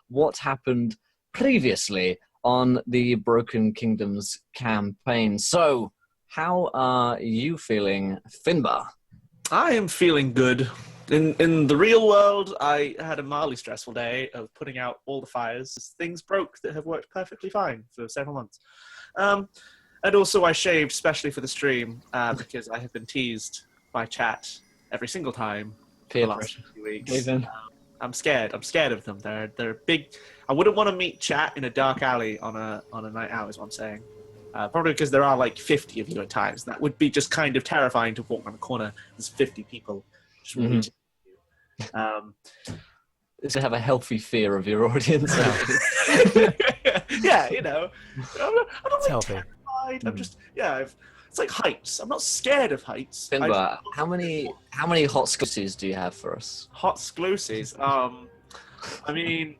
what happened previously on the Broken Kingdoms campaign. So, how are you feeling, Finbar? I am feeling good. In the real world, I had a mildly stressful day of putting out all the fires. Things broke that have worked perfectly fine for several months. And also I shaved specially for the stream because I have been teased by chat every single time for the last few weeks. I'm scared. I'm scared of them. They're big. I wouldn't want to meet chat in a dark alley on a night out, is what I'm saying. Probably because there are like 50 of you at times. That would be just kind of terrifying to walk around the corner. There's 50 people just waiting for you. To have a healthy fear of your audience. Yeah, you know. I don't like healthy. terrified. I'm just, it's like heights. I'm not scared of heights. Finbar, how many hot sclusies do you have for us? Hot sclusies. I mean,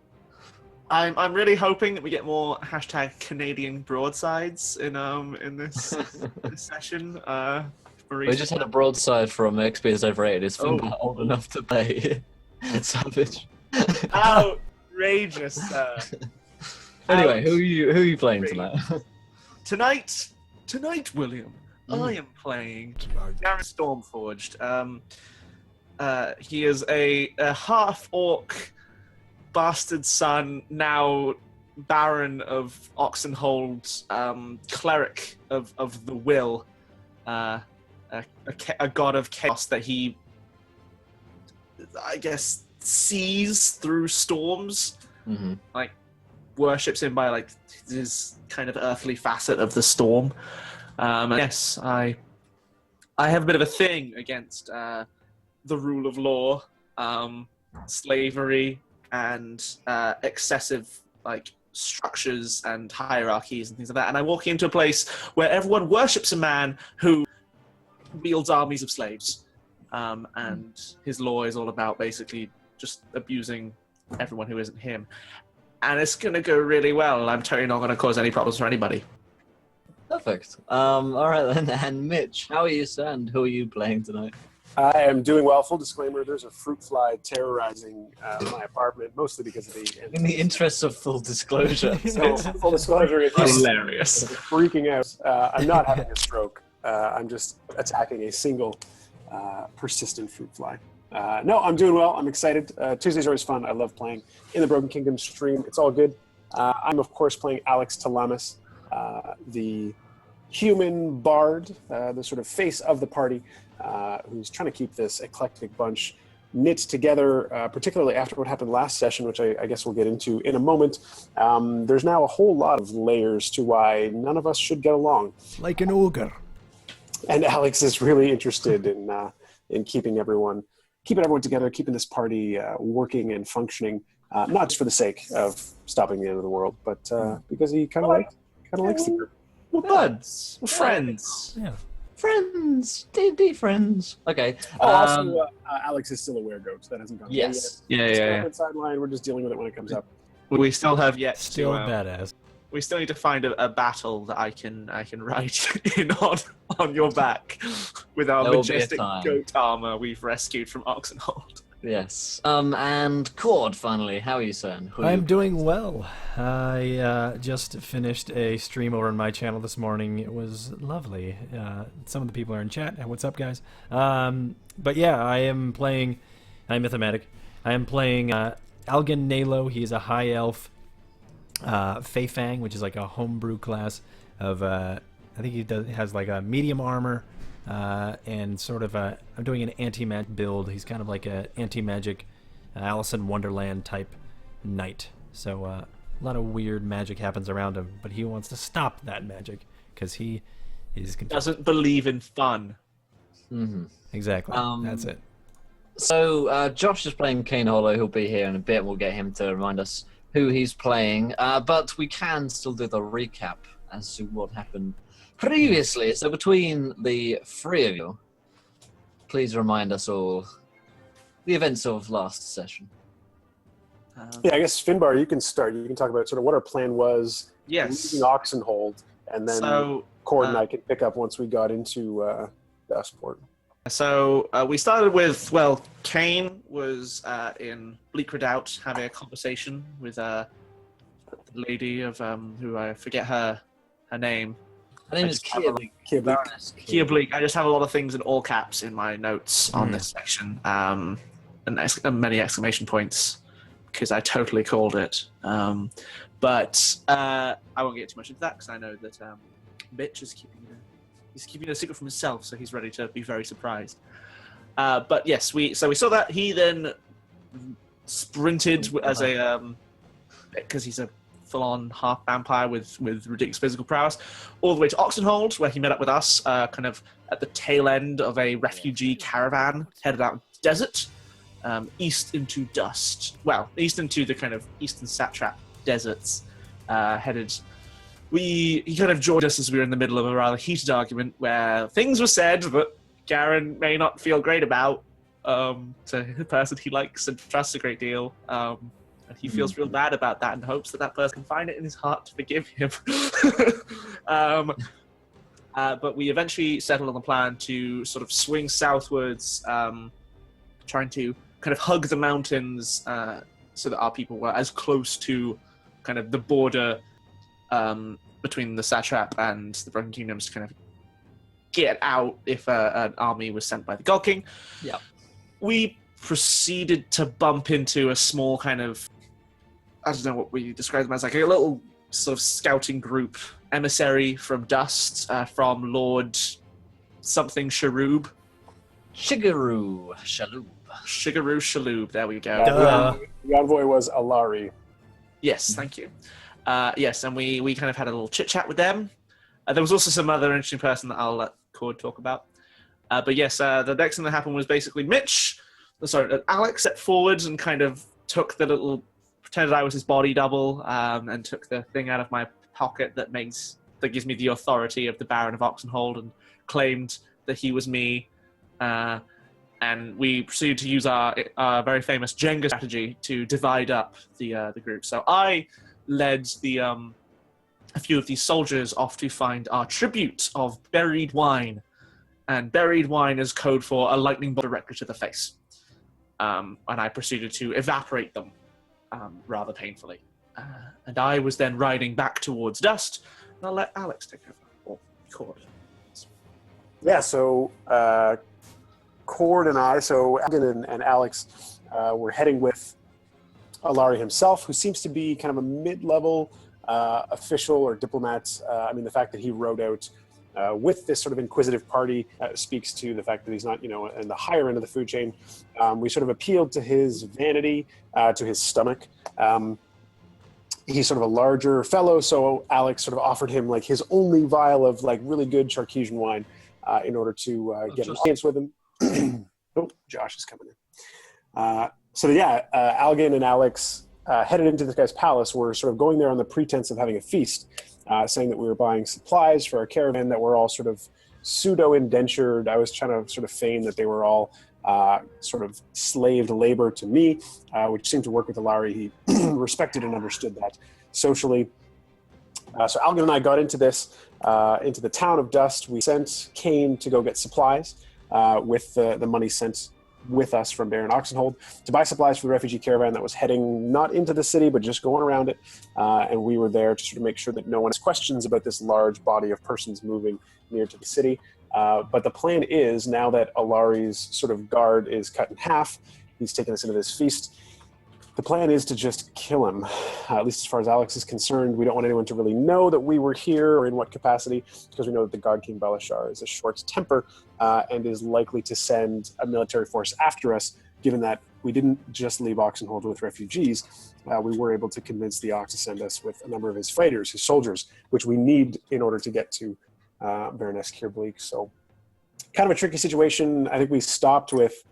I'm really hoping that we get more hashtag Canadian broadsides in this session. We just had a broadside from XP Overrated. Is Finbar old enough to play? Savage. Outrageous. Anyway, who are you playing tonight? Tonight, William, I am playing Chigaru Stormforged. He is a half-orc bastard son, now Baron of Oxenhold, cleric of the will, a god of chaos that he, I guess, sees through storms. Like, worships him by like his kind of earthly facet of the storm. Yes, I have a bit of a thing against the rule of law, slavery, and excessive like structures and hierarchies and things like that. And I'm walking into a place where everyone worships a man who wields armies of slaves, and his law is all about basically just abusing everyone who isn't him. And it's going to go really well. I'm totally not going to cause any problems for anybody. Perfect. All right then. And Mitch, how are you, sir? And who are you playing tonight? I am doing well. Full disclaimer, there's a fruit fly terrorizing my apartment, mostly because of the... In the interest of full disclosure. So, full disclosure, if Hilarious. Freaking out. I'm not having a stroke. I'm just attacking a single persistent fruit fly. No, I'm doing well. I'm excited. Tuesday's always fun. I love playing in the Broken Kingdom stream. It's all good. I'm, of course, playing Alex Talamis, the human bard, the sort of face of the party, who's trying to keep this eclectic bunch knit together, particularly after what happened last session, which I guess we'll get into in a moment. There's now a whole lot of layers to why none of us should get along. Like an ogre. And Alex is really interested in keeping everyone together, keeping this party working and functioning, not just for the sake of stopping the end of the world, but because he kind of likes the group. We're buds. We're friends. Yeah. Friends. D&D friends. Okay. Also, Alex is still a weregoat, so that hasn't gone Yes. Yeah. Sideline. We're just dealing with it when it comes up. We still have yet Still to... badass. We still need to find a battle that I can ride in on your back with our majestic goat armor we've rescued from Oxenhold. Yes. And Cord, finally, how are you, sir? I'm doing well. I just finished a stream over on my channel this morning. It was lovely. Some of the people are in chat. What's up, guys? But yeah, I'm Mythomatic. I am playing Algan Nalo. He's a high elf. Fei Fang, which is like a homebrew class of, I think he has like a medium armor, and sort of I'm doing an anti-magic build. He's kind of like a anti-magic Alice in Wonderland type knight. So a lot of weird magic happens around him, but he wants to stop that magic because he is doesn't believe in fun. Mm-hmm. Exactly. That's it. So Josh is playing Kane Hollow. He'll be here in a bit. We'll get him to remind us who he's playing, but we can still do the recap as to what happened previously. So between the three of you, please remind us all the events of last session. Yeah, I guess Finbar, you can start. You can talk about sort of what our plan was. Yes. Leaving Oxenhold, and then Cord and I can pick up once we got into Dustport. So we started with, Kane was in Bleak Redoubt having a conversation with the lady of, who I forget her name. Her name is Kia Bleak. Baroness Kia Bleak. I just have a lot of things in all caps in my notes on this section, and many exclamation points, because I totally called it. But I won't get too much into that, because I know that Mitch is keeping a secret from himself, so he's ready to be very surprised. But yes, we saw that. He then sprinted as because he's a full-on half vampire with ridiculous physical prowess, all the way to Oxenhold, where he met up with us, kind of at the tail end of a refugee caravan headed out into the desert, east into dust. Well, east into the kind of eastern satrap deserts, headed. He kind of joined us as we were in the middle of a rather heated argument where things were said that Garen may not feel great about to the person he likes and trusts a great deal. And he feels real bad about that and hopes that person can find it in his heart to forgive him. But we eventually settled on the plan to sort of swing southwards, trying to kind of hug the mountains so that our people were as close to kind of the border between the satrap and the Broken Kingdoms to kind of get out if an army was sent by the God King. Yeah. We proceeded to bump into a small kind of, I don't know what we describe them as, like a little sort of scouting group, emissary from Dust, from Lord something Shaloub. Chigaru Shaloub. Chigaru Shaloub, there we go. The envoy was Alari. Yes, thank you. Yes, and we kind of had a little chit-chat with them. There was also some other interesting person that I'll let Cord talk about. But yes, the next thing that happened was basically Alex stepped forward and kind of took the little, pretended I was his body double, and took the thing out of my pocket that gives me the authority of the Baron of Oxenhold, and claimed that he was me. And we proceeded to use our very famous Jenga strategy to divide up the group. So I led a few of these soldiers off to find our tribute of buried wine. And buried wine is code for a lightning bolt directly to the face. And I proceeded to evaporate them rather painfully. And I was then riding back towards Dust, and I'll let Alex take over. Or Cord. Yeah, so Cord and I, so Algan and Alex were heading with Alari himself, who seems to be kind of a mid-level official or diplomat. I mean, the fact that he rode out with this sort of inquisitive party speaks to the fact that he's not, in the higher end of the food chain. We sort of appealed to his vanity, to his stomach. He's sort of a larger fellow, so Alex sort of offered him like his only vial of like really good Charkesian wine in order to get an audience with him. Oh, Josh is coming in. So yeah, Algan and Alex headed into this guy's palace. We're sort of going there on the pretense of having a feast, saying that we were buying supplies for our caravan, that we're all sort of pseudo-indentured. I was trying to sort of feign that they were all sort of slaved labor to me, which seemed to work with Alari. He respected and understood that socially. So Algan and I got into this, into the town of Dust. We sent Kane to go get supplies with the money sent with us from Baron Oxenhold to buy supplies for the refugee caravan that was heading not into the city, but just going around it. And we were there to sort of make sure that no one has questions about this large body of persons moving near to the city. But the plan is, now that Alari's sort of guard is cut in half, he's taken us into this feast. The plan is to just kill him, at least as far as Alex is concerned. We don't want anyone to really know that we were here or in what capacity, because we know that the God King Balashar is a short temper and is likely to send a military force after us, given that we didn't just leave Oxenhold with refugees. We were able to convince the Ox to send us with a number of his fighters, his soldiers, which we need in order to get to Baroness Kierbleak. So kind of a tricky situation. I think we stopped with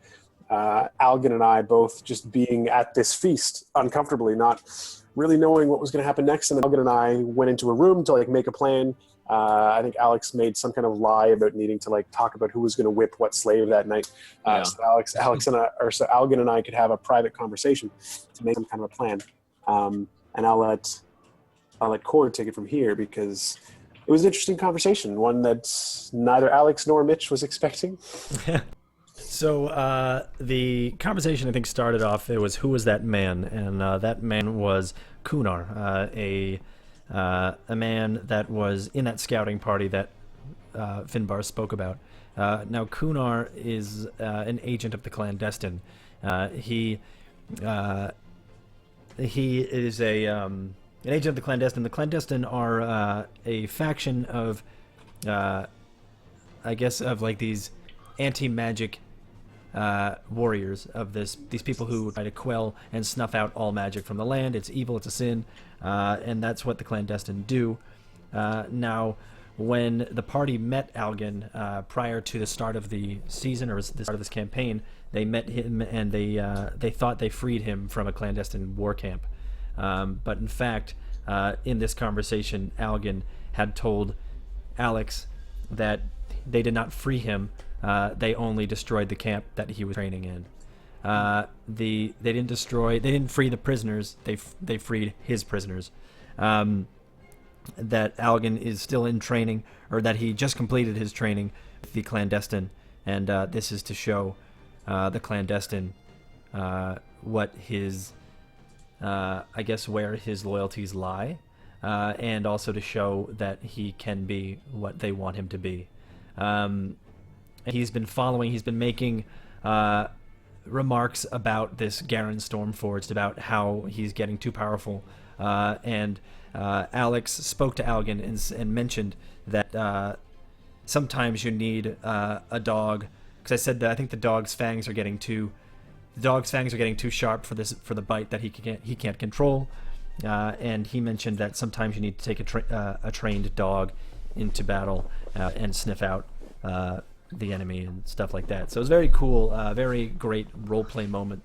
Algan and I both just being at this feast uncomfortably, not really knowing what was going to happen next. And then Algan and I went into a room to like make a plan. I think Alex made some kind of lie about needing to like talk about who was going to whip what slave that night. So Algan and I could have a private conversation to make some kind of a plan. And I'll let Cord take it from here, because it was an interesting conversation, one that neither Alex nor Mitch was expecting. So the conversation, I think, started off. It was, who was that man? And that man was Kunar, a man that was in that scouting party that Finbar spoke about. Now, Kunar is an agent of the clandestine. He is an agent of the clandestine. The clandestine are a faction of, I guess, of like these anti-magic warriors of these people who try to quell and snuff out all magic from the land. It's evil, it's a sin, and that's what the clandestine do. Now, when the party met Algin prior to the start of the season, or the start of this campaign, they met him and they thought they freed him from a clandestine war camp. But in fact, in this conversation, Algin had told Alex that they did not free him. They only destroyed the camp that he was training in. They didn't free the prisoners. They freed his prisoners. That Algin is still in training, or that he just completed his training with the clandestine, and this is to show the clandestine what his, I guess, where his loyalties lie, and also to show that he can be what they want him to be. He's been making remarks about this Garen Stormforged, about how he's getting too powerful, and Alex spoke to Algin and mentioned that sometimes you need a dog, because I said that I think the dog's fangs are getting too sharp for the bite that he can't control, and he mentioned that sometimes you need to take a trained dog into battle and sniff out the enemy and stuff like that. So it was very cool, very great roleplay moment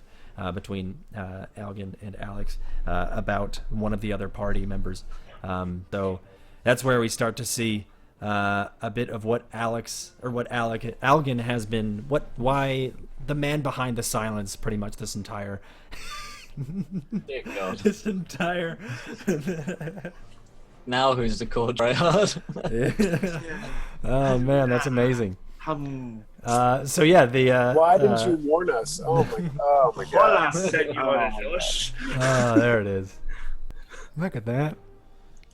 between Algin and Alex about one of the other party members. So that's where we start to see a bit of what Algin has been, why the man behind the silence, pretty much this entire Dear God. this entire Now who's the core tryhard? Oh man, that's amazing. So yeah, Why didn't you warn us? Oh my god. Oh, there it is. Look at that.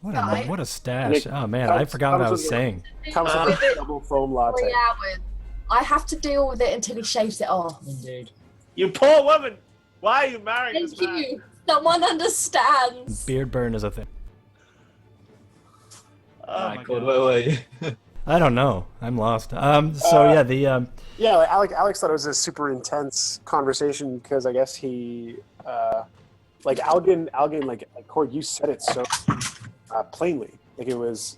What a stash. Oh man, I forgot what I was saying. Comes with a double foam latte. I have to deal with it until he shaves it off. Indeed. You poor woman! Why are you marrying Thank this man? you. Someone understands. Beard burn is a thing. Oh my God, God. where were you? I don't know. I'm lost. So yeah, the Yeah, like Alex thought it was a super intense conversation because I guess he, like Algin, like Cord, you said it so plainly. Like it was,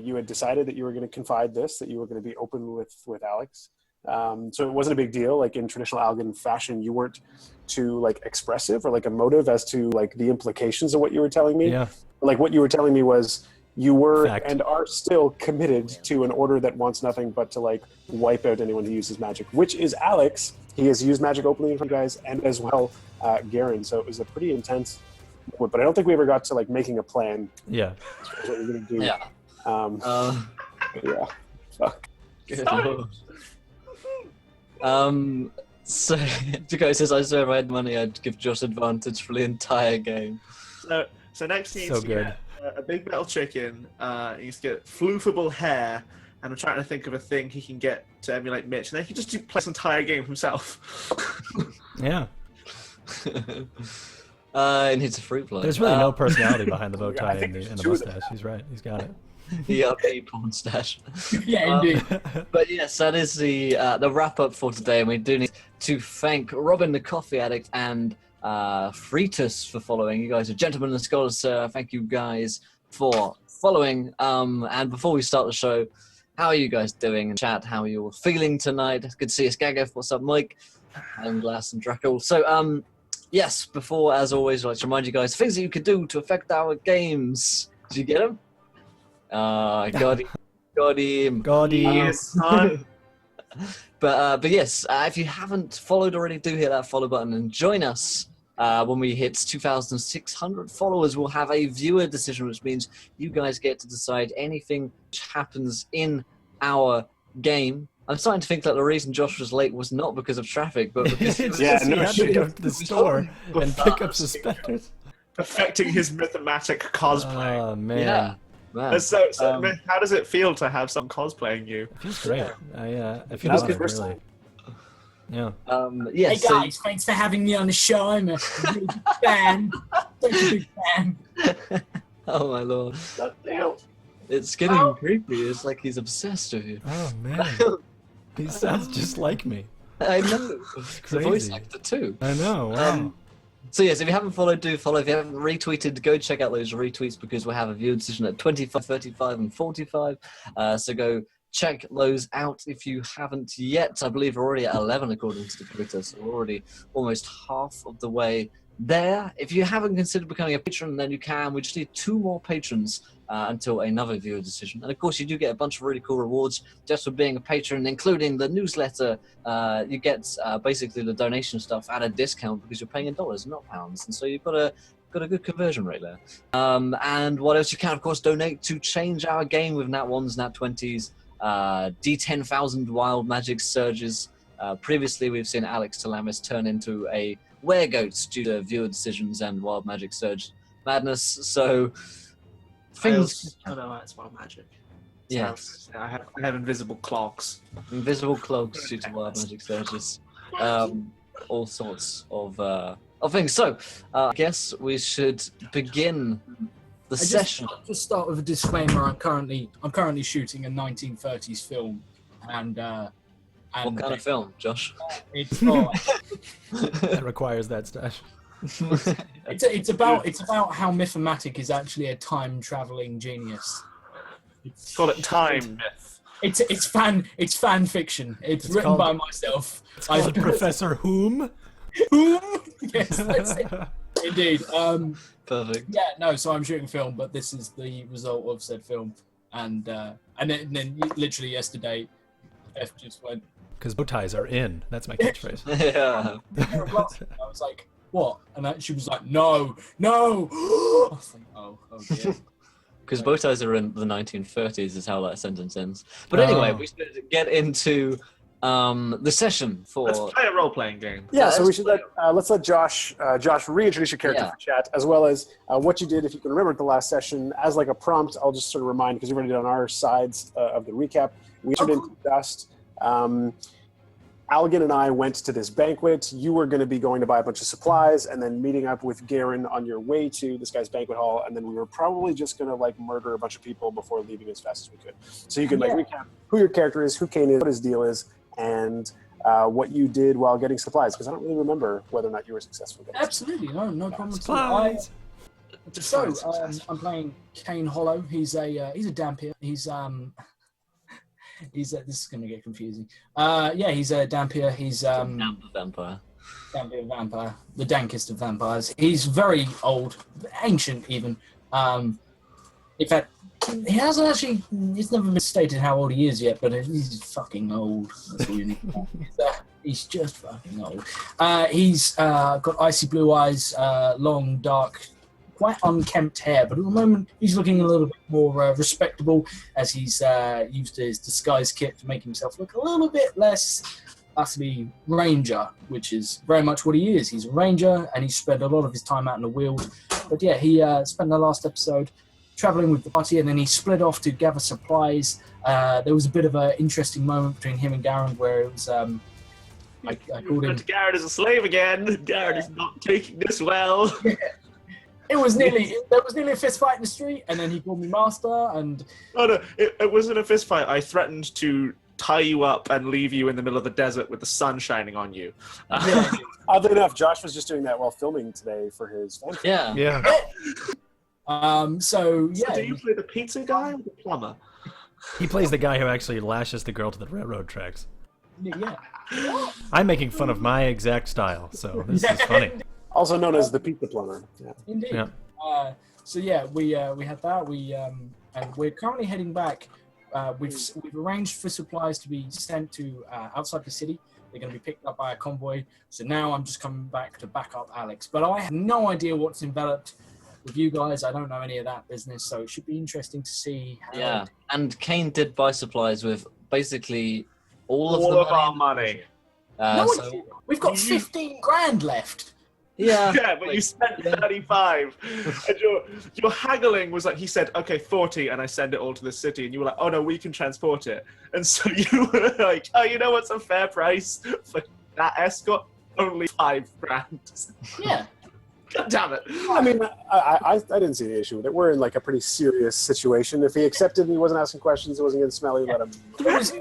you had decided that you were going to confide this, that you were going to be open with Alex. So it wasn't a big deal. Like in traditional Algin fashion, you weren't too like expressive or like emotive as to like the implications of what you were telling me. yeah. Like what you were telling me was you were Fact. and are still committed to an order that wants nothing but to like wipe out anyone who uses magic, which is Alex. He has used magic openly in front of you guys, and as well Garen. So it was a pretty intense moment, but I don't think we ever got to like making a plan. Yeah. What we're gonna do. Yeah. Yeah. Fuck. Good Lord. So Chigaru says, I swear if I had money, I'd give Josh advantage for the entire game. So next he So needs to good. get a big metal chicken, he needs to get floofable hair, and I'm trying to think of a thing he can get to emulate Mitch, and then he can just play this entire game himself. Yeah. And it's a fruit fly. There's really no personality behind the bow I tie think and the two of them. mustache. He's right. He's got it. The RP porn stash. Yeah, indeed. But yes, that is the wrap up for today, and we do need to thank Robin the Coffee Addict and Fritus for following. You guys are gentlemen and scholars, so thank you guys for following. And before we start the show, how are you guys doing in chat? How are you all feeling tonight? Good to see you, Skaggo. What's up, Mike? And Glass and Drackle. So, yes, before, as always, I'd like to remind you guys things that you could do to affect our games. Did you get them? Got him. Yes, son. But yes, if you haven't followed already, do hit that follow button and join us. When we hit 2,600 followers, we'll have a viewer decision, which means you guys get to decide anything which happens in our game. I'm starting to think that the reason Josh was late was not because of traffic, but because he was Yeah, he no had to shit. go to the store and pick up suspenders. Perfecting his mythimatic cosplay. Oh man, yeah. Man. So, how does it feel to have some cosplaying you? it feels great. I feel That's honored, good. really. Yeah. Yeah. Hey So guys, thanks for having me on the show. I'm a really big fan. Such a big fan. oh my lord, Damn. it's getting creepy. It's like he's obsessed with you. Oh man, he sounds just like me. I know. It's the voice crazy. actor too. I know. Wow. So yes, if you haven't followed, do follow. If you haven't retweeted, go check out those retweets because we'll have a viewer decision at 25, 35, and 45. So go check those out if you haven't yet. I believe we're already at 11 according to Twitter, so we're already almost half of the way there. If you haven't considered becoming a patron, then you can. We just need 2 more patrons until another viewer decision. And of course, you do get a bunch of really cool rewards just for being a patron, including the newsletter. You get basically the donation stuff at a discount because you're paying in dollars, not pounds. And so you've got a good conversion rate there. And what else? You can, of course, donate to change our game with Nat 1s, Nat 20s, D10,000 wild magic surges. Previously, we've seen Alex Talamis turn into a weregoat due to viewer decisions and wild magic surge madness. So things. Oh no, that's wild magic. Yes. I have invisible clogs. Invisible cloaks due to wild magic surges. All sorts of things. So I guess we should begin the session. Just start with a disclaimer. I'm currently shooting a 1930s film, and What kind of film, Josh? it's That requires that stash. it's about how Mythomatic is actually a time traveling genius. Call it time myth. It's fan fiction. It's written by myself. It's called Professor Whom. Yes, that's it. Indeed. Perfect. Yeah, no. So I'm shooting film, but this is the result of said film, and then literally yesterday, F just went. Because bow ties are in. That's my catchphrase. Yeah. I was like, what? And she was like, no. I was like, oh dear. Because bow ties are in the 1930s is how that sentence ends. But anyway, we should get into the session for. Let's play a role-playing game. Yeah, so we should let's let Josh reintroduce your character for chat, as well as what you did, if you can remember, at the last session. As like a prompt, I'll just sort of remind, because you've already done our sides of the recap. We entered into dust. Algan and I went to this banquet. You were going to be going to buy a bunch of supplies and then meeting up with Garen on your way to this guy's banquet hall. And then we were probably just going to like murder a bunch of people before leaving as fast as we could. So you can like recap who your character is, who Kane is, what his deal is, and what you did while getting supplies. Because I don't really remember whether or not you were successful. Absolutely, no problem at all. So I'm playing Kane Hollow. He's a Dampier. This is going to get confusing. He's a Dampier. He's Dampier vampire. Dampier vampire, the dankest of vampires. He's very old, ancient even. In fact, he hasn't actually. It's never been stated how old he is yet, but he's fucking old. That's all you need to know. He's just fucking old. He's got icy blue eyes, long, dark, quite unkempt hair, but at the moment he's looking a little bit more respectable as he's used his disguise kit to make himself look a little bit less utterly ranger, which is very much what he is. He's a ranger and he spent a lot of his time out in the wild. But yeah, he spent the last episode traveling with the party, and then he split off to gather supplies. There was a bit of an interesting moment between him and Garen where it was I called him. Garrett is a slave again. Garrett is not taking this well. Yeah. There was nearly a fist fight in the street, and then he called me master. And Oh no, it wasn't a fist fight. I threatened to tie you up and leave you in the middle of the desert with the sun shining on you. Oddly enough, Josh was just doing that while filming today for his fan. Yeah. So do you play the pizza guy or the plumber? He plays the guy who actually lashes the girl to the railroad tracks. yeah. I'm making fun of my exact style, so this is funny. Also known as the pizza plumber. Yeah. Indeed. Yeah. We had that. And we're currently heading back. We've arranged for supplies to be sent to outside the city. They're going to be picked up by a convoy. So now I'm just coming back to back up Alex. But I have no idea what's enveloped with you guys. I don't know any of that business, so it should be interesting to see how. Yeah, and Kane did buy supplies with basically all All of of our money. No, So, we've got 15 grand left. yeah. Yeah, but you spent 35. And your haggling was like, he said, okay, 40, and I send it all to the city. And you were like, oh no, we can transport it. And so you were like, oh, you know what's a fair price for that escort? Only 5 grand. Yeah. God damn it. I mean, I didn't see the issue with it. We're in like a pretty serious situation. If he accepted and he wasn't asking questions, it wasn't getting smelly, let him.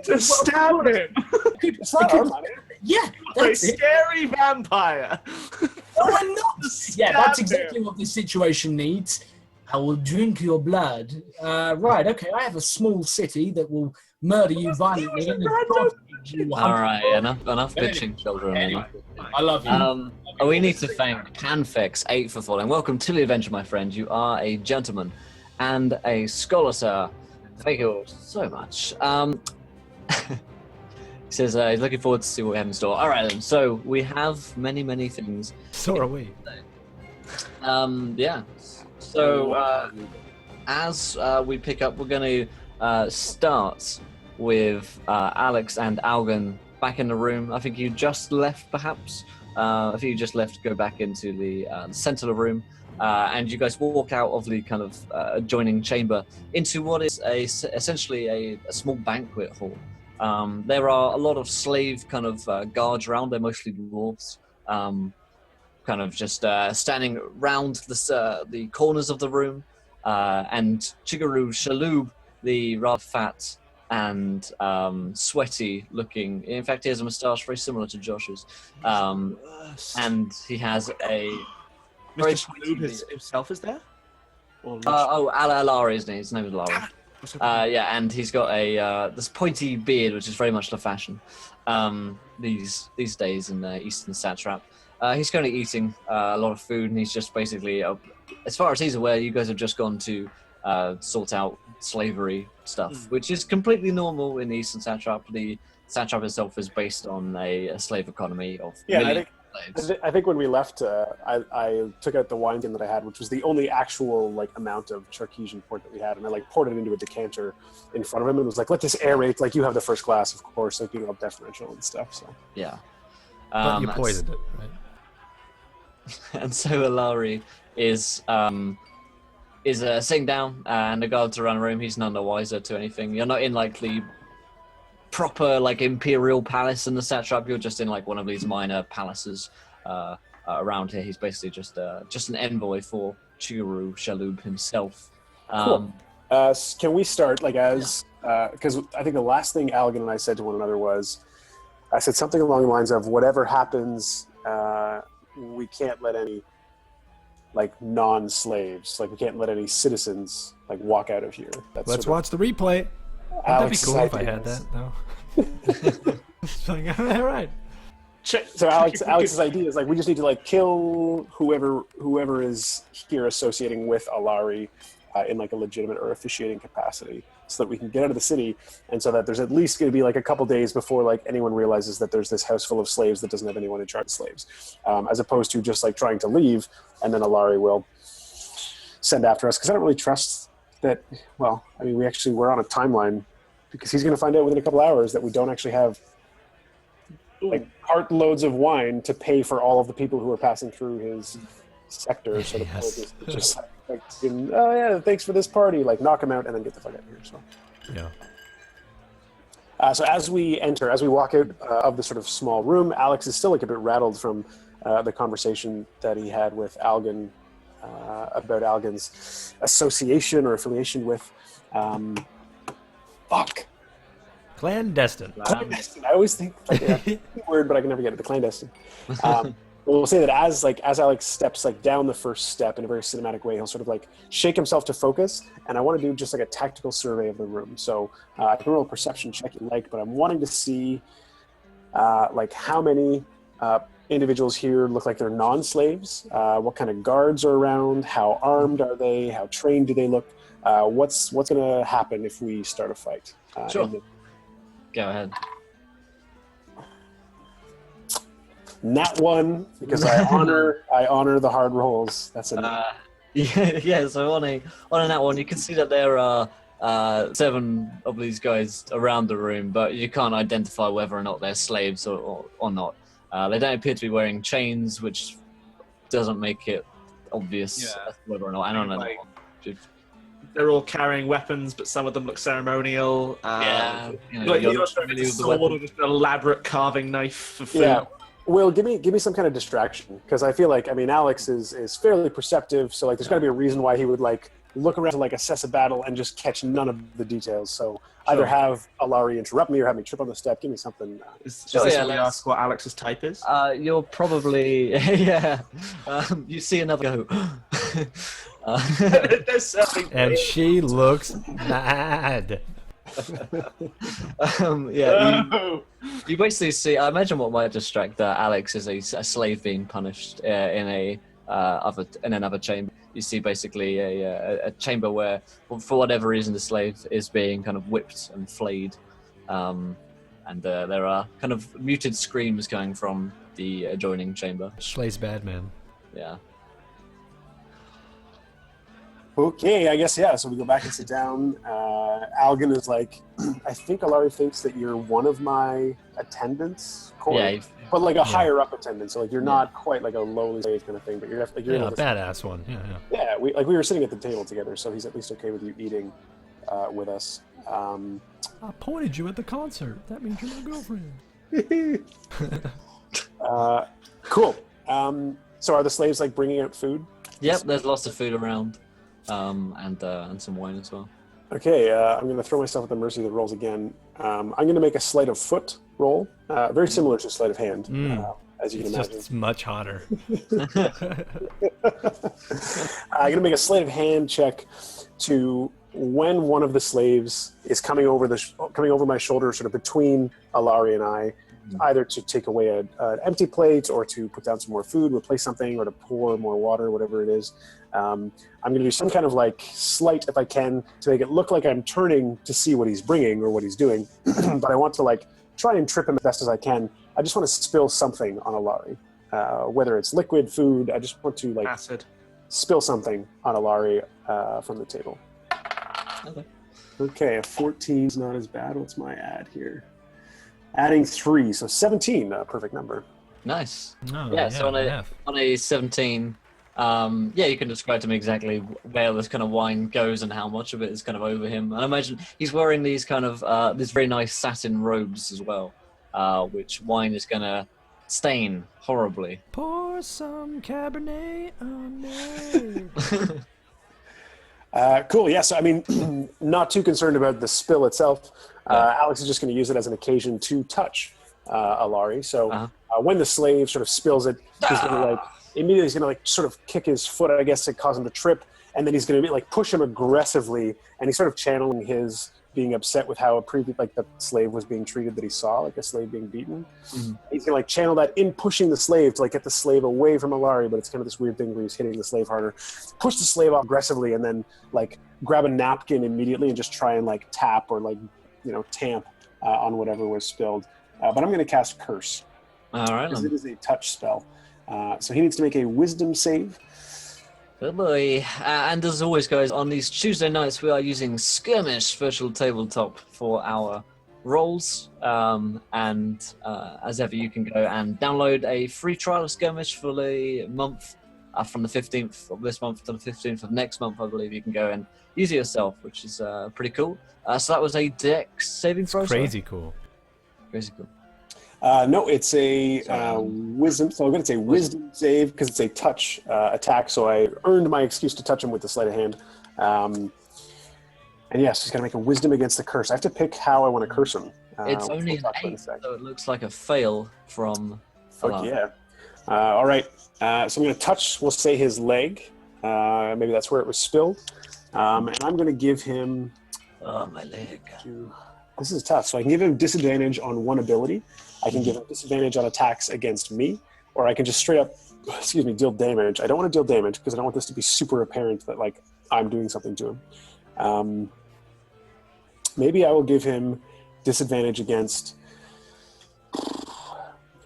Just stab him. It's not our money. Yeah, A that's it. scary vampire. No, I'm not. Just Yeah, that's stab exactly him. what this situation needs. I will drink your blood. Right, okay, I have a small city that will murder you violently. And you All right, enough bitching, children. Anyway, I love you. We need to thank Panfix8 for following. Welcome to the adventure, my friend. You are a gentleman and a scholar, sir. Thank you all so much. He says he's looking forward to see what we have in store. All right, then. So we have many things. So are we. Yeah. So as we pick up, we're going to start with Alex and Algan back in the room. I think you just left, perhaps. I think you just left to go back into the center of the room. And you guys walk out of the kind of adjoining chamber into what is essentially a small banquet hall. There are a lot of slave kind of guards around. They're mostly dwarves, kind of just standing around the corners of the room. And Chigaru Shaloub, the rather fat and sweaty looking, in fact he has a moustache very similar to Josh's, and he has a very Mr. Shaloub himself is there? Or Alari, isn't he? His name is Alari. Yeah, and he's got a this pointy beard, which is very much the fashion these days in the Eastern Satrap. He's currently eating a lot of food, and he's just basically, as far as he's aware, you guys have just gone to sort out slavery stuff, which is completely normal in the Eastern Satrap. The Satrap itself is based on a slave economy of millions of slaves. I think when we left, I took out the wine tin that I had, which was the only actual like amount of Charkesian port that we had, and I like poured it into a decanter in front of him and was like, "Let this aerate. Like you have the first glass, of course, like you know, deferential and stuff." So Yeah. But you poisoned it, right? And so Alari is sitting down, and the guards around the room. He's none the wiser to anything. You're not in like the proper like imperial palace in the satrap. You're just in like one of these minor palaces around here. He's basically just an envoy for Chigaru Shaloub himself. cool. Can we start like as because I think the last thing Algan and I said to one another was, I said something along the lines of, whatever happens, we can't let any like non-slaves, like we can't let any citizens like walk out of here. That's Let's sort watch the replay. of That'd be Alex's cool if I idea. had that, though. It's like, all right. So Alex's idea is like we just need to like kill whoever is here associating with Alari in like a legitimate or officiating capacity, so that we can get out of the city, and so that there's at least going to be like a couple days before like anyone realizes that there's this house full of slaves that doesn't have anyone in charge of slaves, as opposed to just like trying to leave and then Alari will send after us, because I don't really trust that. Well, I mean, we're on a timeline because he's going to find out within a couple hours that we don't actually have like cartloads of wine to pay for all of the people who are passing through his sector. So the point is to just like, oh yeah, thanks for this party, like knock him out and then get the fuck out of here. So Yeah. so as we walk out of the sort of small room, Alex is still like a bit rattled from the conversation that he had with Algan about Algan's association or affiliation with Clandestine. clandestine. I always think like a word, but I can never get it. The clandestine. We'll say that as Alex steps like down the first step in a very cinematic way, he'll sort of like shake himself to focus. And I want to do just like a tactical survey of the room. So I can roll a perception check you like, but I'm wanting to see like how many individuals here look like they're non-slaves. What kind of guards are around? How armed are they? How trained do they look? What's going to happen if we start a fight? Sure. Go ahead. Nat one, because I honor the hard rolls. That's enough. Yeah. So on a nat one, you can see that there are 7 of these guys around the room, but you can't identify whether or not they're slaves or not. They don't appear to be wearing chains, which doesn't make it obvious whether or not. I don't know. Like, they're all carrying weapons, but some of them look ceremonial. Like you're showing a sword or just an elaborate carving knife for food. Yeah. Will, give me some kind of distraction, because I feel like, I mean, Alex is fairly perceptive, so like there's got to be a reason why he would like look around to like assess a battle and just catch none of the details. So either have Alari interrupt me or have me trip on the step. Give me something. Is this where we ask what Alex's type is? You're probably you see another go. And she looks mad. You basically see. I imagine what might distract Alex is a slave being punished in another chamber. You see basically a chamber where, for whatever reason, the slave is being kind of whipped and flayed, and there are kind of muted screams coming from the adjoining chamber. Slay's bad, man. Yeah. Okay, I guess, yeah, so we go back and sit down. Algan is like, I think Alari thinks that you're one of my attendants, Corey, but like a higher up attendant, so like you're not quite like a lowly slave kind of thing, but you're definitely a badass one. Yeah, we were sitting at the table together, so he's at least okay with you eating with us. I pointed you at the concert. That means you're my girlfriend. Cool. So are the slaves like bringing out food? Yep, there's lots of food around. And some wine as well. Okay, I'm going to throw myself at the mercy of the rolls again. I'm going to make a sleight of foot roll, very similar to sleight of hand, as you can imagine. It's much hotter. I'm going to make a sleight of hand check to when one of the slaves is coming over my shoulder, sort of between Alari and I, either to take away an empty plate or to put down some more food, replace something, or to pour more water, whatever it is. I'm going to do some kind of like sleight, if I can, to make it look like I'm turning to see what he's bringing or what he's doing. But I want to like try and trip him as best as I can. I just want to spill something on Alari, whether it's liquid, food. I just want to like spill something on Alari from the table. Okay, a 14 is not as bad. What's my add here? Adding 3, so 17, a perfect number. Nice. No, So on a 17, you can describe to me exactly where this kind of wine goes and how much of it is kind of over him. And I imagine he's wearing these kind of these very nice satin robes as well, which wine is going to stain horribly. Pour some Cabernet on me. Cool, yeah, so I mean, not too concerned about the spill itself. Alex is just going to use it as an occasion to touch Alari. So when the slave sort of spills it, he's going to immediately sort of kick his foot, I guess, to cause him to trip, and then he's going to push him aggressively, and he's sort of channeling his being upset with how the slave was being treated that he saw, like a slave being beaten. Mm-hmm. He's going to channel that in pushing the slave to get the slave away from Alari, but it's kind of this weird thing where he's hitting the slave harder. Push the slave off aggressively, and then grab a napkin immediately and just try and tap or tamp on whatever was spilled. But I'm going to cast Curse. All right. Because it is a touch spell. So he needs to make a Wisdom save. Good boy. And as always, guys, on these Tuesday nights, we are using Skirmish Virtual Tabletop for our rolls. As ever, you can go and download a free trial of Skirmish for the month, from the 15th of this month to the 15th of next month, I believe. You can go and use it yourself, which is pretty cool. So that was a Dex saving throw. Crazy cool. Crazy cool. No, it's a wisdom. So I'm going to say wisdom save because it's a touch attack. So I earned my excuse to touch him with the sleight of hand. And yes, he's got to make a wisdom against the curse. I have to pick how I want to curse him. It's only an 8, so it looks like a fail from. Fuck yeah! All right. So I'm going to touch. We'll say his leg. Maybe that's where it was spilled. And I'm going to give him. Oh, my leg. This is tough. So I can give him disadvantage on one ability. I can give him disadvantage on attacks against me, or I can just straight up, deal damage. I don't want to deal damage because I don't want this to be super apparent that I'm doing something to him. Maybe I will give him disadvantage against,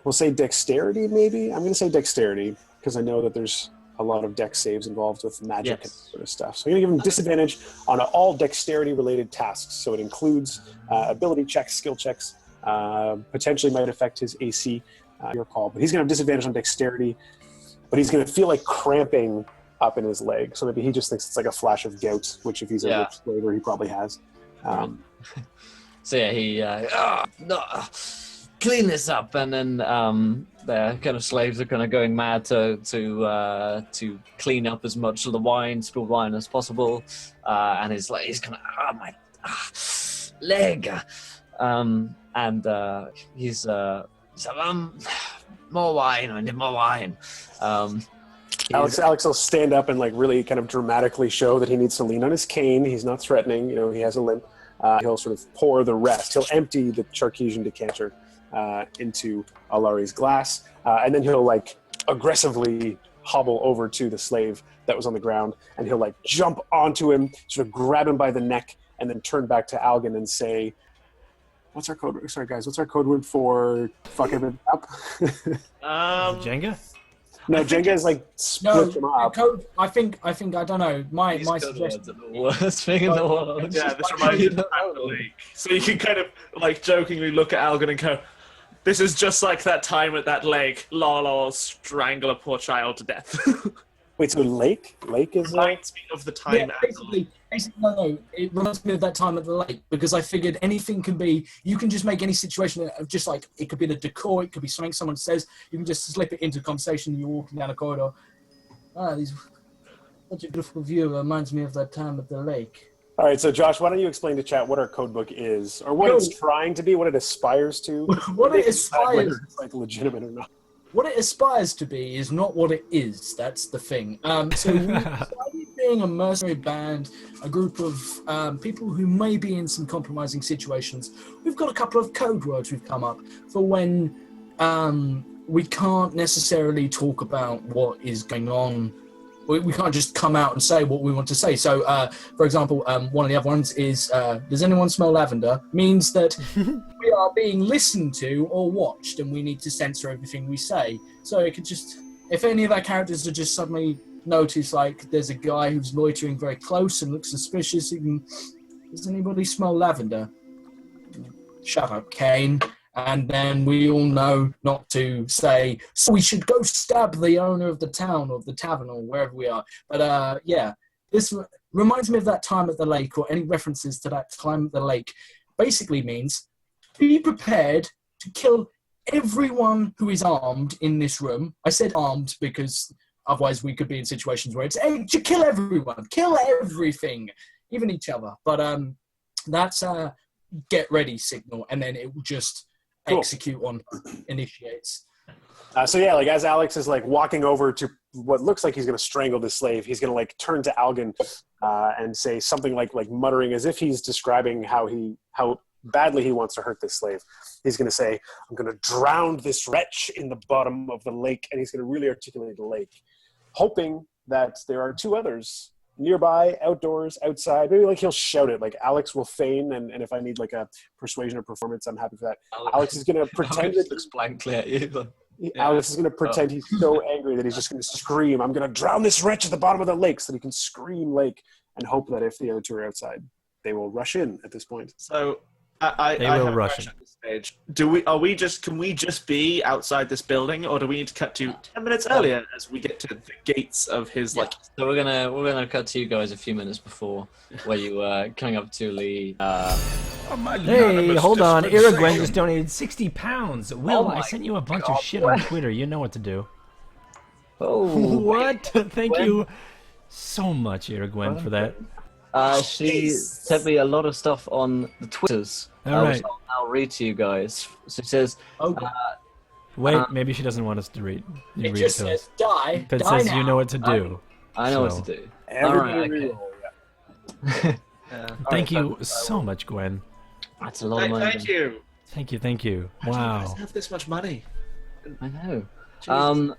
we'll say dexterity maybe? I'm going to say dexterity because I know that there's a lot of dex saves involved with magic and Yes. sort of stuff. So I'm going to give him disadvantage on all dexterity-related tasks. So it includes ability checks, skill checks, potentially might affect his AC, your call. But he's going to have disadvantage on dexterity, but he's going to feel like cramping up in his leg. So maybe he just thinks it's like a flash of gout, which if he's a Yeah. rich flavor, he probably has. So yeah, he no, clean this up, and then the kind of slaves are kind of going mad to clean up as much of the wine, spilled wine as possible, and he's kind of my leg, and he's more wine, I need more wine. Alex will stand up and like really kind of dramatically show that he needs to lean on his cane. He's not threatening, he has a limp. He'll sort of pour the rest. He'll empty the Charkesian decanter into Alari's glass, and then he'll like aggressively hobble over to the slave that was on the ground, and he'll like jump onto him, sort of grab him by the neck, and then turn back to Algan and say, what's our code word? Sorry guys, what's our code word for fuck everything up? Jenga? No, Jenga is like split them up. Code. I think. I don't know. My suggestion. The worst thing in the world. Yeah, this reminds me of the lake. So you can kind of like jokingly look at Algan and go, "This is just like that time at that lake. Lol, strangle a poor child to death." Wait, so lake is Reminds me of the time. Yeah, at the lake. basically, no. It reminds me of that time at the lake because I figured anything can be. You can just make any situation of just like it could be the decor, it could be something someone says. You can just slip it into conversation. You're walking down a corridor. These such a beautiful view. It reminds me of that time at the lake. All right, so Josh, why don't you explain to chat what our codebook is, or what it's trying to be, what it aspires to, What it decide whether aspires. it's like legitimate or not. What it aspires to be is not what it is. That's the thing. So we decided being a mercenary band, a group of people who may be in some compromising situations. We've got a couple of code words we've come up for when we can't necessarily talk about what is going on. We can't just come out and say what we want to say. So, for example, one of the other ones is, does anyone smell lavender? Means that we are being listened to or watched and we need to censor everything we say. So it could just, if any of our characters are just suddenly notice like there's a guy who's loitering very close and looks suspicious, you can, does anybody smell lavender? Shut up, Kane. And then we all know not to say, so we should go stab the owner of the town or the tavern or wherever we are. But yeah, this reminds me of that time at the lake, or any references to that time at the lake basically means be prepared to kill everyone who is armed in this room. I said armed because otherwise we could be in situations where it's, hey, kill everyone, kill everything, even each other. But that's a get ready signal, and then it will just execute on initiates. So yeah, like as Alex is like walking over to what looks like he's going to strangle this slave, he's going to like turn to Algan and say something like muttering as if he's describing how badly he wants to hurt this slave. He's going to say, I'm going to drown this wretch in the bottom of the lake, and he's going to really articulate the lake, hoping that there are two others nearby, outdoors, outside. Maybe like he'll shout it, like Alex will feign, and if I need like a persuasion or performance, I'm happy for that. Alex is going to pretend Alex looks blankly at you. Alex is going to pretend he's so angry that he's just going to scream, I'm going to drown this wretch at the bottom of the lake, so that he can scream lake and hope that if the other two are outside, they will rush in at this point. So I They have will a rush question at this stage. Can we just be outside this building, or do we need to cut to 10 minutes earlier as we get to the gates of his like? So we're gonna cut to you guys a few minutes before where you were coming up to the. Hey, hold on. Iragwen just donated 60 pounds. Will, Oh I my sent you a bunch God, of shit on Twitter. You know what to do. Oh, What? Thank Gwen? you so much, Iragwen, for that. She sent me a lot of stuff on the Twitters. All which right. I'll read to you guys. So it says, Oh, Wait, maybe she doesn't want us to read. You it read just it to us. says die. Because it Die says now. you know what to do. I know So- what to do. Everybody Alright, okay. reroll, yeah. Thank you so much, Gwen. That's a lot of money. Thank you. Thank you. How do you Wow. guys have this much money? I know. Jesus.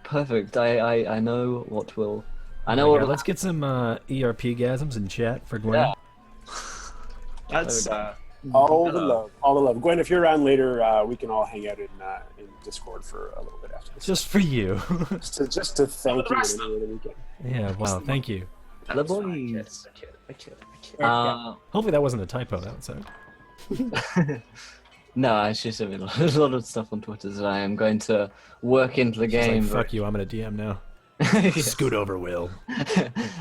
Perfect. I know what will. I know Oh my what. God, let's get some ERP gasms in chat for Gwen. Yeah. That's All the Hello. love, all the love. Gwen, if you're around later, we can all hang out in Discord for a little bit after this. Just for you. Just to thank you rest in any way that we can. Yeah, wow, thank you. The That's fine, boys. I kid. Hopefully that wasn't a typo, that would suck. No, I just have a lot of stuff on Twitter that I am going to work into the She's like, game. fuck you, I'm gonna DM now. Scoot over, Will.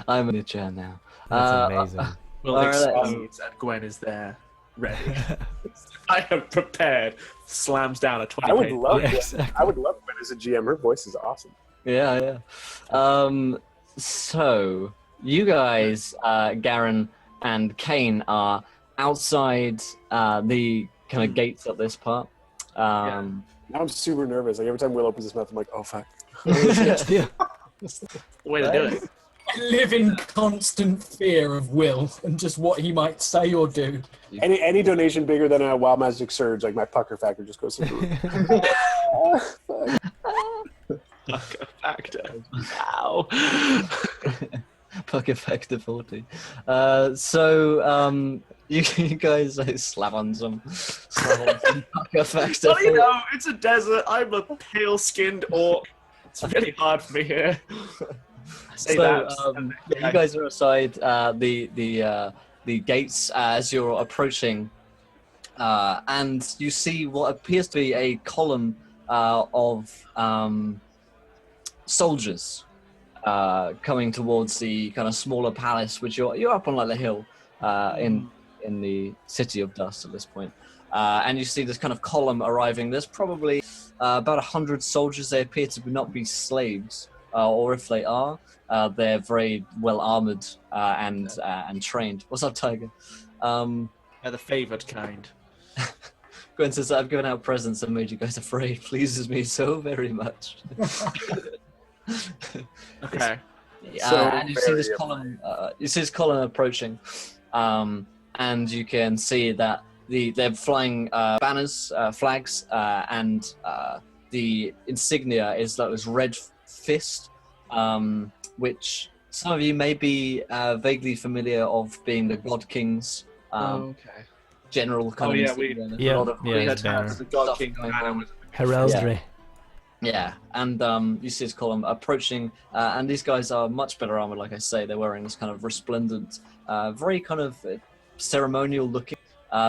I'm in the chair now. That's amazing. Will Alright, explodes and Gwen is there, ready. I am prepared. Slams down a 20 I would page. love Yeah, Gwen. exactly. I would love Gwen as a GM. Her voice is awesome. Yeah. So you guys, Garen and Kane, are outside the kind of gates at this part. Now I'm super nervous. Like every time Will opens his mouth, I'm like, oh fuck. Yeah. Way to do it. I live in constant fear of Will and just what he might say or do. Any donation bigger than a Wild Magic Surge, like my pucker factor just goes through the roof. Factor. Wow. Puck effective 40. So you guys slap on some puck effective. Well, you know, it's a desert. I'm a pale-skinned orc. It's really hard for me here. I say that. You guys are outside the gates as you're approaching, and you see what appears to be a column of soldiers coming towards the kind of smaller palace, which you're up on like the hill in the city of Dust at this point. And you see this kind of column arriving. There's probably about 100 soldiers. They appear to not be slaves, or if they are, they're very well armored and trained. What's up, Tiger? They're the favoured kind. Gwen says, I've given out presents and made you guys afraid. Pleases me so very much. Okay. And you see this column. You see this column approaching, and you can see that they're flying banners, flags, and the insignia is like this red fist, which some of you may be vaguely familiar of being the God King's Okay. general kind of insignia. There's a lot of Yeah, had banner. the God stuff King going banner on. was Heraldry. Yeah, and you see this column approaching, and these guys are much better armored, like I say. They're wearing this kind of resplendent, very kind of ceremonial looking.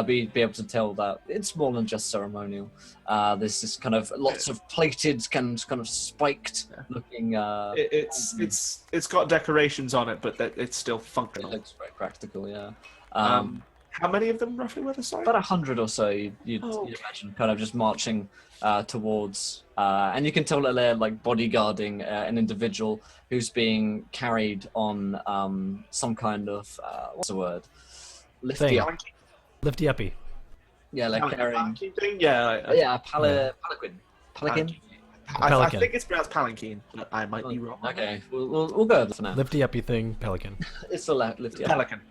Be able to tell that it's more than just ceremonial. There's this kind of lots of plated, kind of spiked looking. It's got decorations on it, but it's still It functional. looks very practical, yeah. How many of them roughly were there? Sorry. About 100 or so, you'd imagine, kind of just marching towards, and you can tell that they're like bodyguarding an individual who's being carried on some kind of what's the word? Lifty Thing. up. Lifty uppy. Yeah, like carrying. Thing? Yeah. Palanquin. Pelican. I Pelican. think it's pronounced palanquin, but I might be wrong. Okay, we'll go with it for now. Lifty uppy thing, pelican. It's the lifty up. Pelican.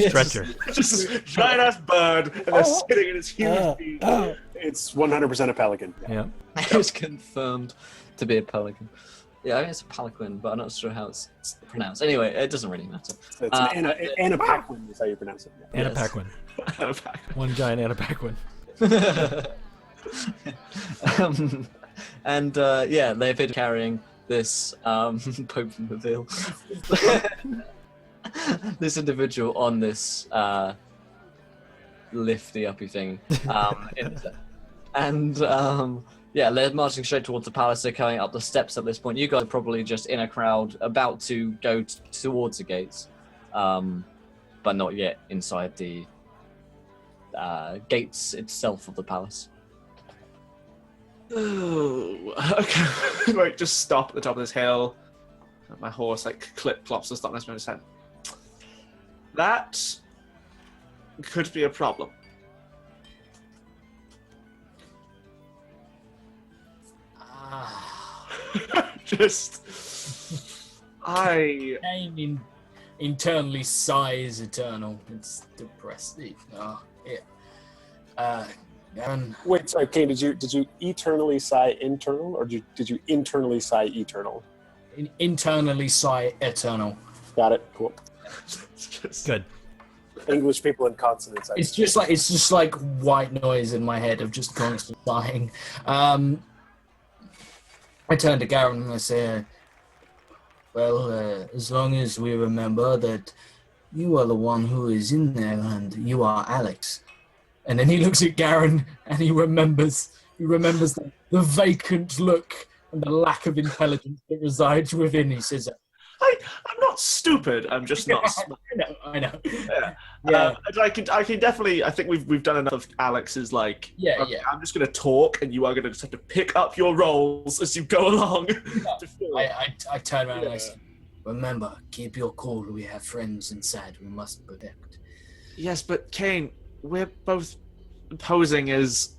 Stretcher. Just a giant ass bird, and they're sitting in its huge feet. It's 100% a pelican. Yeah. It was confirmed to be a pelican. Yeah, I think it's a palanquin, but I'm not sure how it's pronounced. Anyway, it doesn't really matter. It's an Anapaquin is how you pronounce it. Yeah. Anapaquin. One giant Anapaquin. And they appear to be carrying this Pope from the Veil. This individual on this lifty uppy thing. They're marching straight towards the palace. They're coming up the steps at this point. You guys are probably just in a crowd about to go towards the gates, but not yet inside the gates itself of the palace. Oh, okay. Right, just stop at the top of this hill. My horse clip-clops and stop next to his head. That could be a problem. Pain internally sighs eternal. It's depressing. Wait, sorry, Kane. Did you eternally sigh internal, or did you internally sigh eternal? Internally sigh eternal. Got it. Cool. Good. English people and consonants. It's just like white noise in my head of just constant sighing. I turn to Garen and I say, well, as long as we remember that you are the one who is in there and you are Alex. And then he looks at Garen and he remembers the vacant look and the lack of intelligence that resides within. He says, I'm not stupid. I'm just not smart. I know. Yeah. I can definitely. I think we've done enough of Alex's like. Yeah. I'm just gonna talk, and you are gonna just have to pick up your roles as you go along. I turn around and I say, remember, keep your cool. We have friends inside. We must protect. Yes, but Kane, we're both posing as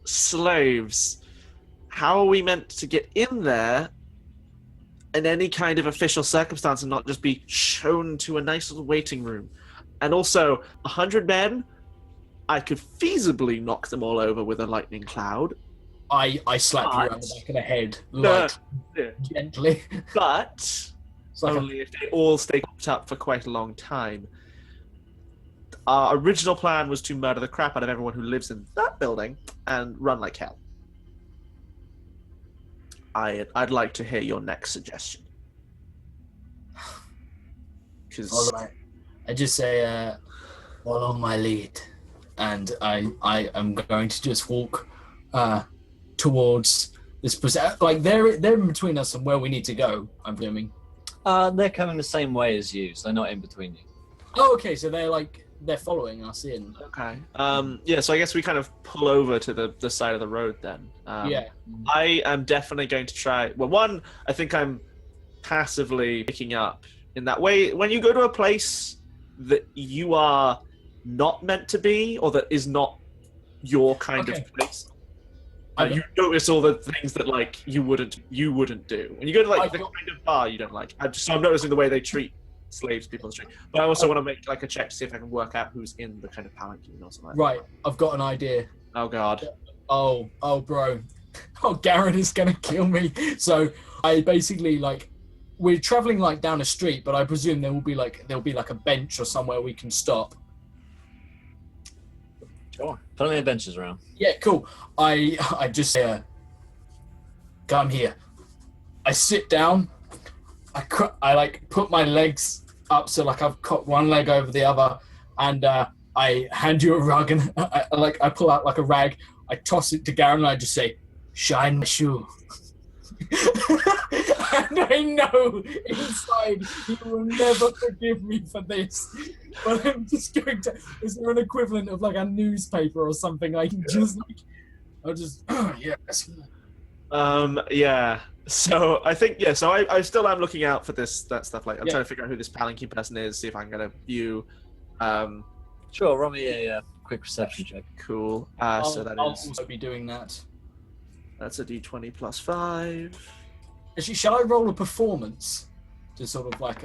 slaves. How are we meant to get in there in any kind of official circumstance and not just be shown to a nice little waiting room? And also, 100 men, I could feasibly knock them all over with a lightning cloud. I slap you around the back of the head, gently. But only if they all stay cooped up for quite a long time. Our original plan was to murder the crap out of everyone who lives in that building and run like hell. I'd like to hear your next suggestion. All right. I just say, follow my lead, and I am going to just walk towards this. Like they're in between us and where we need to go. I'm assuming. They're coming the same way as you, so they're not in between you. Oh, okay. So they're following us in. Okay. Yeah. So I guess we kind of pull over to the side of the road then. Yeah. I am definitely going to try. Well, one, I think I'm passively picking up in that way. When you go to a place that you are not meant to be, or that is not your kind of place, you notice all the things that like you wouldn't do. When you go to like the kind of bar you don't like. I'm noticing the way they treat slaves, people on the street. But I also want to make like a check to see if I can work out who's in the kind of palanquin or something. Right. I've got an idea. Oh god. Oh, bro. Oh, Garen is gonna kill me. So I basically we're traveling like down a street, but I presume there'll be like a bench or somewhere we can stop. Sure. Plenty of benches around. Yeah, cool. I just say, come here. I sit down. I like put my legs up so like I've got one leg over the other, and I hand you a rug, and I pull out like a rag. I toss it to Garen and I just say, "Shine my shoe." And I know inside he will never forgive me for this. But I'm just going to. Is there an equivalent of like a newspaper or something? I can just yes. Yeah. So I think So I still am looking out for that stuff. Like I'm trying to figure out who this palanquin person is. See if I can get a view. Sure. Roll me a quick perception check. Cool. So that I'll is. also be doing that. That's a d20 plus 5. Actually, shall I roll a performance to sort of like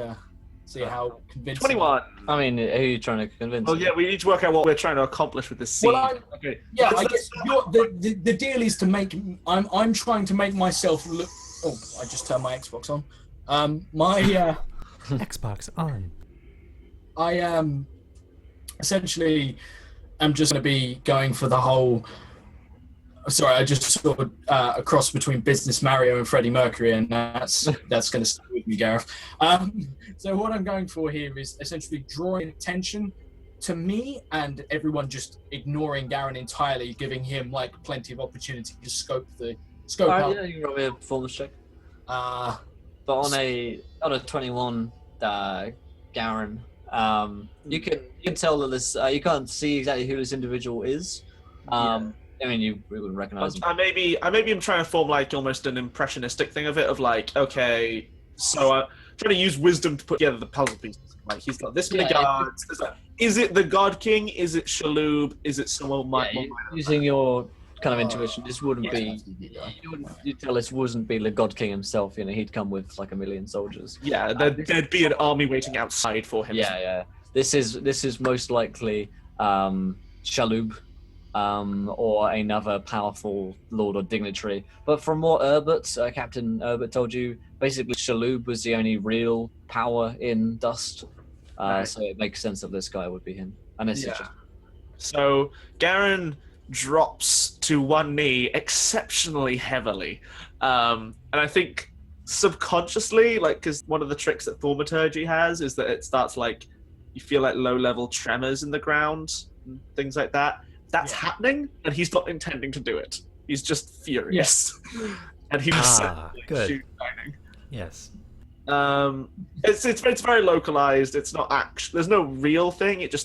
see how convincing? 21. I mean, who are you trying to convince? Oh yeah, we need to work out what we're trying to accomplish with this scene. Well, okay. Yeah, I guess the deal is to make. I'm trying to make myself look. Oh, I just turned my Xbox on. My Xbox on. I essentially am just going to be going for the whole. Sorry, I just saw a cross between Business Mario and Freddie Mercury, and that's going to stay with me, Gareth. So what I'm going for here is essentially drawing attention to me and everyone just ignoring Garen entirely, giving him like plenty of opportunity to scope out. Yeah, you can roll me a performance check. Uh, But on a 21, Garen, you can tell that this you can't see exactly who this individual is. I mean, you wouldn't recognize him. I maybe am trying to form like almost an impressionistic thing of it, of like, okay, so I'm trying to use wisdom to put together the puzzle pieces. Like he's got this many guards. Is it the God King? Is it Shaloub? Is it someone Using your kind of intuition, this wouldn't be. You tell this wouldn't be the God King himself. You know, he'd come with like 1 million soldiers. Yeah, there'd be an army waiting outside for him. Yeah. This is most likely Shaloub. Or another powerful lord or dignitary. But from what Captain Herbert told you, basically Shaloub was the only real power in Dust. Right. So it makes sense that this guy would be him. Unless it's Yeah. just So Garen drops to one knee exceptionally heavily, and I think subconsciously, like, because one of the tricks that thaumaturgy has is that it starts like you feel like low-level tremors in the ground and things like that. That's happening, and he's not intending to do it. He's just furious, and he just good. shoot lightning. Yes. It's very localized. It's not actual. There's no real thing. It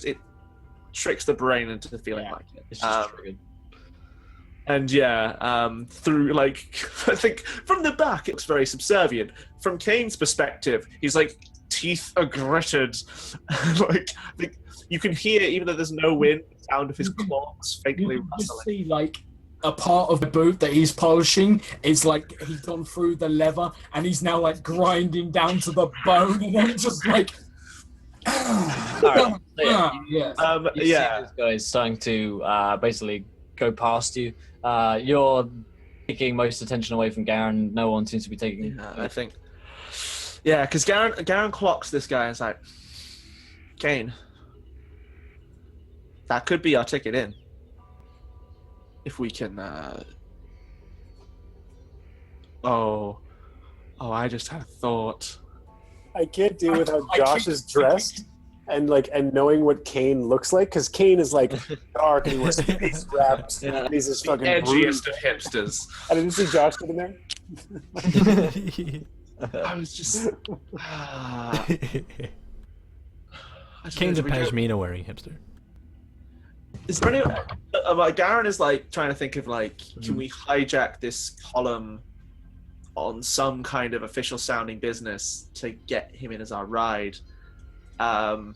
tricks the brain into feeling like it. it's just triggered. And through like I think from the back it looks very subservient. From Kane's perspective, he's like teeth are gritted. Like I think you can hear, even though there's no wind, the sound of his claws faintly You can just rustling. see like a part of the boot that he's polishing is like he's gone through the leather and he's now like grinding down to the bone and then just like. Alright, so yeah, Yes. you see this guy starting to basically go past you. You're taking most attention away from Garen. No one seems to be taking. I think. Yeah, because Garen clocks this guy and is like, Kane, that could be our ticket in. If we can. Oh, I just had a thought. I can't deal with how Josh is dressed and knowing what Kane looks like, because Kane is like dark and he wears face wraps and he's this fucking Edgiest of hipsters. I didn't see Josh sitting there. I was just. Kane's a pashmina wearing hipster. Is there any? Garen is like trying to think of like, can we hijack this column on some kind of official sounding business to get him in as our ride, but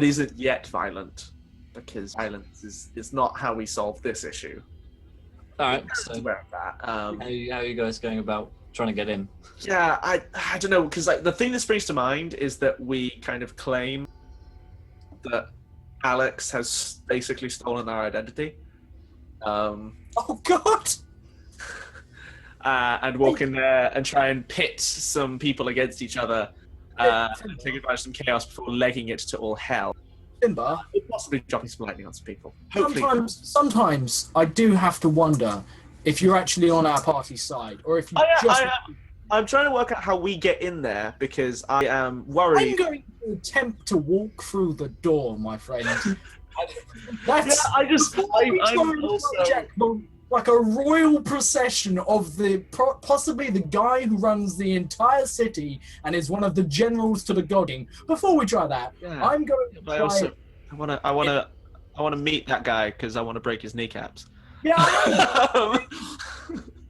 isn't yet violent, because violence is not how we solve this issue. All right, so Aware of that. how are you guys going about trying to get in? Yeah, I don't know, because like the thing that springs to mind is that we kind of claim that Alex has basically stolen our identity. Oh God! And walk in there and try and pit some people against each other, and take advantage of some chaos before legging it to all hell. Simba, Possibly dropping some lightning on some people. Hopefully. sometimes I do have to wonder if you're actually on our party side or if you I'm trying to work out how we get in there, because I am worried. I'm going to attempt to walk through the door, my friend. I'm also. Like a royal procession of possibly the guy who runs the entire city and is one of the generals to the godding. Before we try that, Yeah. I'm going to try. I want to meet that guy because I want to break his kneecaps. Yeah,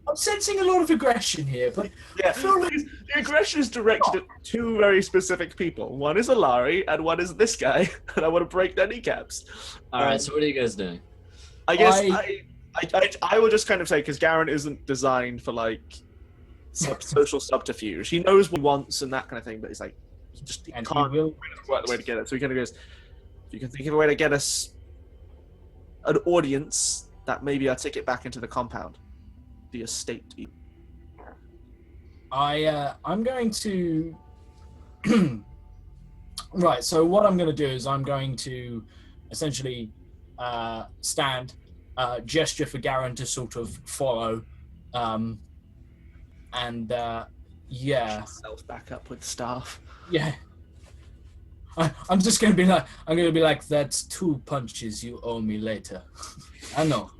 I'm sensing a lot of aggression here, but Yeah, the aggression is directed at two very specific people. One is Alari, and one is this guy, and I want to break their kneecaps. All right, so what are you guys doing? I guess I will just kind of say, because Garen isn't designed for like social subterfuge. He knows what he wants and that kind of thing, but he's like, he And can't he will. work the way to get it. So he kind of goes, if you can think of a way to get us an audience, that may be our ticket back into the compound, the estate. I'm going to. Right. So what I'm going to do is I'm going to essentially stand, gesture for Garen to sort of follow, and Self back up with staff. yeah. I'm just going to be like, that's 2 punches you owe me later. I know.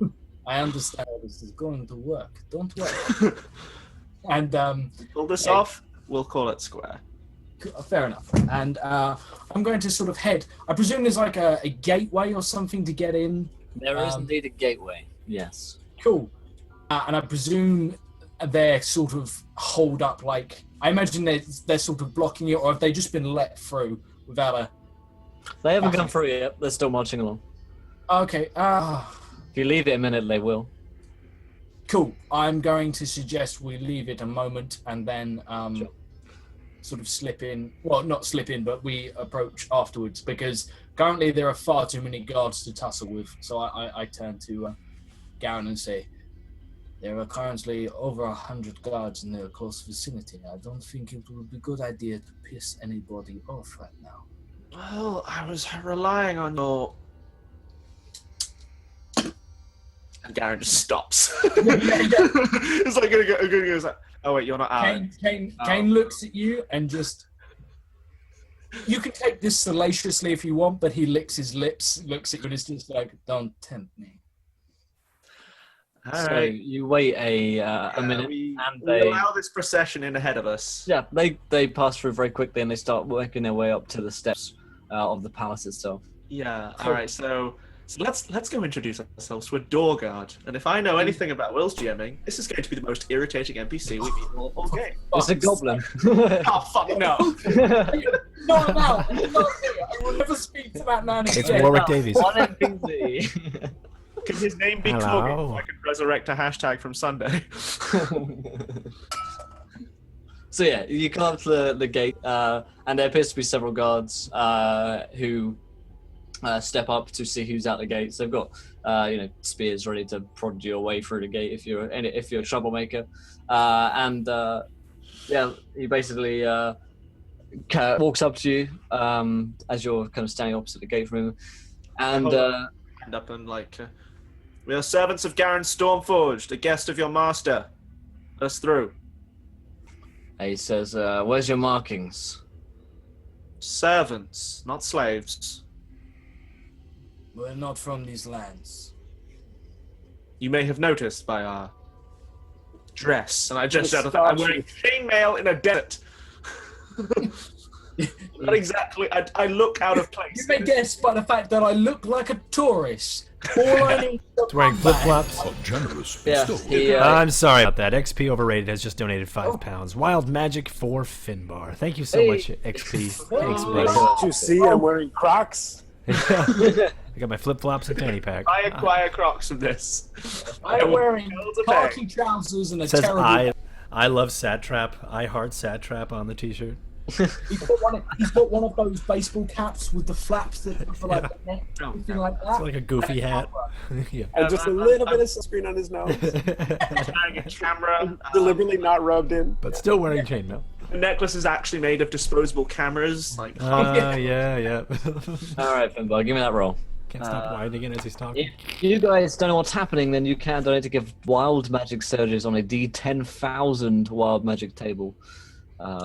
I understand how this is going to work. Don't worry. And Pull this off, we'll call it square. fair enough. And I'm going to sort of head. I presume there's like a gateway or something to get in. There is indeed a gateway. Yes. Cool. And I presume they're sort of holed up. Like I imagine they're sort of blocking it, or have they just been let through without a? They haven't gone through yet. They're still marching along. Okay. If you leave it a minute, they will. Cool. I'm going to suggest we leave it a moment and then Sure. sort of slip in. Well, not slip in, but we approach afterwards, because currently there are far too many guards to tussle with. So I turn to Garen and say, there are currently over 100 guards in the close vicinity. I don't think it would be a good idea to piss anybody off right now. Well, I was relying on your... And Garen just stops. It's like, it's like, oh wait, you're not out. Kane looks at you and just... You can take this salaciously if you want, but he licks his lips, looks at you and is just like, don't tempt me. So you wait a minute, we and they allow this procession in ahead of us. Yeah, they pass through very quickly, and they start working their way up to the steps of the palace itself. Yeah. All right. So let's go introduce ourselves to a door guard. And if I know anything about Will's GMing, this is going to be the most irritating NPC we meet all game. It's a goblin. Oh fuck no! Not now. I will never speak to that man again. It's Warwick Davies. One NPC. Can his name be Hello. Clogging so I can resurrect a hashtag from Sunday? So yeah, you come up to the gate, and there appears to be several guards who step up to see who's out the gates. They've got spears ready to prod your way through the gate if you're a troublemaker. He basically walks up to you as you're kind of standing opposite the gate from him, and End up and like, we are servants of Garen Stormforged, a guest of your master. Let us through. he says, "Where's your markings?" Servants, not slaves. We're not from these lands. You may have noticed by our dress, and I just said I'm wearing chainmail in a desert. Not exactly. I look out of place. You may guess by the fact that I look like a tourist. All I need It's wearing flip-flops. I'm sorry about that. XP Overrated has just donated £5. Wild Magic for Finbar. Thank you so much, XP. Thanks, buddy. Don't you see I'm wearing Crocs? I got my flip-flops and fanny pack. I acquire Crocs from this. I'm wearing khaki trousers and a It says terrible... I love Satrap. I heart Satrap on the t-shirt. He's got one of those baseball caps with the flaps that for like anything like that. It's like a goofy hat. Yeah. And just a little bit of sunscreen on his nose. Carrying a camera. Deliberately not rubbed in. But still wearing chainmail. The necklace is actually made of disposable cameras. Like, Yeah. All right, Finbar, give me that roll. Can't stop whining again as he's talking. If you guys don't know what's happening, then you can donate to give wild magic surges on a D10,000 wild magic table,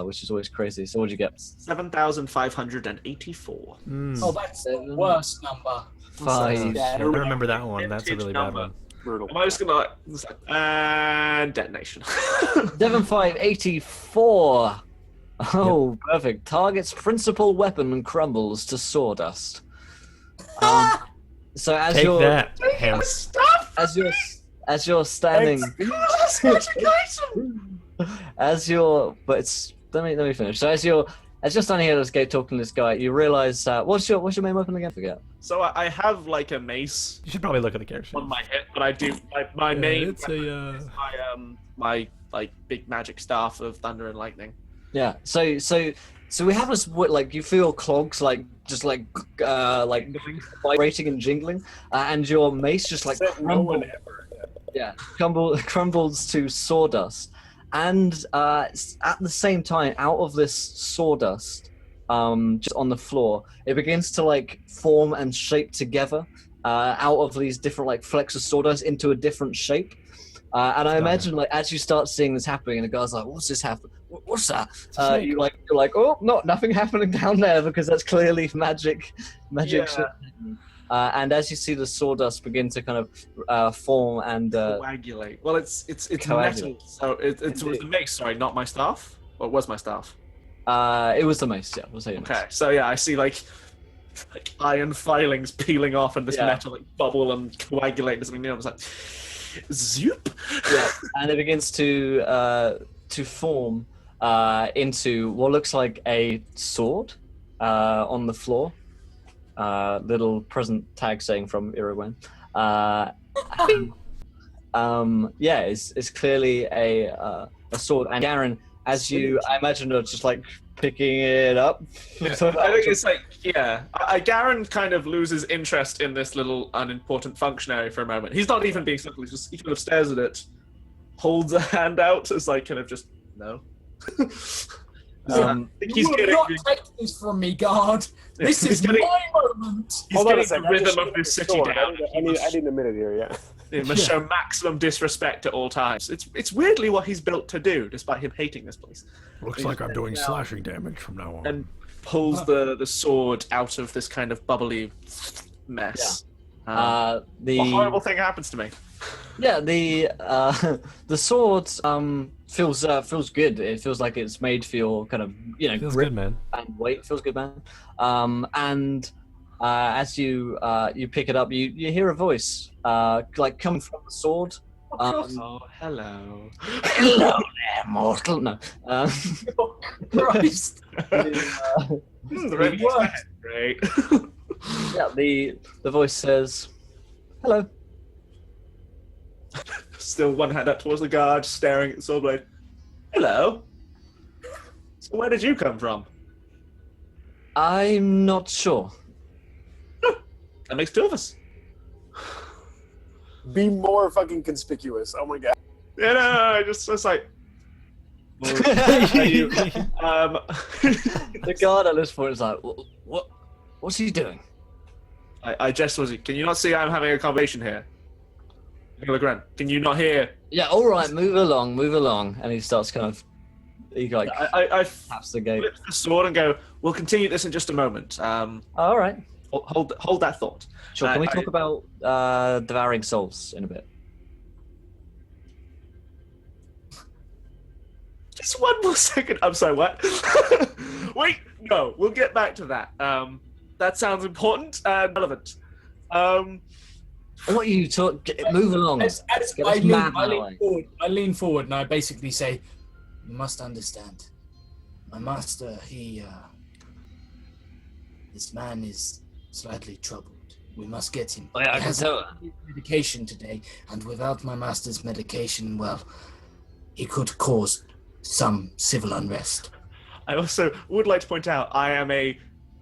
which is always crazy. So what'd you get? 7,584. Oh, that's the worst number. 5. I remember that one. That's a really bad one. Brutal. I'm just gonna detonation. 7,584. Oh, perfect. Target's principal weapon crumbles to sawdust. So as Take you're that, hammer. as you're standing, let me finish. So as you're standing here at this gate talking to this guy, you realize what's your main weapon again? I forget. So I have like a mace You should probably look at the character. on my hip, but I do my main It's weapon is my like big magic staff of thunder and lightning. Yeah. So we have this like you feel clogs just vibrating and jingling, and your mace just like crumbles to sawdust, and at the same time, out of this sawdust, just on the floor, it begins to like form and shape together, out of these different like flecks of sawdust into a different shape. And I imagine, like, as you start seeing this happening, and the guy's like, "What's this happening? What's that?" You're like, "Oh, nothing happening down there because that's clearly magic." Yeah. And as you see the sawdust begin to kind of form and Coagulate. Well, it's Coagulate. metal, so it was the mace. Sorry, not my staff. Or it was my staff. it was the mace. Yeah, we'll say the mace. Okay, so yeah, I see like iron filings peeling off and this metal like bubble and coagulate into something new. I was like, zoop. Yeah, and it begins to form into what looks like a sword on the floor. Little present tag saying from Irwin. It's clearly a sword. And Garen, as I imagine, are just like picking it up. I think it's like, Garen kind of loses interest in this little unimportant functionary for a moment. He's not even being simple, he kind of stares at it, holds a hand out as like kind of just, no. I think he's You will getting not take this from me, guard. This he's is getting- my moment. he's Hold on a getting second. the I just rhythm of showed this the city sword. down. I need a minute here. Yeah. He must show maximum disrespect at all times. It's weirdly what he's built to do, despite him hating this place. Looks like I'm doing slashing damage from now on. And pulls the sword out of this kind of bubbly mess. What horrible thing happens to me? Yeah, the sword feels good. It feels like it's made for your kind of Feels grip good, man. and weight. Feels good, man. And as you pick it up, you hear a voice like coming from the sword. Oh, hello. Hello there, mortal. No. Christ. The red worked. Great. Yeah, the voice says, "Hello." Still one hand up towards the guard, staring at the sword blade. Hello. So where did you come from? I'm not sure. That makes two of us. Be more fucking conspicuous. Oh my god. Yeah, no, it's like. The guard at this point is like, "What's he doing?" I just was. Can you not see I'm having a conversation here? Look around. Can you not hear? Yeah, all right, move along, and he starts he I taps the gate. flip the sword and go. We'll continue this in just a moment. All right, Hold that thought. sure. Can we I- talk about devouring souls in a bit? Just one more second. I'm sorry. What? Wait. No. We'll get back to that. That sounds important and relevant. What are you talking? Move along. As Get I this lean, man I, out of the lean way. forward, I lean forward and I basically say, "You must understand. My master, this man is slightly troubled. We must get him. Oh, yeah, I He can has tell. medication today, and without my master's medication, well, he could cause some civil unrest." I also would like to point out I am a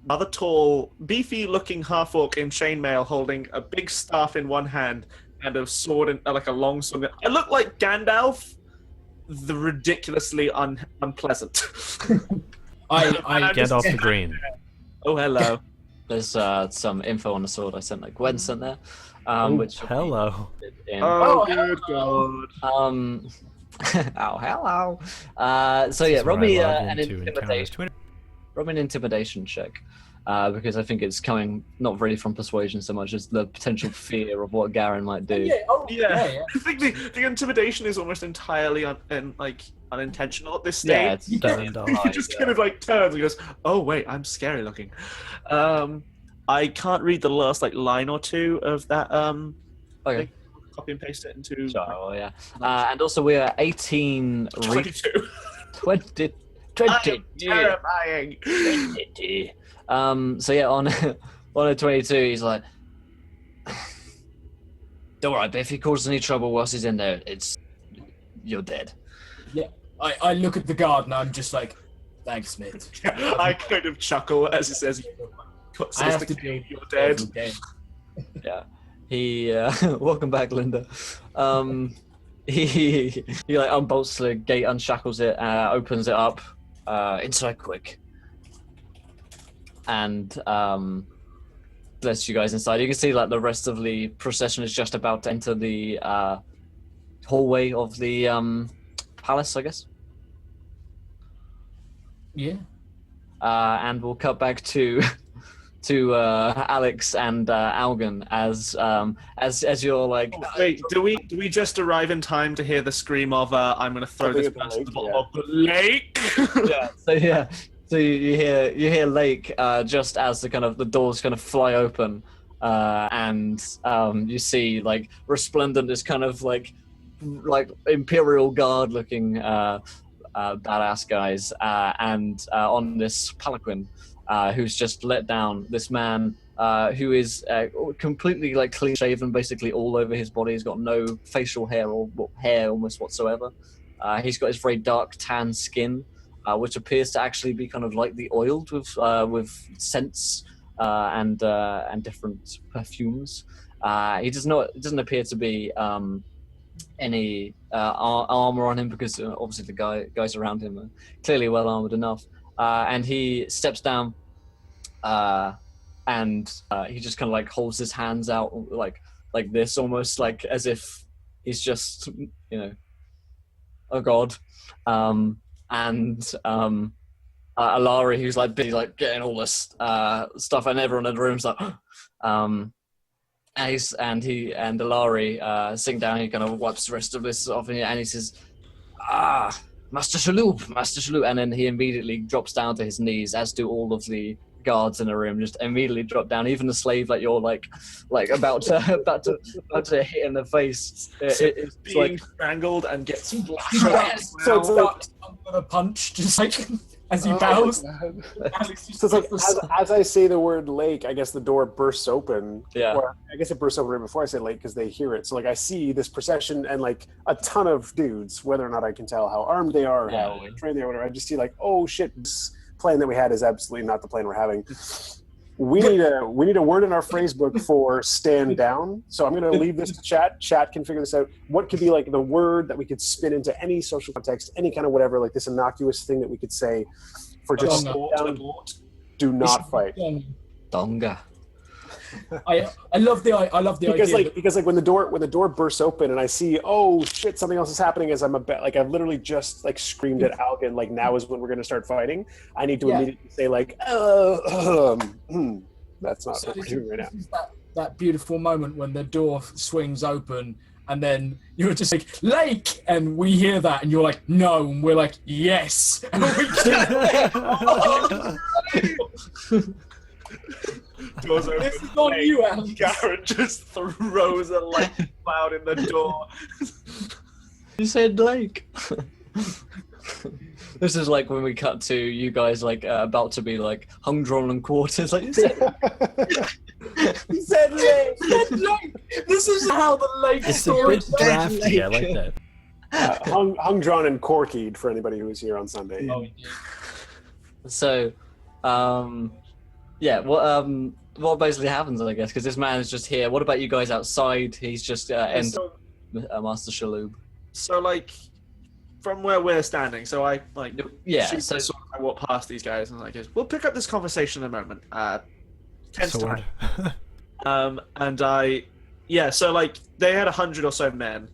rather tall, beefy-looking half-orc in chainmail, holding a big staff in one hand and a sword, in, like a long sword. I look like Gandalf, the ridiculously unpleasant. I Get off the green. Oh, hello. There's some info on the sword I sent, like Gwen sent there, which Hello. in, Oh, Oh, good hello. God. oh hello. So yeah, This is roll where me I log an into Encounters intimidation. Twitter. Roll me an intimidation check, because I think it's coming not really from persuasion so much as the potential fear of what Garen might do. Yeah. I think the intimidation is almost entirely unintentional at this stage. Yeah, it's Turned off. He just kind of like turns and goes, "Oh wait, I'm scary looking." I can't read the last line or two of that. Okay. Copy and paste it into Sure, well, yeah. And also we are 18 22. 20 yeah. Terrifying. So yeah, on a 22, he's like, "Don't worry, but if he causes any trouble whilst he's in there, you're dead." I look at the guard and I'm just like, "Thanks, mate. I kind of chuckle as he says, I have to do "You're dead." every day." Yeah. He welcome back, Linda. He like unbolts the gate, unshackles it, opens it up, inside quick, and lets you guys inside. You can see like the rest of the procession is just about to enter the hallway of the palace, I guess. Yeah. And we'll cut back to Alex and Algan as you're like. Wait, do we just arrive in time to hear the scream of "I'm going to throw this Something at person the to the lake, bottom of the lake"? So you hear Lake just as the doors kind of fly open, and you see like resplendent, this kind of like Imperial Guard looking badass guys, and on this palanquin, who's just let down this man who is completely like clean shaven, basically all over his body. He's got no facial hair or hair almost whatsoever. He's got his very dark tan skin, which appears to actually be kind of lightly oiled with scents and different perfumes. He doesn't appear to be any armor on him, because obviously the guys around him are clearly well armored enough. And he steps down, and he just kind of like holds his hands out like this, almost like as if he's just a god. Alari, who's like busy like getting all this stuff, and everyone in the room's like and Alari sitting down, he kind of wipes the rest of this off, and he says, Master Shaloub, and then he immediately drops down to his knees, as do all of the guards in the room. Just immediately drop down. Even the slave that you're like about to hit in the face. It's being like strangled and gets So it's like, I'm gonna punch, just like as he bows. So it's like as I say the word lake, I guess the door bursts open. Yeah. Or I guess it bursts open right before I say lake because they hear it. So like I see this procession and like a ton of dudes, whether or not I can tell how armed they are, or how trained they are, whatever. I just see like, oh shit, this plan that we had is absolutely not the plan we're having. We need a word in our phrase book for stand down. So I'm going to leave this to chat. Chat can figure this out. What could be like the word that we could spin into any social context, any kind of whatever, like this innocuous thing that we could say for just stand down, do not fight. Donga. I love the idea. Because when the door bursts open and I see, oh shit, something else is happening, as I've literally just like screamed at Algan, like now is when we're going to start fighting. I need to immediately say like, that's not what we're doing right now. This is that beautiful moment when the door swings open and then you're just like, lake, and we hear that and you're like, no, and we're like, yes, and Doors open. this is on you, Alan. Garrett just throws a light cloud in the door. You said lake. This is like when we cut to you guys like about to be like hung, drawn, and quartered. Like you said, He said lake. This is how the lake It's a story bit drafty. I like that. Hung, drawn, and corkied for anybody who was here on Sunday. Oh, indeed. so, yeah. What basically happens, I guess, because this man is just here. What about you guys outside? He's just So, Master Shaloub. so like from where we're standing, so I like Yeah. so sort of, I walk past these guys and like we'll pick up this conversation in a moment. Tense Sword. time. And so like they had 100 or so men.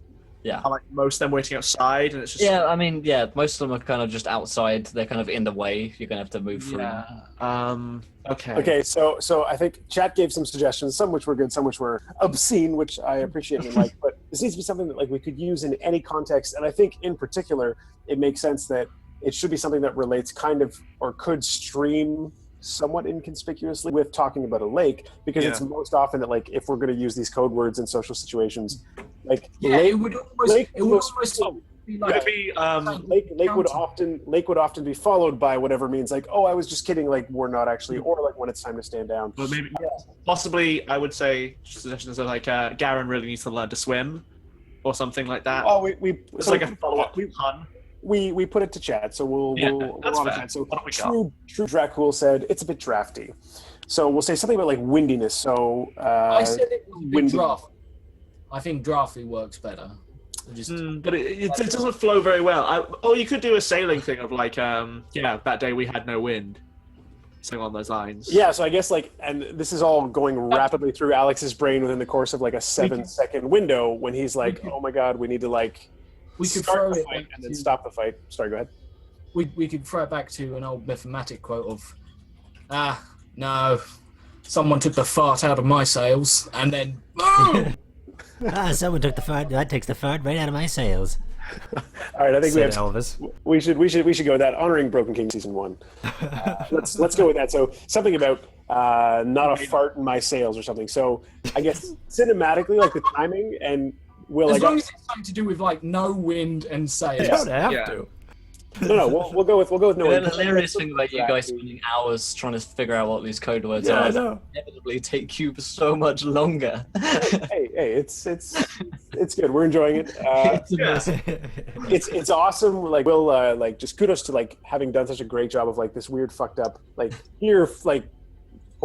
Yeah. Like most of them waiting outside, and it's just Yeah, I mean, yeah, most of them are kind of just outside. They're kind of in the way. You're gonna have to move through. Yeah. Okay. Okay, so I think chat gave some suggestions, some which were good, some which were obscene, which I appreciate and like. But this needs to be something that like we could use in any context, and I think in particular it makes sense that it should be something that relates kind of or could stream somewhat inconspicuously with talking about a lake, because it's most often that like if we're going to use these code words in social situations, like it would almost be like lake would often be followed by whatever means like, oh, I was just kidding, like we're not actually, or like when it's time to stand down. Well, maybe possibly I would say suggestions are like Garen really needs to learn to swim, or something like that. Oh, It's like a follow-up pun. We put it to chat, so we'll that's on fair. chat. So What do we True Dracul said it's a bit drafty, so we'll say something about like windiness. So I said it was a bit windy. drafty. I think drafty works better. But it doesn't flow very well. Or you could do a sailing thing of like, that day we had no wind. Something on those lines. Yeah, so I guess like, and this is all going rapidly through Alex's brain within the course of like a 7-second window when he's like, oh my god, we need to like We could start throw the it fight back and then to- stop the fight. Sorry, go ahead. We could throw it back to an old Mythomatic quote of, no, someone took the fart out of my sails, and then boom! Someone took the fart. That takes the fart right out of my sails. All right, I think Said we have Elvis. we should go with that, honoring Broken King season 1. Let's go with that. So something about not a fart in my sails or something. So I guess cinematically, like the timing, and As long as it's something to do with like no wind and sails. You don't have Yeah. to. no, we'll go with no. The hilarious thing about you guys spending hours trying to figure out what these code words Yeah, are I know. inevitably take you so much longer. Hey, it's good. We're enjoying it. It's awesome. Like we'll like just kudos to like having done such a great job of like this weird fucked up like here like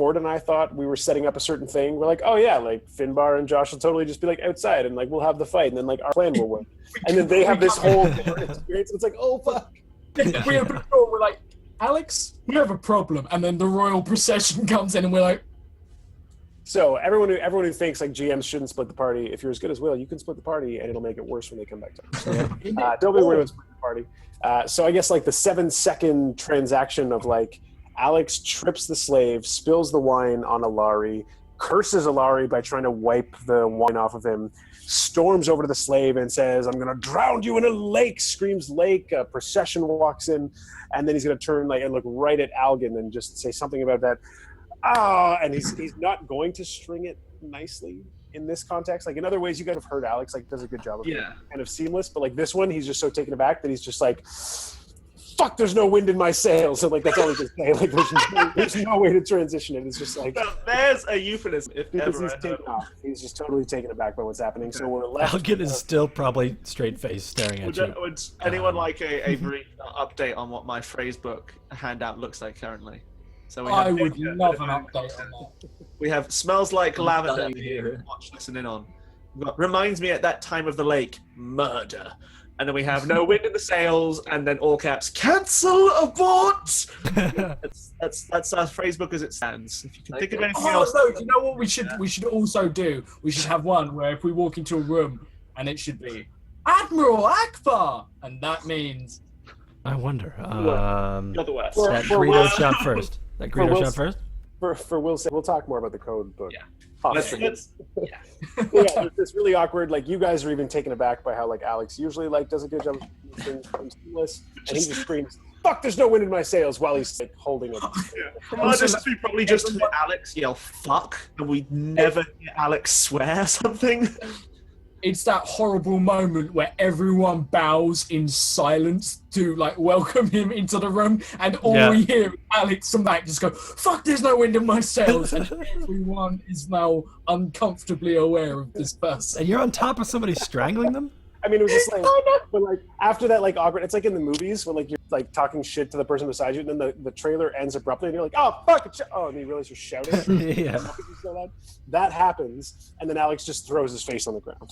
Cord and I thought we were setting up a certain thing. We're like, oh yeah, like Finbar and Josh will totally just be like outside and like we'll have the fight and then like our plan will work. And then they have this whole different experience. It's like, oh fuck. We open the door, we're like, Alex, we have a problem. And then the royal procession comes in and we're like, So everyone who thinks like GMs shouldn't split the party, if you're as good as Will, you can split the party and it'll make it worse when they come back to us. So, don't be worried about splitting the party. So I guess like the 7-second transaction of like Alex trips the slave, spills the wine on Alari, curses Alari by trying to wipe the wine off of him, storms over to the slave and says, I'm going to drown you in a lake, screams lake, a procession walks in, and then he's going to turn like and look right at Algan and just say something about that. And he's not going to string it nicely in this context. Like in other ways, you guys have heard Alex like does a good job of it, kind of seamless, but like this one, he's just so taken aback that he's just like, fuck, there's no wind in my sails. So like that's all he can say. Like there's no way to transition it. It's just like there's a euphemism if because ever he's taken off. He's just totally taken aback by what's happening. So we're left. Algan is still probably straight faced staring at you. Would anyone like a brief update on what my phrase book handout looks like currently? So we have I would love an update on that. We have smells like lavender. dying to hear it. Watch, listen in on. We've got, reminds me at that time of the lake, murder. And then we have no wind in the sails, and then all caps, cancel, abort. that's our phrase book as it stands. If you can think of anything else. No, you know what we should also do? We should have one where if we walk into a room and it should be Admiral Akbar, and that means. I wonder. You're the worst. That Greedo shot first. That Greedo shot first? For Will's sake, we'll talk more about the code book. Yeah. Yeah, there's this really awkward, like you guys are even taken aback by how like Alex usually like does a good job of being seamless, and he just screams, fuck, there's no wind in my sails while he's like holding it. We probably just heard Alex yell fuck, and we never hear Alex swear something. It's that horrible moment where everyone bows in silence to like welcome him into the room, and all we hear is Alex from back just go, fuck, there's no wind in my sails, and everyone is now uncomfortably aware of this person. And you're on top of somebody strangling them? I mean, it was just like, but like after that, like awkward. It's like in the movies when like you're like talking shit to the person beside you, and then the trailer ends abruptly, and you're like, oh fuck! Oh, and you realize you're shouting. Yeah. So loud. That happens, and then Alex just throws his face on the ground.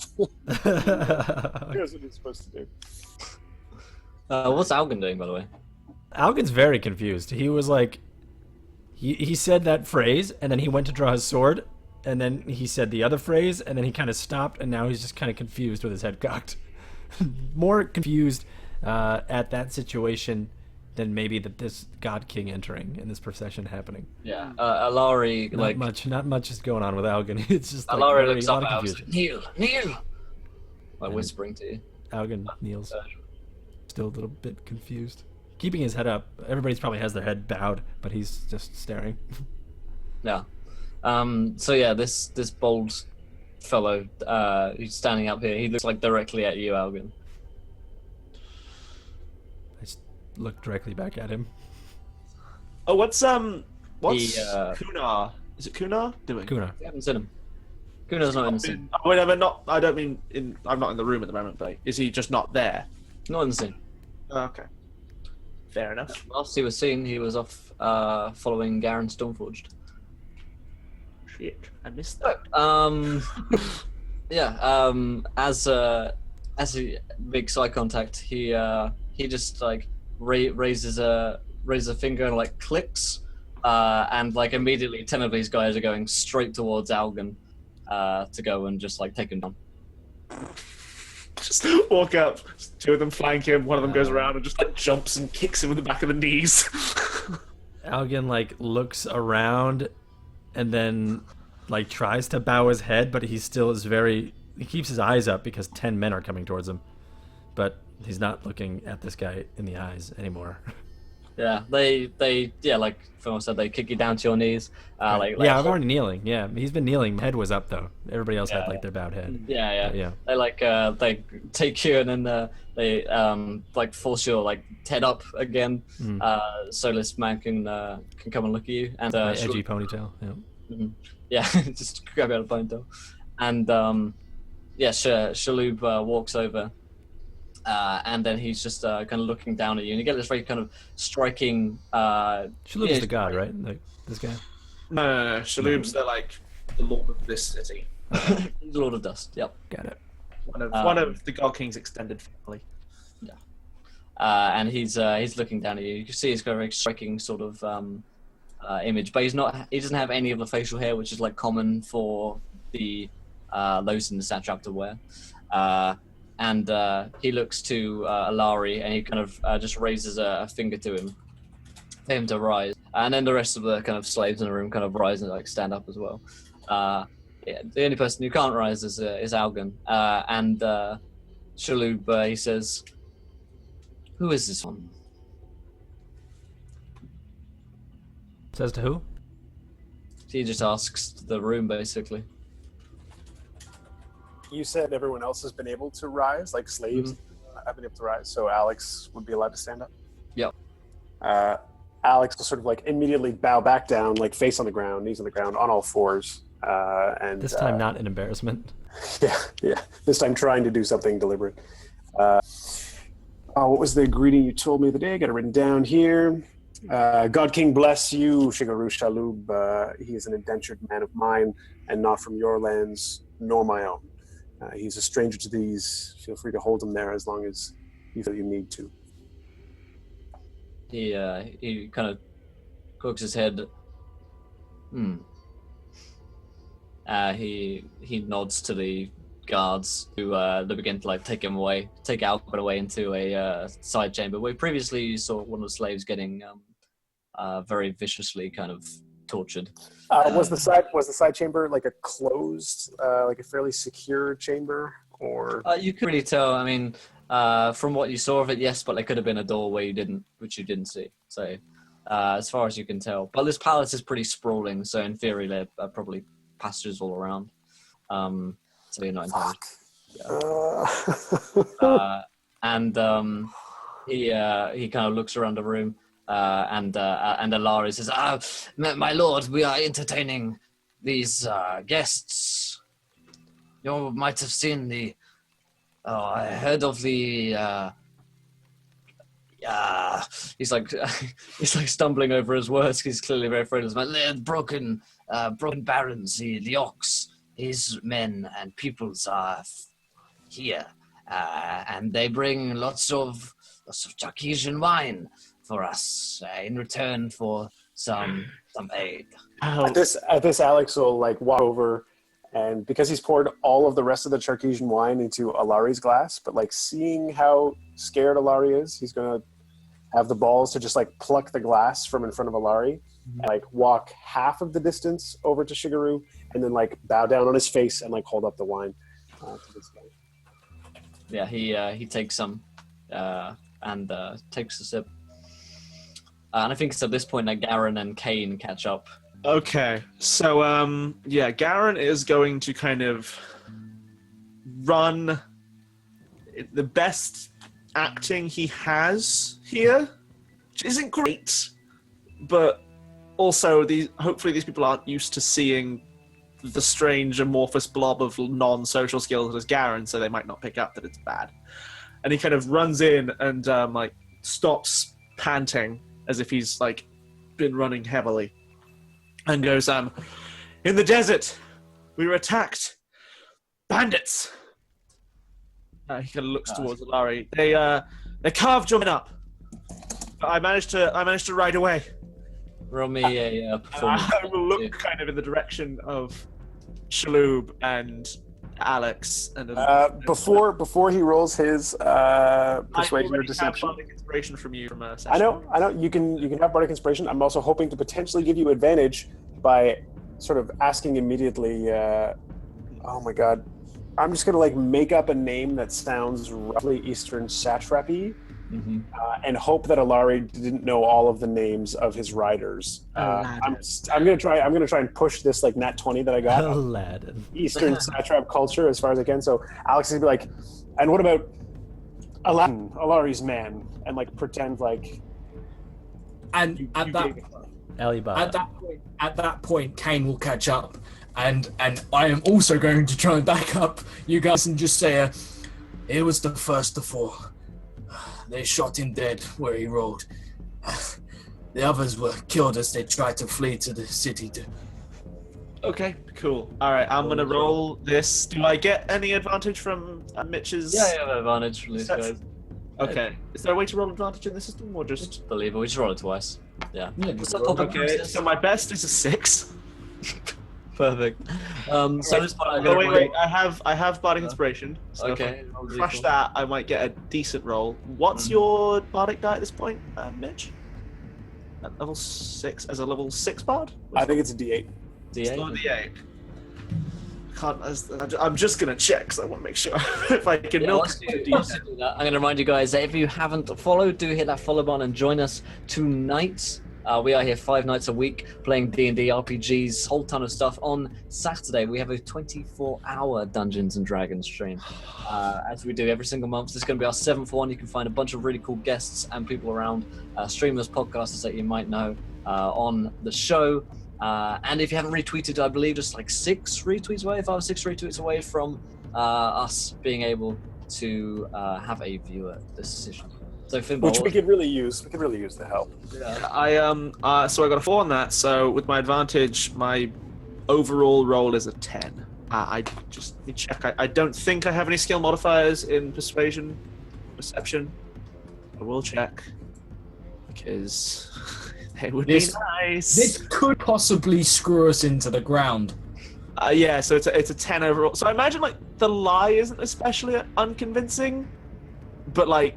Here's what he's supposed to do. What's Algan doing, by the way? Algan's very confused. He was like, he said that phrase, and then he went to draw his sword, and then he said the other phrase, and then he kind of stopped, and now he's just kind of confused with his head cocked. More confused at that situation than maybe this God King entering and this procession happening. Yeah, Alari, Not much is going on with Algan. It's just like Alari very, looks a lot up of at confusion. Kneel! Like whispering to you. Algan kneels, still a little bit confused, keeping his head up. Everybody's probably has their head bowed, but he's just staring. Yeah. So yeah, this bold fellow who's standing up here, he looks like directly at you, Algan. I just look directly back at him. Oh, what's Kunar? Is it Kunar doing? Kunar. We haven't seen him. Kunar's not in the scene. Whatever, I don't mean I'm not in the room at the moment, but is he just not there? Not in the scene. Oh, okay. Fair enough. Last he was seen, he was off following Garen Stormforged. Shit, I missed that. As a big eye contact, he just like raises a finger and like clicks, and like immediately 10 of these guys are going straight towards Algan to go and just like take him down. Just walk up, 2 of them flank him, one of them goes around and just like jumps and kicks him in the back of the knees. Algan like looks around and then like tries to bow his head, but he still is he keeps his eyes up because 10 men are coming towards him, but he's not looking at this guy in the eyes anymore. Yeah, they like Phil said, they kick you down to your knees. I'm already kneeling. Yeah, he's been kneeling. Head was up though. Everybody else had like their bowed head. Yeah. They like they take you and then they like force your like head up again. So this man can come and look at you and my edgy ponytail. Yeah. Mm-hmm. Yeah, just grab out a ponytail, and Shaloub walks over. And then he's just kind of looking down at you, and you get this very kind of striking. Shaloub is the god, right? Like this guy. No. Shaloub's the lord of this city. He's Lord of Dust. Yep. Got it. One of the God King's extended family. Yeah. And he's looking down at you. You can see he's got a very striking sort of image, but he doesn't have any of the facial hair, which is like common for the those in the satrap to wear. And he looks to Alari, and he kind of just raises a finger to him for him to rise. And then the rest of the kind of slaves in the room kind of rise and like stand up as well. Yeah, the only person who can't rise is Algan. And Shaloub, he says, "Who is this one?" Says to who? He just asks the room, basically. You said everyone else has been able to rise, like slaves have been able to rise, so Alex would be allowed to stand up? Yep. Alex will sort of like immediately bow back down, like face on the ground, knees on the ground, on all fours. And This time not an embarrassment. Yeah. This time trying to do something deliberate. What was the greeting you told me the other day? I got it written down here. God King bless you, Chigaru Shaloub. He is an indentured man of mine, and not from your lands nor my own. He's a stranger to these. Feel free to hold him there as long as you feel you need to. He kind of cooks his head. He nods to the guards who they begin to like take Alban away into a side chamber where previously you saw one of the slaves getting very viciously kind of tortured. Was the side chamber like a closed, like a fairly secure chamber, or? You could really tell. I mean, from what you saw of it, yes, but there could have been a door which you didn't see. So, as far as you can tell, but this palace is pretty sprawling. So in theory, there are probably passages all around. So you're not entirely. He kind of looks around the room. And Alari says, my lord, we are entertaining these guests. You might have seen I heard of the, he's like stumbling over his words. He's clearly very afraid of his broken barons, the ox, his men and peoples are here. And they bring lots of Charkesian wine for us in return for some aid. At this, Alex will like walk over, and because he's poured all of the rest of the Charkesian wine into Alari's glass, but like seeing how scared Alari is, he's gonna have the balls to just like pluck the glass from in front of Alari, and like walk half of the distance over to Chigaru, and then like bow down on his face and like hold up the wine to this guy. Yeah, he takes some and takes a sip. And I think it's at this point that Garen and Kane catch up. Okay, so Garen is going to kind of run the best acting he has here, which isn't great, but also hopefully these people aren't used to seeing the strange amorphous blob of non-social skills as Garen, so they might not pick up that it's bad. And he kind of runs in and stops panting as if he's been running heavily, and goes, in the desert, we were attacked. Bandits. He kind of looks towards Alari. They carved your men up. But I managed to ride away. Roll me a performance. I will look kind of in the direction of Shaloub and Alex. And before he rolls his persuasion or deception. I have inspiration from you from a session. I know. You can have bardic inspiration. I'm also hoping to potentially give you advantage by sort of asking immediately. Oh my god, I'm just gonna make up a name that sounds roughly Eastern satrapy, and hope that Alari didn't know all of the names of his riders. I'm gonna try and push this nat 20 that I got. Aladdin. Eastern satrap culture as far as I can. So Alex is gonna be like, and what about Aladdin, Alari's man, and pretend And at that point, Kane will catch up, and I am also going to try and back up you guys and just say, it was the first to fall. They shot him dead where he rolled. The others were killed as they tried to flee to the city. Okay, cool. All right, I'm gonna roll this. Do I get any advantage from Mitch's? Yeah, you have advantage from these That's- guys. Okay. Is there a way to roll advantage in the system, or just? Believe it, we just roll it twice. Yeah. Yeah, What's just that roll. topic Okay. process? So my best is a 6. Perfect. So this part I'm Oh gonna wait. I have bardic inspiration. So Okay. if I crush that, I might get a decent roll. What's your bardic die at this point, Mitch? At level 6 as a level 6 bard? I think it's a D8. It's not a D8. D8. I'm just gonna check because I want to make sure if I can Yeah, milk once you do that, I'm going to remind you guys that if you haven't followed, do hit that follow button and join us tonight. We are here 5 nights a week playing D&D, RPGs, whole ton of stuff. On Saturday, we have a 24-hour Dungeons & Dragons stream, as we do every single month. This is going to be our 7th one. You can find a bunch of really cool guests and people around, streamers, podcasters that you might know on the show. And if you haven't retweeted, I believe just like 6 retweets away, 5 or 6 retweets away from us being able to have a viewer decision. So Finbar, Which we could really use. We could really use the help. I so I got a 4 on that. So with my advantage, my overall roll is a 10. I just let me check. I don't think I have any skill modifiers in persuasion, perception. I will check because they would be nice. This could possibly screw us into the ground. Yeah, so it's a 10 overall. So I imagine like the lie isn't especially unconvincing, but like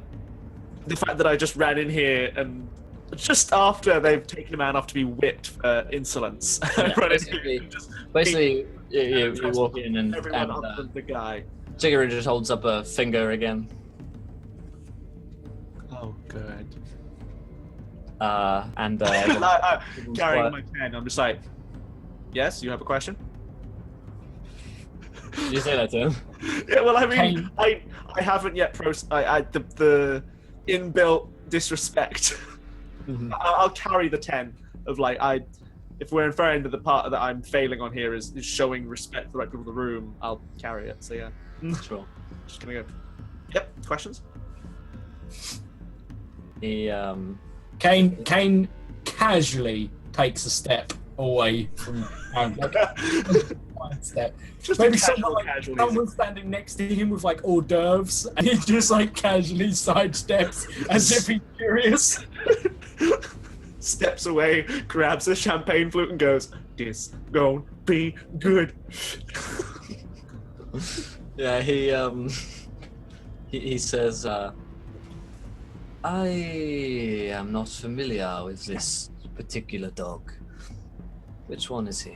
the fact that I just ran in here and just after they've taken a man off to be whipped for insolence, Yeah, run in here and just basically you walk in and everyone other than the guy. Chigaru just holds up a finger again. Oh, good. And Carrying my pen, I'm just like, yes, you have a question? you say that to him. Yeah, well, I mean, I haven't yet the inbuilt disrespect. I'll carry the 10 of like if we're inferring that the part that I'm failing on here is showing respect for the right people in the room, I'll carry it. So yeah, Sure. just gonna go. Yep. Questions? He Kane casually takes a step away from one step. Just Maybe a casual someone standing next to him with like hors d'oeuvres, and he just like casually sidesteps as if he's curious. Steps away, grabs a champagne flute, and goes, "This gon' be good." Yeah, he says, I am not familiar with this particular dog. Which one is he?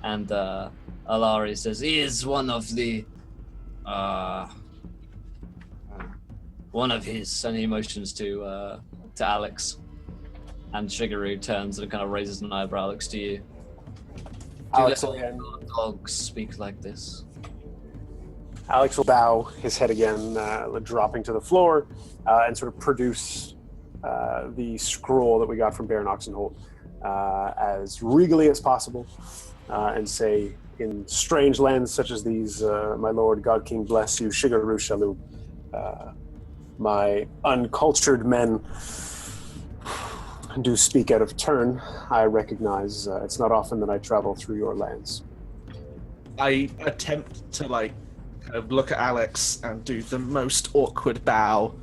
And Alari says, he is one of the, one of his, and he motions to Alex. And Chigaru turns and kind of raises an eyebrow, looks to you. Alex Do will, again, dogs speak like this? Alex will bow his head again, dropping to the floor, and sort of produce the scroll that we got from Baron Oxenholt as regally as possible, and say, in strange lands such as these, my lord, God King bless you, Chigaru Shaloub. My uncultured men do speak out of turn. I recognize it's not often that I travel through your lands. I attempt to like kind of look at Alex and do the most awkward bow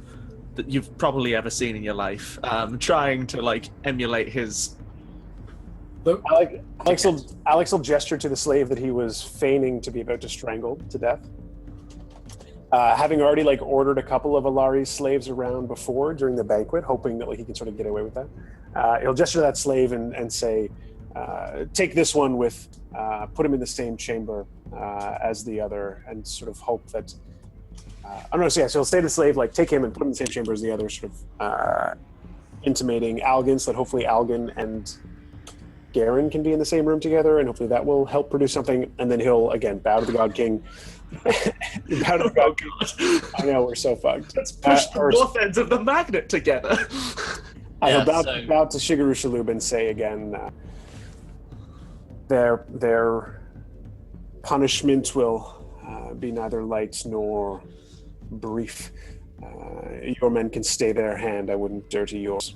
that you've probably ever seen in your life, trying to like emulate his. Alex will gesture to the slave that he was feigning to be about to strangle to death. Having already like ordered a couple of Alari's slaves around before during the banquet, hoping that like, he can sort of get away with that. He'll gesture to that slave and say, take this one with, put him in the same chamber as the other, and sort of hope that, so he'll say to the slave, like, take him and put him in the same chamber as the other, sort of intimating Algin, so that hopefully Algin and Garen can be in the same room together, and hopefully that will help produce something, and then he'll, again, bow to the God King. Bow to the God King. I know, we're so fucked. Let's push the north ends of the magnet together. He'll bow to Chigaru Shaloub and say again, their punishment will be neither light nor brief. Your men can stay their hand. I wouldn't dirty yours.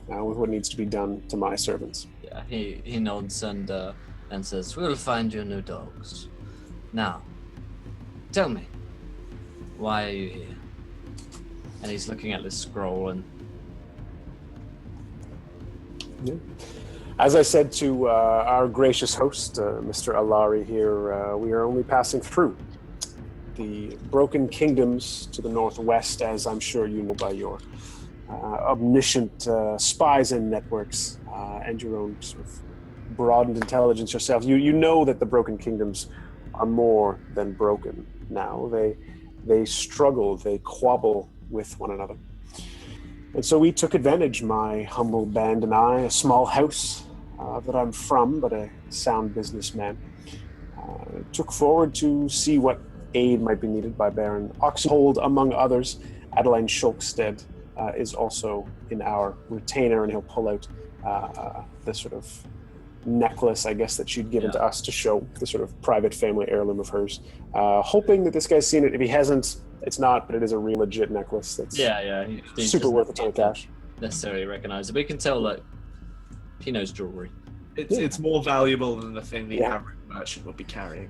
with what needs to be done to my servants. Yeah, he nods and says, "We'll find you new dogs. Now, tell me, why are you here?" And he's looking at this scroll and. Yeah. As I said to our gracious host, Mr. Alari here, we are only passing through the broken kingdoms to the northwest, as I'm sure you know by your omniscient spies and networks and your own sort of broadened intelligence yourself. You know that the broken kingdoms are more than broken now. They struggle, they quabble with one another. And so we took advantage, my humble band and I, a small house that I'm from, but a sound businessman, took forward to see what aid might be needed by Baron Oxenhold, among others. Adeline Scholkstead is also in our retainer, and he'll pull out the sort of necklace, I guess, that she'd given to us to show the sort of private family heirloom of hers, hoping that this guy's seen it. If he hasn't, it's not, but it is a real legit necklace that's he super worth a ton of cash. Necessarily recognize it. We can tell that he knows jewelry. It's more valuable than the thing the average merchant would be carrying.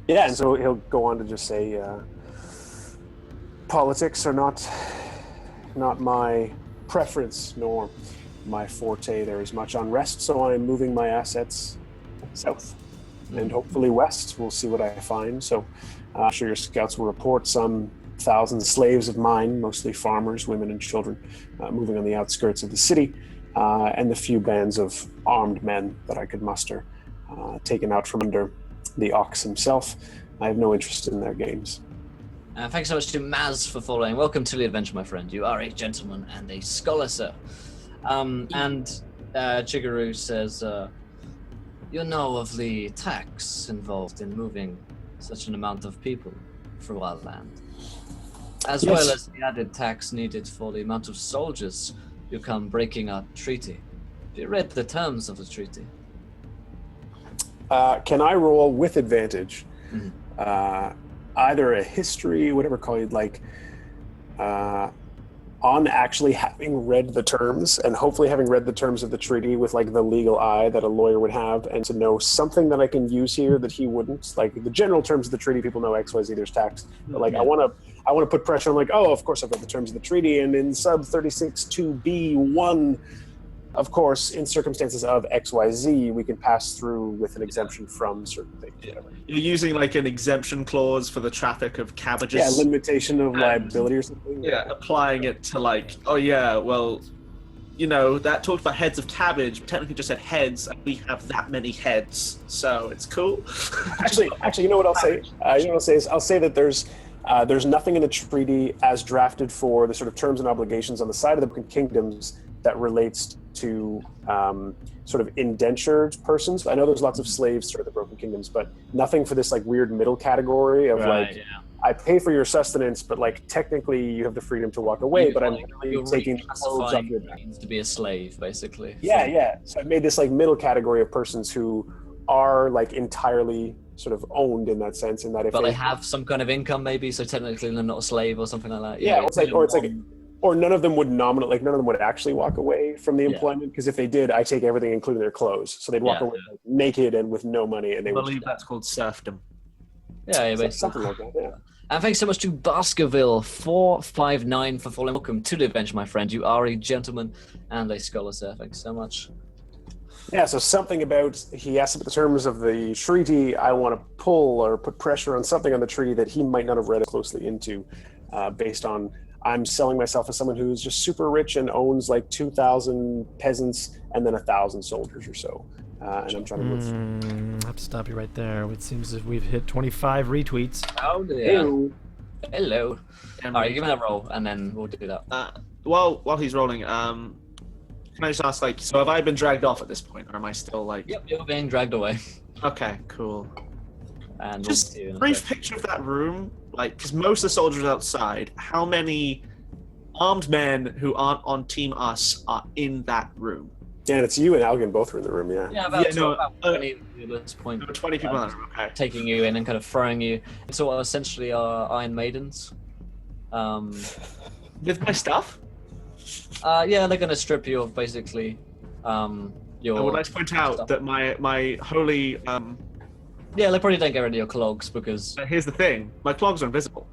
Yeah, and so he'll go on to just say, politics are not my preference, nor my forte. There is much unrest, so I'm moving my assets south and hopefully west. We'll see what I find. So I'm sure your scouts will report some 1,000 slaves of mine, mostly farmers, women and children, moving on the outskirts of the city, and the few bands of armed men that I could muster, taken out from under the Ox himself. I have no interest in their games. Thanks so much to Maz for following. Welcome to the adventure, my friend. You are a gentleman and a scholar, sir. And Chigaru says, you know of the tax involved in moving such an amount of people through our land, as well as the added tax needed for the amount of soldiers you come breaking our treaty. Have you read the terms of the treaty? Can I roll with advantage? Either a history, whatever call you'd like, on actually having read the terms, and hopefully having read the terms of the treaty with like the legal eye that a lawyer would have, and to know something that I can use here that he wouldn't. Like the general terms of the treaty, people know X, Y, Z, there's tax. But like I want to put pressure on, like, oh, of course I've read the terms of the treaty, and in sub 36(2)(b)(1), of course, in circumstances of X, Y, Z, we can pass through with an exemption from certain things. Whatever. You're using like an exemption clause for the traffic of cabbages. Yeah, limitation of liability or something. Yeah, applying it to like, oh yeah, well, you know, that talked about heads of cabbage, technically just said heads, and we have that many heads, so it's cool. Actually, you know what I'll say? I'll say that there's nothing in the treaty as drafted for the sort of terms and obligations on the side of the kingdoms that relates to sort of indentured persons. I know there's lots of slaves throughout the Broken Kingdoms, but nothing for this like weird middle category of I pay for your sustenance, but like technically you have the freedom to walk away, but I'm really taking the clothes off your back. Means to be a slave, basically. Yeah. So I made this like middle category of persons who are like entirely sort of owned in that sense, in that if they have some kind of income, maybe, so technically they're not a slave or something like that. Yeah, or none of them would none of them would actually walk away from the employment, because if they did, I take everything, including their clothes. So they'd walk away like, naked and with no money, and they would. I believe that's called serfdom. Yeah, basically. Something like that. Yeah. And thanks so much to Baskerville459 for following. Welcome to the adventure, my friend. You are a gentleman and a scholar, sir. Thanks so much. Yeah, so something about, he asked about the terms of the treaty. I want to pull or put pressure on something on the treaty that he might not have read closely into, based on I'm selling myself as someone who's just super rich and owns like 2,000 peasants and then 1,000 soldiers or so. And I'm trying to move. I have to stop you right there. It seems as if we've hit 25 retweets. Oh, dear. Hello. All right, give me that roll, and then we'll do that. While he's rolling, can I just ask, like, so have I been dragged off at this point, or am I still like? Yep, you're being dragged away. Okay, cool. And just a brief picture of that room, like, because most of the soldiers are outside. How many armed men who aren't on Team Us are in that room? Yeah, and it's you and Algan both are in the room, yeah. Yeah, about 20 at this point. 20 people in the room, okay. Taking you in and kind of throwing you. So essentially are Iron Maidens. With my stuff? Yeah, they're gonna strip you of basically your. I would like to point out stuff. that my holy. Yeah, they probably don't get rid of your clogs because. Here's the thing: my clogs are invisible,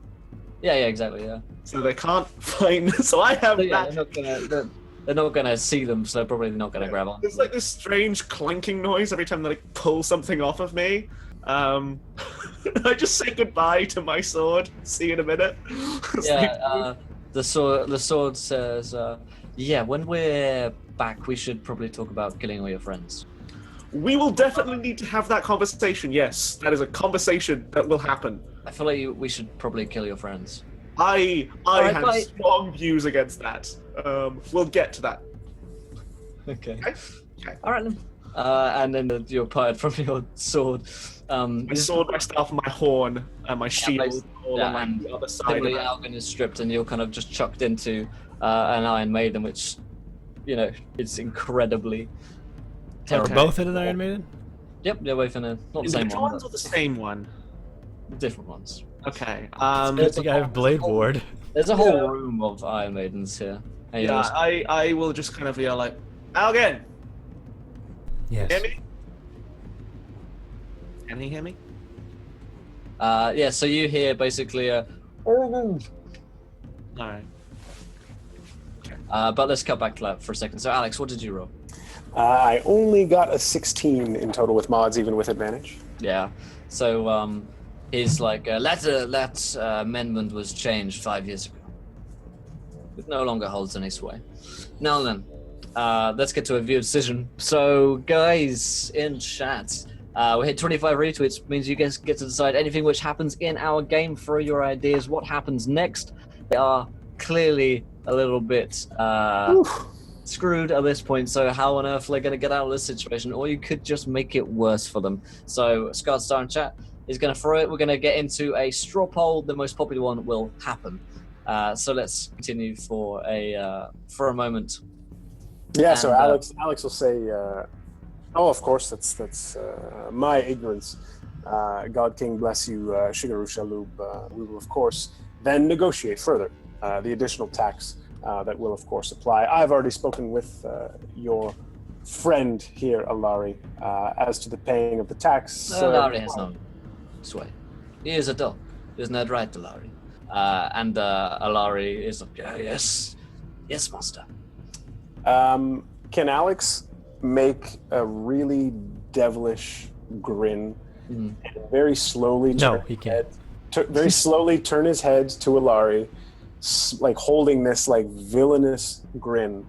Yeah, exactly. Yeah. so they can't find. So I have So, yeah, that. they're not gonna see them, so they're probably not gonna grab on. There's like this strange clanking noise every time they like pull something off of me. I just say goodbye to my sword. See you in a minute. Yeah, the sword says, yeah, when we're back, we should probably talk about killing all your friends. We will definitely need to have that conversation. Yes, that is a conversation that will happen. I feel like we should probably kill your friends. I Alright, have bye. strong views against that. We'll get to that. Okay. Okay. All right then. And then you're parted from your sword. My sword, my staff, my horn, and my shield, all on and the other side. typically Alvin is stripped, and you're kind of just chucked into an Iron Maiden, which, it's incredibly We're terrible. both in an Iron Maiden? Yep, they're both in not the same Individual one, ones or but the same one? different ones. Okay. Good thing I have Blade Ward. There's a whole room of Iron Maidens here. And you're Yeah, just- I will just kind of yell like, Algen, Yes. hear me? Can he hear me? yeah, so you hear basically a. All right. But let's cut back to that for a second. So, Alex, what did you roll? I only got a 16 in total with mods, even with advantage. Yeah. So, his that amendment was changed 5 years ago. It no longer holds any sway. Now then, let's get to a viewer decision. So, guys in chat, we hit 25 retweets, means you guys get to decide anything which happens in our game. Throw your ideas. What happens next? They are clearly a little bit screwed at this point, so how on earth are they going to get out of this situation? Or you could just make it worse for them. So Scarred Star in chat is going to throw it. We're going to get into a straw poll. The most popular one will happen. So let's continue for a moment. Yeah, so And, Alex will say, oh, of course, that's my ignorance. God King bless you, Chigaru Shaloub. We will, of course, then negotiate further the additional tax that will, of course, apply. I've already spoken with your friend here, Alari, as to the paying of the tax. Alari has no sway. He is a dog. Isn't that right, Alari? And Alari is like, yes, master. Can Alex make a really devilish grin and very slowly No, he can't. very slowly turn his head to Alari, like holding this like villainous grin,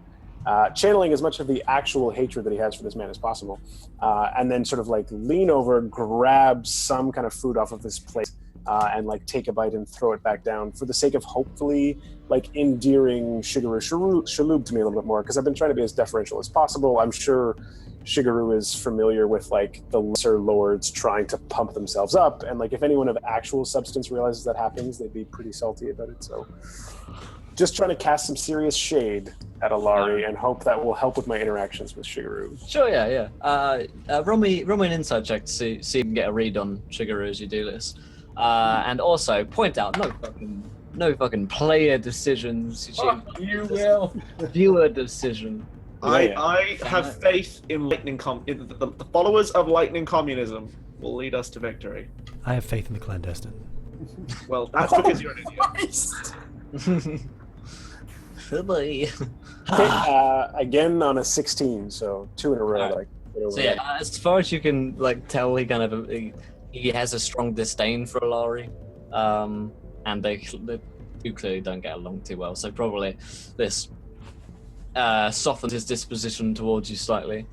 channeling as much of the actual hatred that he has for this man as possible, and then sort of like lean over, grab some kind of food off of his plate, and like take a bite and throw it back down for the sake of hopefully like endearing Chigaru Shaloub to me a little bit more, because I've been trying to be as deferential as possible. I'm sure Chigaru is familiar with like the lesser lords trying to pump themselves up, and like if anyone of actual substance realizes that happens, they'd be pretty salty about it. So just trying to cast some serious shade at Alari and hope that will help with my interactions with Chigaru. Sure, yeah. Roll me an insight check to see if you can get a read on Chigaru as you do this. And also point out no fucking player decisions. You will. Viewer decision. I have faith in the followers of lightning communism will lead us to victory. I have faith in the clandestine. Well, that's because you're an idiot. Goodbye. Okay, again on a 16, so 2 in a row. Alright. Like, get over So that. yeah, as far as you can tell, he has a strong disdain for Alari, and they two clearly don't get along too well. So probably this softens his disposition towards you slightly,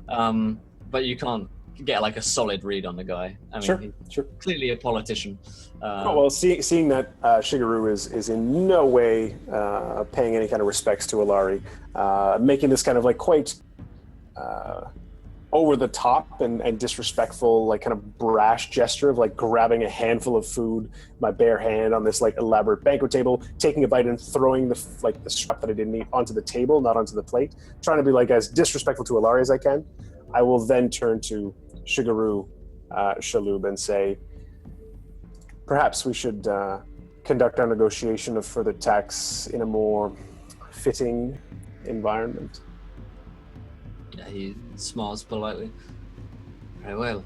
but you can't get like a solid read on the guy. I mean, he's Sure. clearly a politician. Well, seeing that Chigaru is in no way paying any kind of respects to Alari, making this kind of like quite over the top and disrespectful, like kind of brash gesture of like grabbing a handful of food, my bare hand on this like elaborate banquet table, taking a bite and throwing the scrap that I didn't eat onto the table, not onto the plate, trying to be like as disrespectful to Alari as I can. I will then turn to Chigaru Shaloub and say, perhaps we should conduct our negotiation of further tax in a more fitting environment. Yeah, he smiles politely. Very well.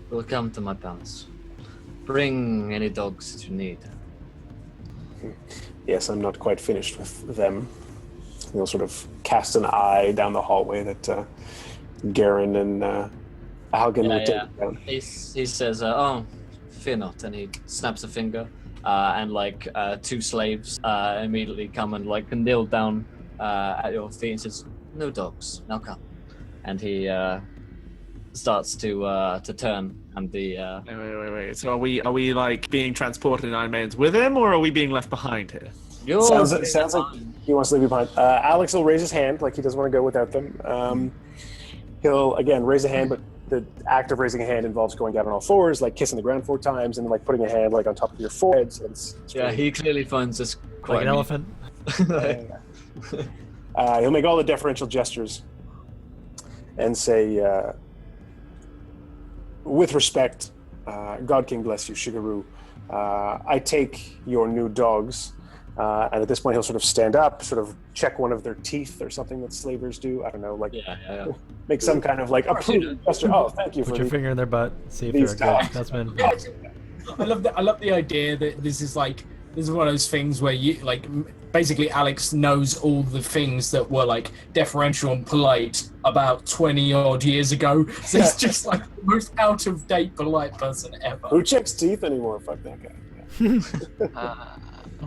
We'll come to my palace. Bring any dogs that you need. Yes, I'm not quite finished with them. He'll sort of cast an eye down the hallway that Garen and Algan would take down. He says, "Oh, fear not," and he snaps a finger, and like 2 slaves immediately come and like kneel down at your feet and says, "No dogs, now come." And he starts to turn, and the Wait. So are we like being transported in Iron Maidens with him, or are we being left behind here? Sounds like he wants to leave you behind. Alex will raise his hand, like he doesn't want to go without them. He'll again raise a hand, but the act of raising a hand involves going down on all fours, like kissing the ground 4 times, and like putting a hand like on top of your forehead. So it's he clearly finds this quite Like an elephant. He'll make all the deferential gestures and say, with respect, God King bless you, Chigaru. I take your new dogs. And at this point, he'll sort of stand up, sort of check one of their teeth or something that slavers do. I don't know, like make some kind of like approved gesture. Oh, thank you Put for your finger in their butt. See if they're a good husband. I love the idea that this is one of those things where you like basically Alex knows all the things that were like deferential and polite about 20 odd years ago. So he's just like the most out of date polite person ever. Who checks teeth anymore? Fuck that guy.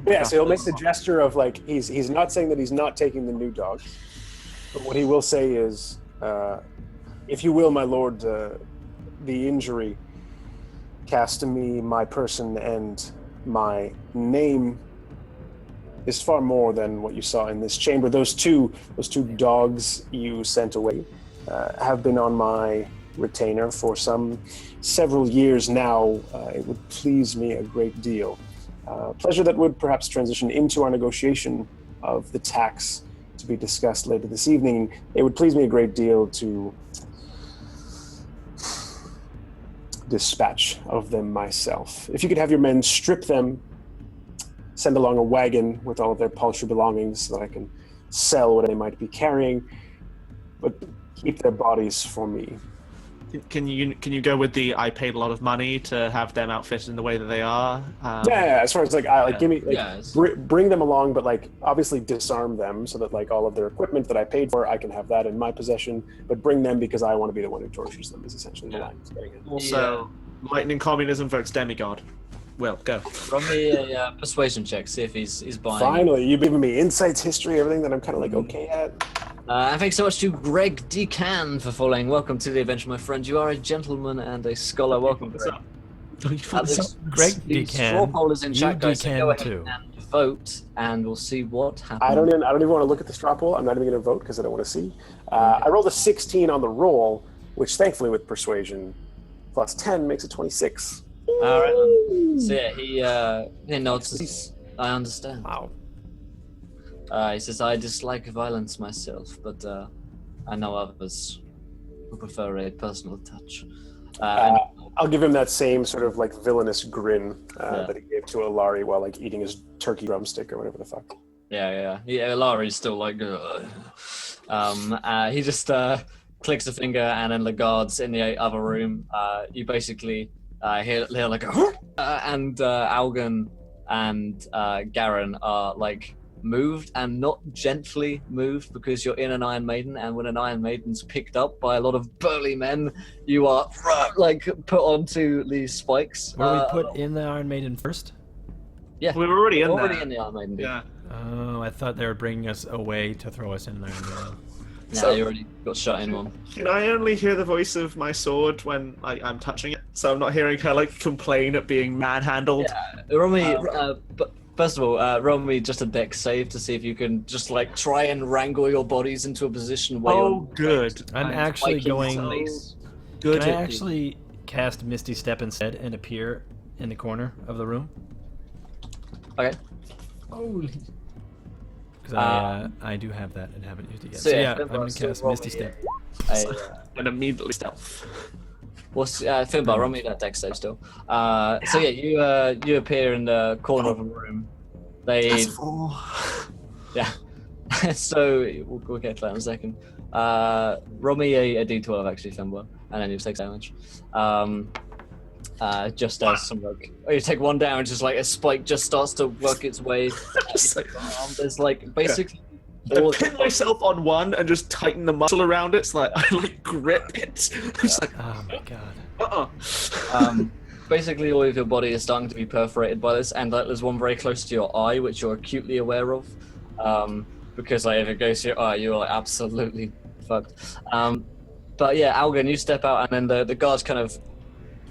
Yeah, so he'll make the gesture of like he's not saying that he's not taking the new dog, but what he will say is, if you will, my lord, the injury cast to me, my person, and my name is far more than what you saw in this chamber. Those two dogs you sent away have been on my retainer for several years now. It would please me a great deal. Pleasure that would perhaps transition into our negotiation of the tax to be discussed later this evening. It would please me a great deal to dispatch of them myself. If you could have your men strip them, send along a wagon with all of their paltry belongings so that I can sell what they might be carrying, but keep their bodies for me. Can you go with the I paid a lot of money to have them outfitted in the way that they are? As far as give me bring them along, but like obviously disarm them so that like all of their equipment that I paid for, I can have that in my possession. But bring them because I want to be the one who tortures them is essentially the line he's getting at. Also, lightning communism votes demigod. Well, go. Roll me a persuasion check. See if he's buying. Finally, you've given me insights, history, everything that I'm kind of like okay at. Thanks so much to Greg Decan for following. Welcome to the adventure, my friend. You are a gentleman and a scholar. Welcome, Greg. Greg Decan. Straw poll is in chat, guys. So go ahead too. and vote, and we'll see what happens. I don't even want to look at the straw poll. I'm not even going to vote because I don't want to see. I rolled a 16 on the roll, which thankfully with persuasion plus 10 makes it 26. All right. So yeah, he nods. I understand. Wow. He says, I dislike violence myself, but I know others who prefer a personal touch. I'll give him that same sort of like villainous grin that he gave to Alari while like eating his turkey drumstick or whatever the fuck. Yeah. Alari's still like, he just clicks a finger, and then the guards in the other room, you basically hear like a and Algan and Garen are like moved, and not gently moved, because you're in an Iron Maiden, and when an Iron Maiden's picked up by a lot of burly men, you are like put onto these spikes. Were we put in the Iron Maiden first? Yeah, we were already in the Iron Maiden. Yeah. Oh, I thought they were bringing us away to throw us in an Iron Maiden. No, you already got shot in one. Can I only hear the voice of my sword when I'm touching it? So I'm not hearing her like complain at being manhandled. Yeah, roll me. But first of all, roll me just a dex save to see if you can just like try and wrangle your bodies into a position where you're good. I'm actually going. Good. Can I actually cast Misty Step instead and appear in the corner of the room? Okay. Holy. Because I do have that and haven't used it yet. So yeah, I'm going to cast Misty Step. And immediately stealth. What's Finbar? Roll me that dex save still. So yeah, you appear in the corner of a room. So we'll get to that in a second. Roll me a d12 actually, Finbar, and then you take damage. Just as some like, you take 1 damage, just like a spike just starts to work its way. There's like basically. I pin myself on one and just tighten the muscle around it. So like I like grip it. It's like, Oh my god. Basically, all of your body is starting to be perforated by this, and there's one very close to your eye, which you're acutely aware of, because like, if it goes to your eye, you're like, absolutely fucked. But yeah, Algan, you step out, and then the guards kind of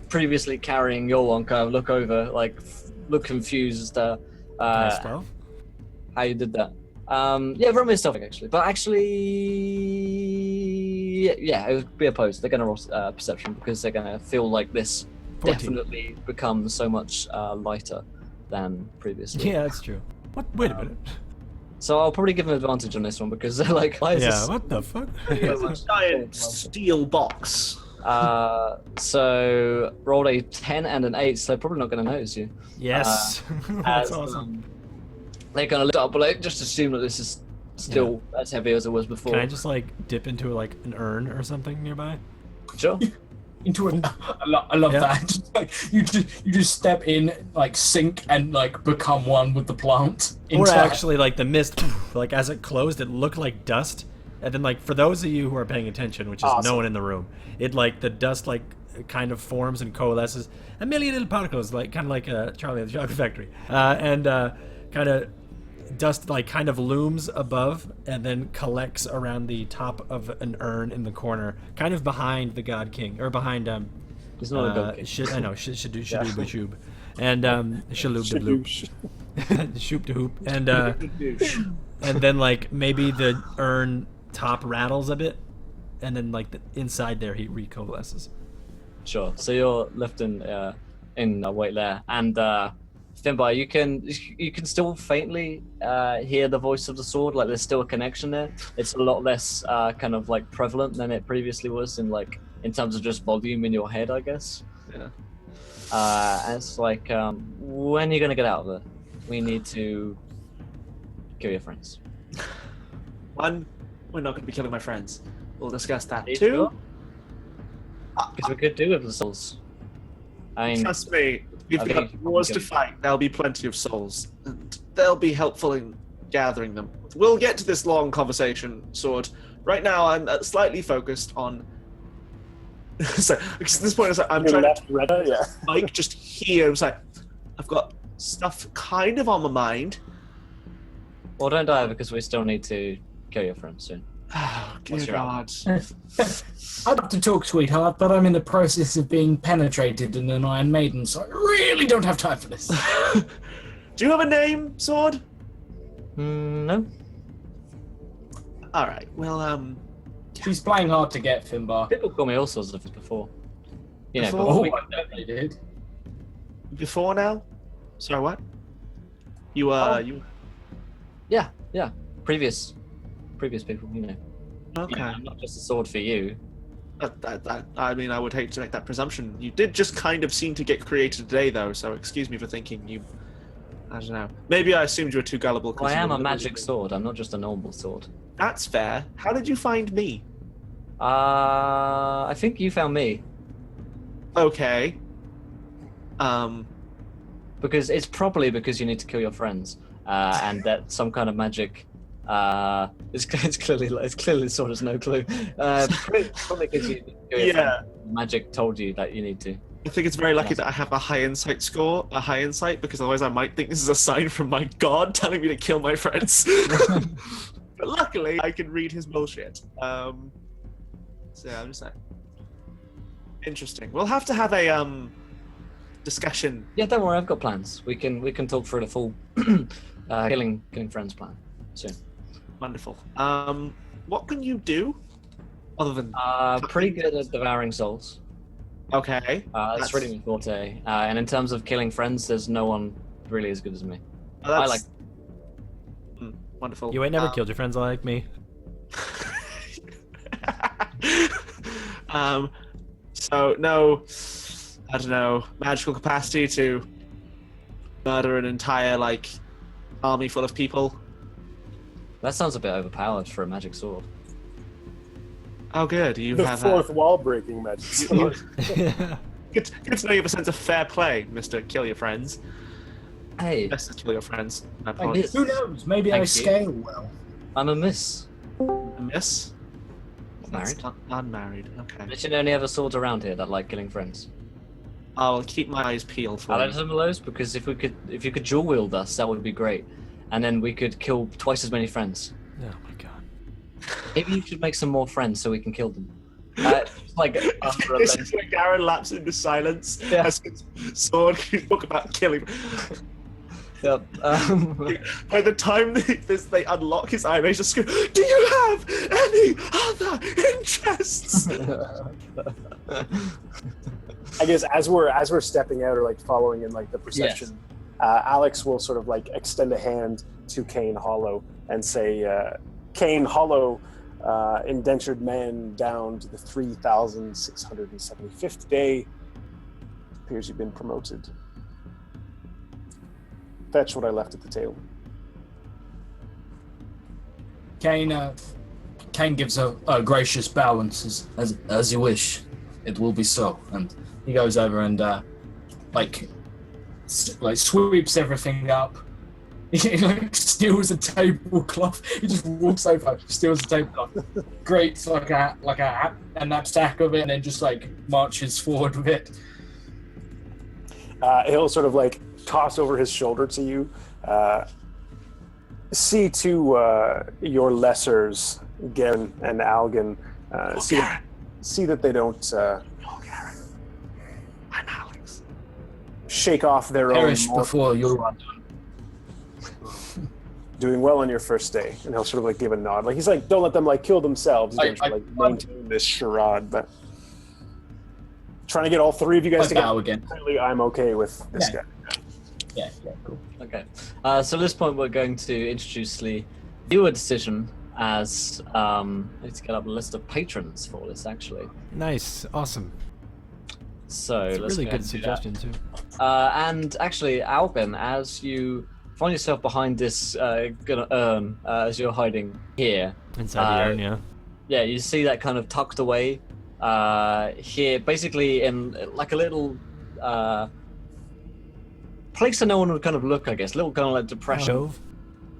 previously carrying your one kind of look over, like look confused. Can I stealth? How you did that? Yeah, roll me a stealth actually, but actually, yeah, it would be opposed. They're gonna roll perception because they're gonna feel like this 14. definitely becomes so much lighter than previously. Yeah, that's true. What? Wait a minute. So I'll probably give them advantage on this one because they're like, why is Yeah, this? what the fuck? giant steel box. So rolled a 10 and an 8, so they're probably not going to notice you. Yes. That's As, awesome. They're going to lift up, but like, just assume that this is still as heavy as it was before. Can I just like dip into like an urn or something nearby? Sure. Into a, I love Yeah. that. Just, like, you just step in, like sink and like become one with the plant. Or Inside. actually, like the mist, like as it closed, it looked like dust. And then, like for those of you who are paying attention, which is Awesome. no one in the room, it like the dust like kind of forms and coalesces, a million little particles, like kind of like Charlie and the Chocolate Factory, and kind of dust like kind of looms above and then collects around the top of an urn in the corner, kind of behind the God King or behind It's not a good king. I know Shadoob Shoob and Shaloub de Bloop, Shoop de Hoop, and then like maybe the urn top rattles a bit, and then like the inside there he recoalesces. Sure. So you're lifting in a weight there, and Finbar, you can still faintly hear the voice of the sword. Like there's still a connection there. It's a lot less kind of like prevalent than it previously was in terms of just volume in your head, I guess. Yeah. And it's like, when are you gonna get out of there? We need to kill your friends. One, we're not going to be killing my friends. We'll discuss that. Are you Two, sure? Because we could do with the souls. I mean, trust me, we've I think got you wars to can- fight. There'll be plenty of souls, and they'll be helpful in gathering them. We'll get to this long conversation, Sword. Right now, I'm slightly focused on. So, because at this point, it's like, I'm Your trying to left Retta, yeah. Mike just here. It's like, I've got stuff kind of on my mind. well, don't die because we still need to kill your friends soon. Oh, dear your God. I'd like to talk, sweetheart, but I'm in the process of being penetrated in an Iron Maiden, so I really don't have time for this. Do you have a name, Sword? No. All right. Well, She's playing hard to get, Finbar. People call me all sorts of things before. You know, Before? but Oh, I bet they did. before now. Sorry, what? You you. yeah, previous people, you know. Okay. I'm not just a sword for you. I mean, I would hate to make that presumption. You did just kind of seem to get created today, though, so excuse me for thinking you... I don't know. Maybe I assumed you were too gullible. 'cause Well, I you am were a magic literally- sword. I'm not just a normal sword. That's fair. How did you find me? I think you found me Okay. because it's probably because you need to kill your friends, and that some kind of magic. It's clearly sword has no clue. Probably because you kill your Yeah. friends. Magic told you that you need to. I think it's very lucky Yes. that I have a high insight score, because otherwise I might think this is a sign from my god telling me to kill my friends. But luckily, I can read his bullshit. So I'm just like, interesting. We'll have to have a discussion. Yeah, don't worry. I've got plans. We can talk through the full killing friends plan soon. Wonderful. What can you do other than? Pretty good at devouring souls. Okay. That's really my forte. And in terms of killing friends, there's no one really as good as me. I like. Wonderful. You ain't never killed your friends like me. So no, I don't know, magical capacity to murder an entire army full of people. That sounds a bit overpowered for a magic sword. Oh, good. You The have fourth wall breaking magic sword. good to know you have a sense of fair play, Mister Kill Your Friends. Hey, Mr. Kill Your Friends. My Like, apologies. who knows? Maybe I Thank you. scale well. I'm a miss. Miss? Married. Unmarried. Okay. But you know any other swords around here that like killing friends? I'll keep my eyes peeled for I you. like some of those because if you could dual wield us, that would be great, and then we could kill twice as many friends. Oh my god. Maybe you should make some more friends so we can kill them. Like under This is where Garen lapses into silence Yeah. as his sword can talk about killing. Yep. By the time they unlock his eye, they just go, "Do you have any other interests?" I guess as we're stepping out or like following in like the procession, Alex will sort of like extend a hand to Kane Hollow and say, "Kane Hollow, indentured man down to the 3,675th day. Appears you've been promoted. Fetch what I left at the table." Kane gives a gracious bow and says, as you wish, it will be so. And he goes over and like sweeps everything up. He like steals a tablecloth. He just walks over, steals a tablecloth, grates like a knapsack of it, and then just like marches forward with it. He'll sort of like toss over his shoulder to you. See to your lessers, Garen and Algan. See that they don't Garen. I'm Alex. shake off their Perish own. before you're undone. Doing well on your first day, and he'll sort of like give a nod. Like he's like, don't let them like kill themselves. He's trying to like maintain this charade, but trying to get all three of you guys I bow together. again. Clearly, I'm okay with this guy. Yeah, cool. Okay. So at this point, we're going to introduce the viewer decision as I need to get up a list of patrons for this actually. Nice, awesome. So It's a let's really go ahead good and do that. suggestion too. And actually, Alban, as you find yourself behind this gonna urn, as you're hiding here, Inside the urn, yeah. yeah, you see that kind of tucked away here, basically in like a little place that no one would kind of look, I guess, little kind of like depression Alcove?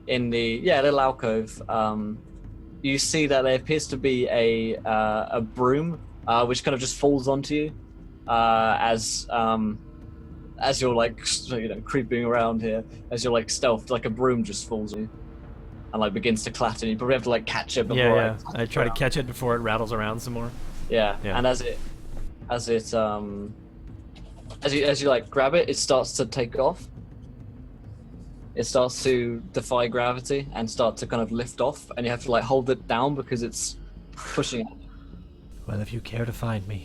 in the little alcove. You see that there appears to be a broom which kind of just falls onto you as you're like creeping around here, as you're like stealthed, like a broom just falls on you and like begins to clatter. You probably have to like catch it before. Yeah. I try to catch it before it rattles around some more. Yeah. Yeah. And as you like grab it, it starts to take off. It starts to defy gravity and start to kind of lift off, and you have to like hold it down because it's pushing it. Well, if you care to find me,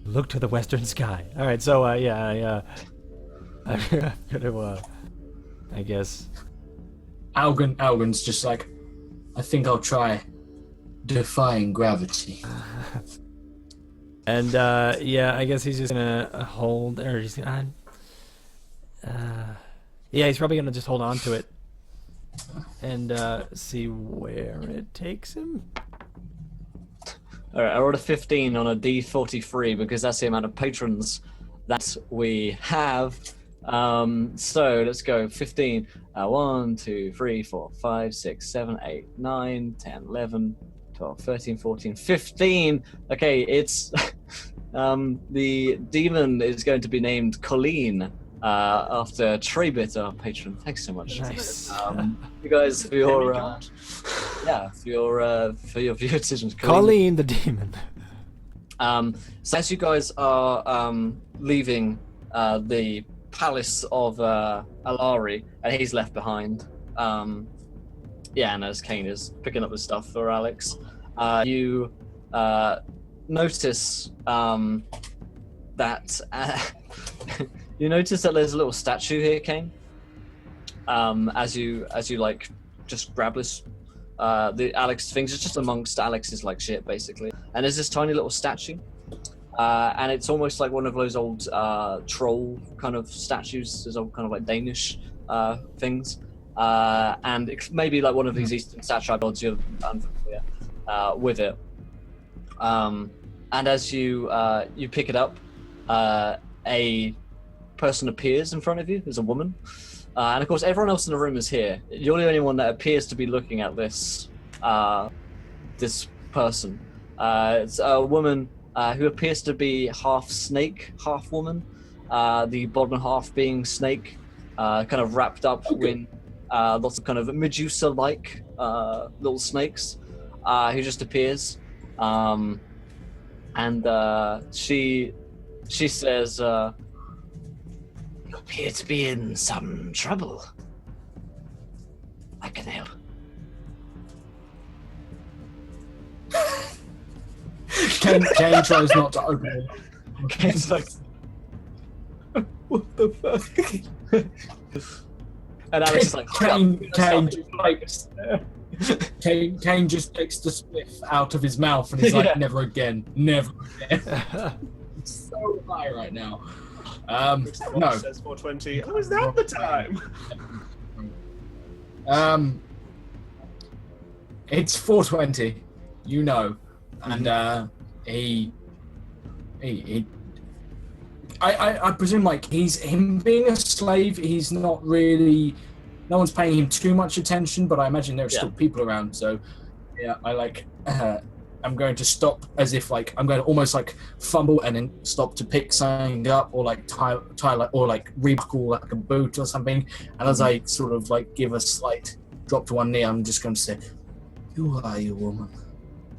look to the western sky. All right, so I'm gonna, I guess. Algan's just like, I think I'll try defying gravity. And I guess he's just gonna hold, or he's gonna. He's probably gonna just hold on to it and see where it takes him. All right, I rolled a 15 on a D43 because that's the amount of patrons that we have. So let's go 15. 1, 2, 3, 4, 5, 6, 7, 8, 9, 10, 11, 12, 13, 14, 15. Okay, it's the demon is going to be named Colleen after Trebit, our patron. Thanks so much. Nice. You guys for your for your viewer decisions. Colleen the demon. So as you guys are leaving the palace of Alari, and he's left behind, and as Kane is picking up the stuff for Alex, you notice that you notice that there's a little statue here, Kane. As you like just grab this, the Alex things, it's just amongst Alex's like shit basically, and there's this tiny little statue, and it's almost like one of those old troll kind of statues, those old kind of like Danish things, and maybe like one of these Eastern Satrap gods you're unfamiliar with it. And as you pick it up, a person appears in front of you. There's a woman, and of course everyone else in the room is here. You're the only one that appears to be looking at this this person. It's a woman who appears to be half snake, half woman. The bottom half being snake, kind of wrapped up in lots of kind of Medusa-like little snakes, who just appears. And she says, "You appear to be in some trouble. I can help." Kane tries not to open it. Kane's like, what the fuck? And Alex is like, Kane just takes the spliff out of his mouth and he's like, never again, never again. It's so high right now. No. Says 420. Oh, is that the time? It's 420, you know, and I presume like him being a slave, he's not really, no one's paying him too much attention, but I imagine there are still people around, so yeah, I'm going to stop as if like I'm going to almost like fumble and then stop to pick something up or like tie like, or like rebuckle like a boot or something, and as I sort of like give a slight drop to one knee, I'm just going to say, "Who are you, woman?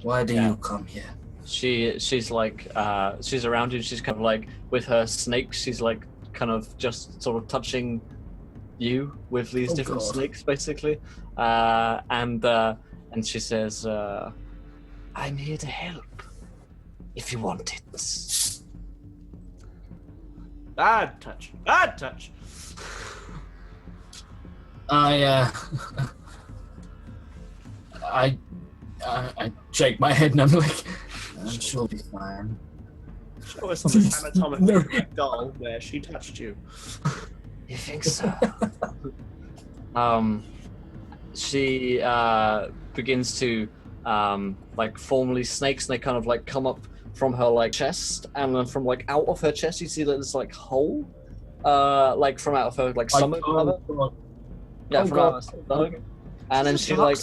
Why do you come here?" She's like she's around you. She's kind of like with her snakes. She's like kind of just sort of touching you with these different snakes, basically. And she says, "I'm here to help. If you want it." Bad touch. Bad touch. I shake my head and I'm like, she'll be fine. Show us on this anatomical doll where she touched you. You think so? She begins to like formally snakes, and they kind of like come up from her like chest, and then from like out of her chest you see that there's like hole, like from out of her like stomach. From out of her stomach. And then she like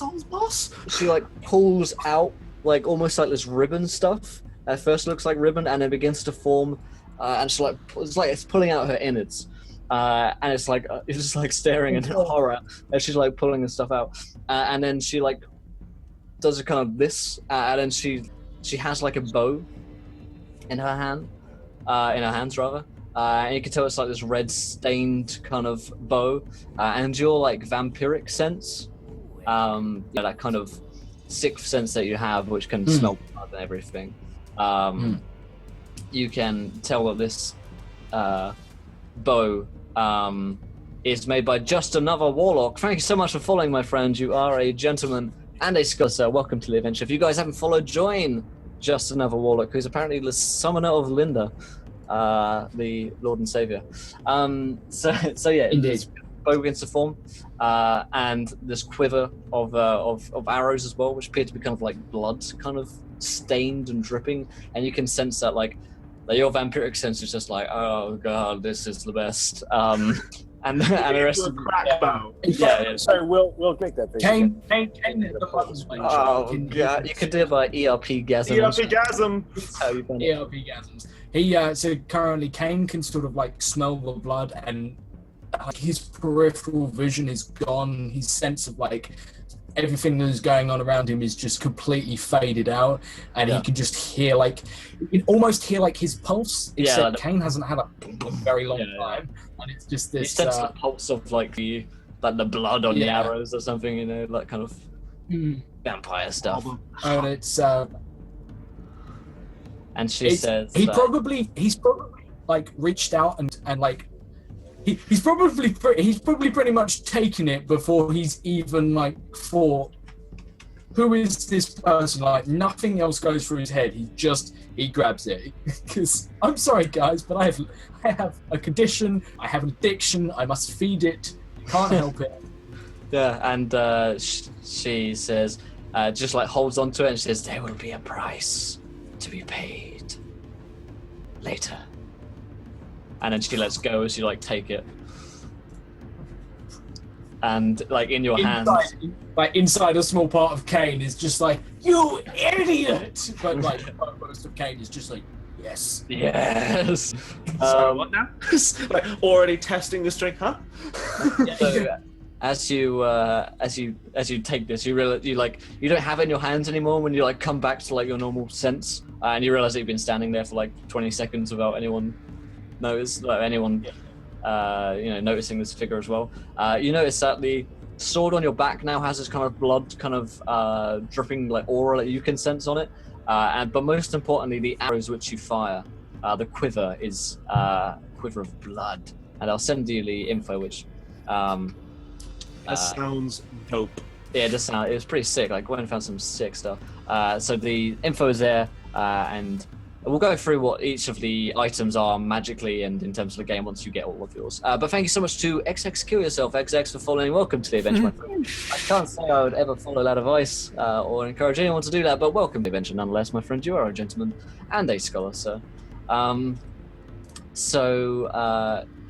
pulls out like almost like this ribbon stuff. At first looks like ribbon, and then begins to form, and she like it's pulling out her innards, and it's just like staring in horror as she's like pulling the stuff out, and then she like does a kind of this, and then she has like a bow in her hand, in her hands rather. And you can tell it's like this red stained kind of bow, and your like vampiric sense, that kind of sixth sense that you have, which can smell blood and everything. You can tell that this bow is made by Just Another Warlock. Thank you so much for following, my friend. You are a gentleman and a scholar, so welcome to the adventure. If you guys haven't followed, join Just Another Warlock, who's apparently the summoner of Linda, the Lord and Savior. So yeah, this bow begins to form, and this quiver of arrows as well, which appear to be kind of like blood, kind of stained and dripping, and you can sense that like your vampiric sense is just like, oh god, this is the best. And the rest of crack bow. Sorry, we'll make that thing. Kane, oh god, you could do it by ERP-gasm. ERP-gasm. ERP-gasms. So currently Kane can sort of like smell the blood, and like his peripheral vision is gone. His sense of like everything that is going on around him is just completely faded out, and he can just hear like, you can almost hear like his pulse, except Kane hasn't had a very long time, and it's just this. You sense the pulse of like the blood on the arrows or something, you know, like kind of vampire stuff. And it's and she says he's probably like reached out and like. He's probably pretty much taken it before he's even like thought, who is this person? Like nothing else goes through his head. He grabs it because I'm sorry guys, but I have a condition. I have an addiction. I must feed it. Can't help it. Yeah, and she says, just like holds on to it and says, there will be a price to be paid later. And then she lets go as you like take it. And like in your hands, inside a small part of Kane is just like, you idiot! But like most of Kane is just like, yes. Yes. So what now? Like already testing this drink, huh? So as you take this, you realize you don't have it in your hands anymore. When you like come back to like your normal sense, and you realize that you've been standing there for like 20 seconds without anyone noticing this figure as well. You notice that the sword on your back now has this kind of blood kind of dripping like aura that you can sense on it. But most importantly, the arrows which you fire, the quiver is a quiver of blood. And I'll send you the info, which that sounds dope. Yeah, it was pretty sick. Like Gwen found some sick stuff. So the info is there, and we'll go through what each of the items are magically and in terms of the game once you get all of yours. But thank you so much to XX Kill Yourself, XX, for following. Welcome to the adventure, my friend. I can't say I would ever follow that advice or encourage anyone to do that, but welcome to the adventure nonetheless, my friend. You are a gentleman and a scholar, sir.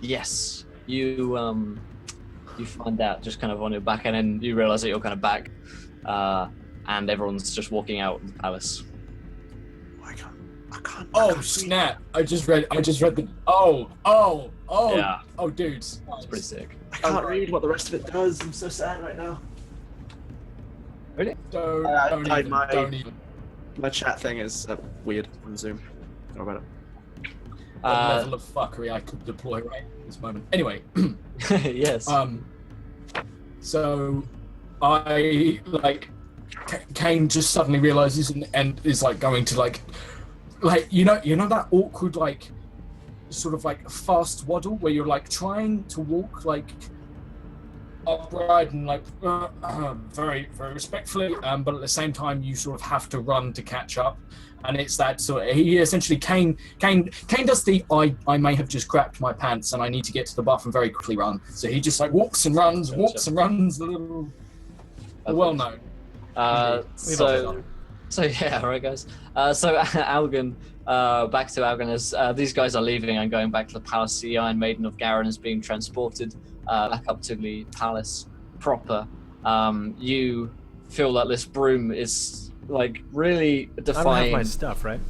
Yes, you find out just kind of on your back, and then you realize that you're kind of back, and everyone's just walking out of the palace. I can't. Oh snap! I just read the. Oh, Yeah. oh, dudes. It's pretty sick. I can't read what the rest of it does. I'm so sad right now. Really? Don't even. My chat thing is weird on Zoom. Don't worry about it. The level of fuckery I could deploy right at this moment. Anyway. Yes. So I Kane just suddenly realizes and is like going to like you know that awkward like sort of like fast waddle where you're like trying to walk like upright and like very very respectfully, but at the same time you sort of have to run to catch up. And it's that sort of, he essentially, Kane does the, I may have just crapped my pants and I need to get to the bathroom very quickly run. So he just like walks and runs, a little well known. So yeah, all right guys. So Algan, back to Algan as these guys are leaving and going back to the palace. The Iron Maiden of Garen is being transported back up to the palace proper. You feel that this broom is like really defying. I don't have my stuff, right?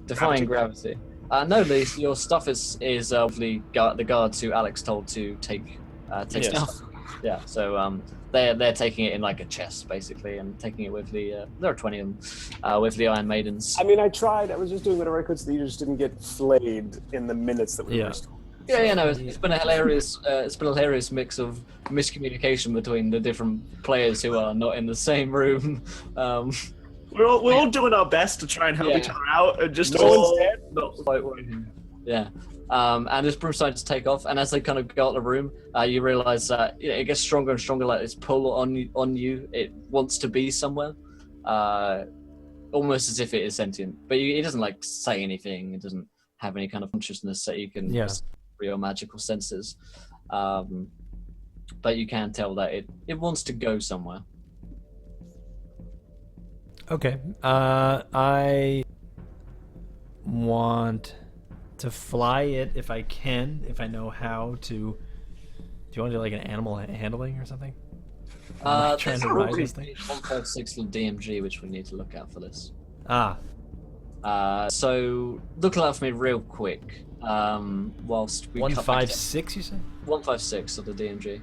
Defying gravity. No, your stuff is the guards who Alex told to take stuff. Yeah, so they're taking it in like a chest basically, and taking it with the there are 20 of them with the Iron Maidens. I mean, I tried. I was just doing whatever I could so that you just didn't get flayed in the minutes that we were restored. Yeah, no, it's been a hilarious mix of miscommunication between the different players who are not in the same room. We're all doing our best to try and help each other out, and just not quite working. Yeah. And this broom started to take off, and as they kind of go out the room, you realize that it gets stronger and stronger, like this pull on you. It wants to be somewhere, almost as if it is sentient. But it doesn't like say anything. It doesn't have any kind of consciousness that you can real magical senses. But you can tell that it wants to go somewhere. Okay. I want to fly it if I can, if I know how to. Do you want to do like an animal handling or something? Trying to ride this thing. 156 for DMG, which we need to look out for this. Ah. So look it up for me real quick. Whilst we 156, you said? 156 of the DMG.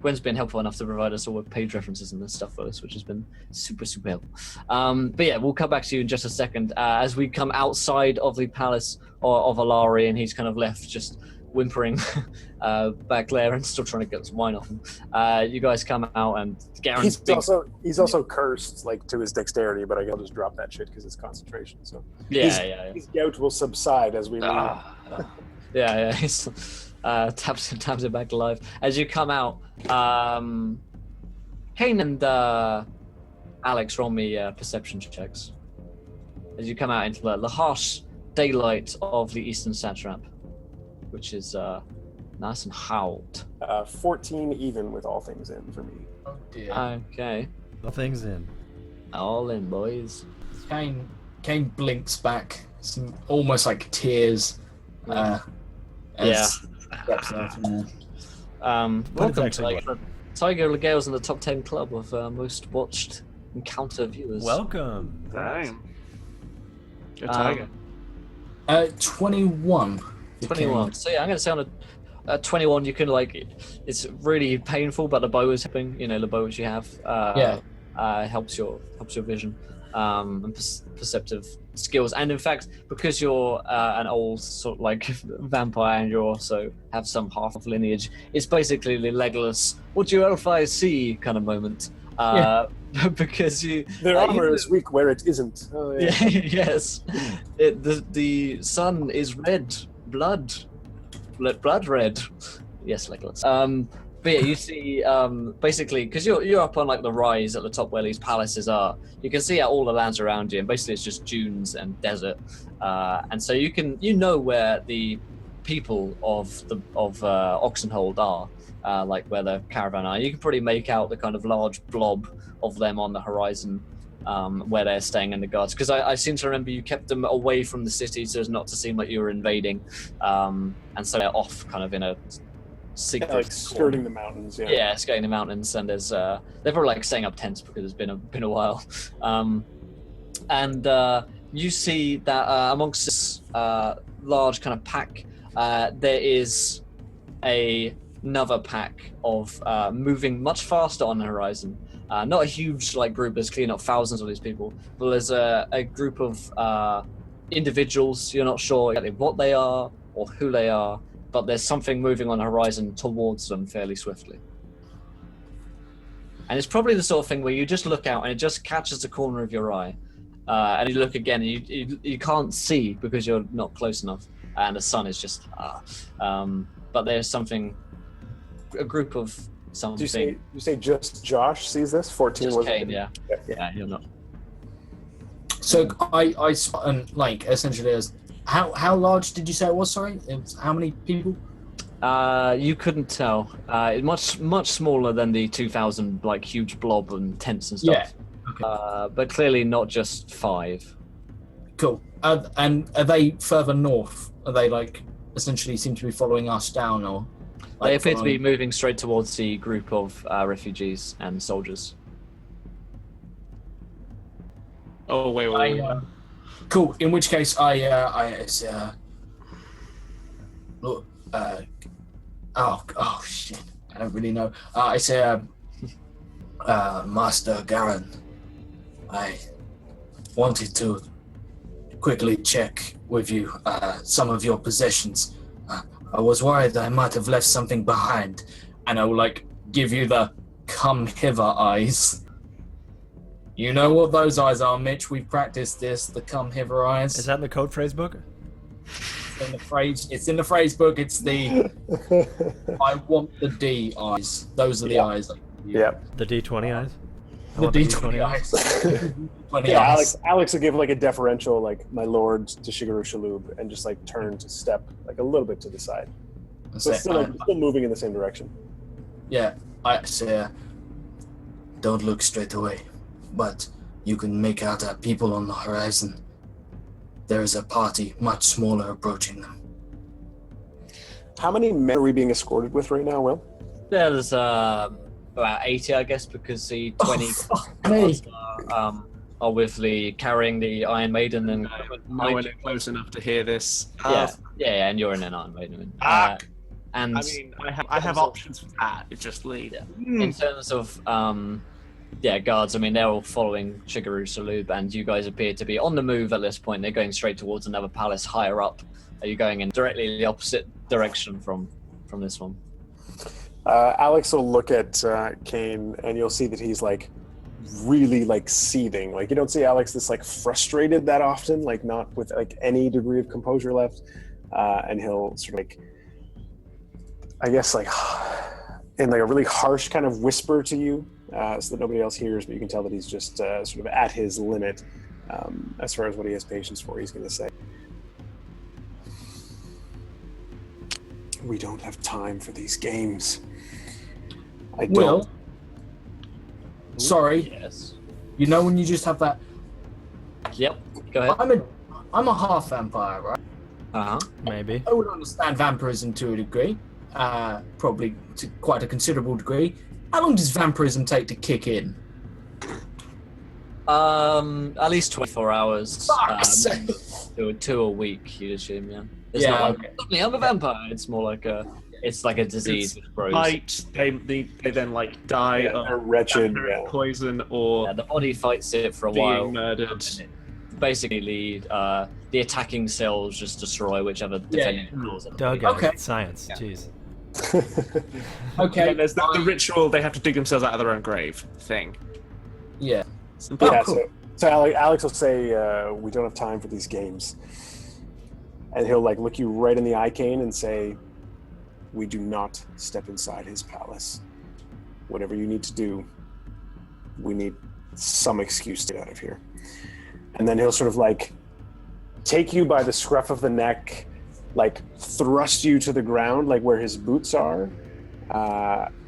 Gwen's been helpful enough to provide us all with page references and stuff for this, which has been super helpful. But yeah, we'll come back to you in just a second. As we come outside of the palace of Alari, and he's kind of left just whimpering back there and still trying to get some wine off him. You guys come out, and Garen's he's also cursed like to his dexterity, but I'll just drop that shit because it's concentration. So his gout will subside as we leave. He's taps it back to life. As you come out, Kane and Alex roll me perception checks. As you come out into the harsh daylight of the Eastern Satrap, which is nice and howled. 14 even with all things in for me. Oh dear. Okay. The thing's in. All in, boys. Kane blinks back, some almost like tears. Yeah. Steps out from there. But it's Welcome actually to Tiger Legale's in the top 10 club of most watched encounter viewers. Welcome. Damn. Good tiger. 21. 21. So yeah, I'm going to say on a 21, you can it's really painful, but the bow is helping. You know, the bow which you have helps your vision and perceptive skills. And in fact, because you're an old sort of vampire and you also have some half of lineage, it's basically the Legolas "What do you elf see" kind of moment. Because Their armor is weak where it isn't. Oh, yeah. Yes, the sun is red, blood red. Yes, Legolas. But yeah, you see, basically, because you're up on the rise at the top where these palaces are, you can see out all the lands around you, and basically it's just dunes and desert, and so you know where the people of Oxenhold are, where the caravan are. You can pretty make out the kind of large blob of them on the horizon, where they're staying in the guards. Because I seem to remember you kept them away from the city so as not to seem like you were invading, and so they're off kind of in a secret skirting the mountains. Yeah, skirting the mountains, and there's they're probably setting up tents because it's been a while, and you see that amongst this large kind of pack, there is another pack of moving much faster on the horizon. Not a huge group that's cleaning up thousands of these people, but there's a group of individuals. You're not sure exactly what they are or who they are, but there's something moving on the horizon towards them fairly swiftly. And it's probably the sort of thing where you just look out and it just catches the corner of your eye. And you look again and you can't see because you're not close enough. And the sun is just... but there's something... A group of something... You say just Josh sees this? 14 just was Kane, yeah. Yeah, you're not... So I essentially as... How large did you say it was? Sorry, it was how many people? You couldn't tell. Much smaller than the 2,000 huge blob and tents and stuff. Yeah. Okay. But clearly not just 5. Cool. And are they further north? Are they essentially seem to be following us down, or? They appear to be moving straight towards the group of refugees and soldiers. Oh wait. Cool. In which case, look. Oh shit! I don't really know. I say, Master Garen, I wanted to quickly check with you some of your possessions. I was worried I might have left something behind, and I will give you the "come hither" eyes. You know what those eyes are, Mitch. We've practiced this. The "come hither" eyes. Is that in the code phrase book? It's in the phrase book. It's the I want the D eyes. Those are the eyes. Yeah. The D20 eyes? The D20 eyes. Yeah, Alex will give a deferential "my lord" to Chigaru Shaloub and just turn to step a little bit to the side. So still moving in the same direction. Yeah, I say, don't look straight away, but you can make out people on the horizon. There is a party much smaller approaching them. How many men are we being escorted with right now, Will? Yeah, there's about 80, I guess, because the 20 are with carrying the Iron Maiden and No one close enough to hear this. Yeah, and you're in an Iron Maiden. And I have options for that. It just lead. Yeah. In terms of guards, they're all following Chigaru Shaloub, and you guys appear to be on the move at this point. They're going straight towards another palace higher up. Are you going in directly the opposite direction from this one? Alex will look at Kane, and you'll see that he's really seething. You don't see Alex this frustrated that often, not with any degree of composure left. And he'll sort of I guess in a really harsh kind of whisper to you, so that nobody else hears, but you can tell that he's just sort of at his limit as far as what he has patience for. He's going to say, We don't have time for these games. I don't. Will, sorry. Yes. You know when you just have that. Yep. Go ahead. I'm a half vampire, right? Uh-huh. Maybe. I would understand vampirism to a degree, probably to quite a considerable degree. How long does vampirism take to kick in? At least 24 hours. Fuck's sake. Two a week, you'd assume, yeah. It's Yeah, not like, okay. suddenly I'm a vampire. It's more like it's like a disease which grows. Bite, they then like die Yeah, of they're wretched. vampiric Yeah. poison or Yeah, the body fights it for a being while. murdered. Basically, the attacking cells just destroy whichever defending cells. Doug, Okay. it's science. Jeez. Okay. And there's the ritual they have to dig themselves out of their own grave thing. Yeah. Simple. Yeah, cool. so Alex will say, we don't have time for these games. And he'll like look you right in the eye, Kane, and say, we do not step inside his palace. Whatever you need to do, we need some excuse to get out of here. And then he'll sort of like take you by the scruff of the neck, like thrust you to the ground, like where his boots are.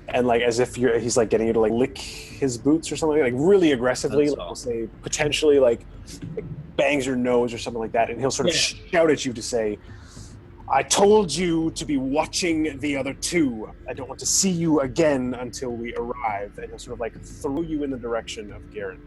And like as if he's like getting you to like lick his boots or something, like really aggressively. Like, we'll say potentially like bangs your nose or something like that, and he'll sort of shout at you to say, "I told you to be watching the other two. I don't want to see you again until we arrive." And he'll sort of like throw you in the direction of Garen.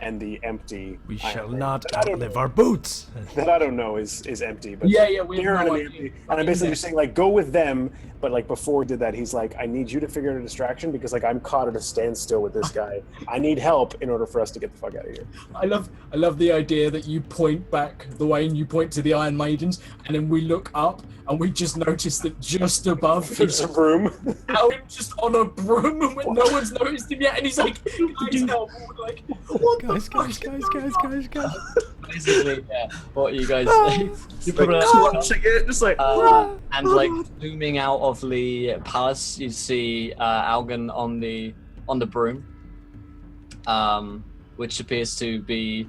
And the empty. We shall iron not that I don't outlive know- our boots. That I don't know is empty, but Yeah, we have Garen no and idea. empty. And I'm basically just saying like go with them, but like before he did that, he's like, I need you to figure out a distraction because like I'm caught at a standstill with this guy. I need help in order for us to get the fuck out of here. I love the idea that you point back the way and you point to the Iron Maidens, and then we look up and we just notice that just above There's is a room. Alan just on a broom and when no one's noticed him yet, and he's like, guys, help. And we're like, what Guys, the fuck? guys. Basically, yeah. What you guys you put Like, a- clutching it, just like and like zooming out of the palace, you see Algan on the broom, which appears to be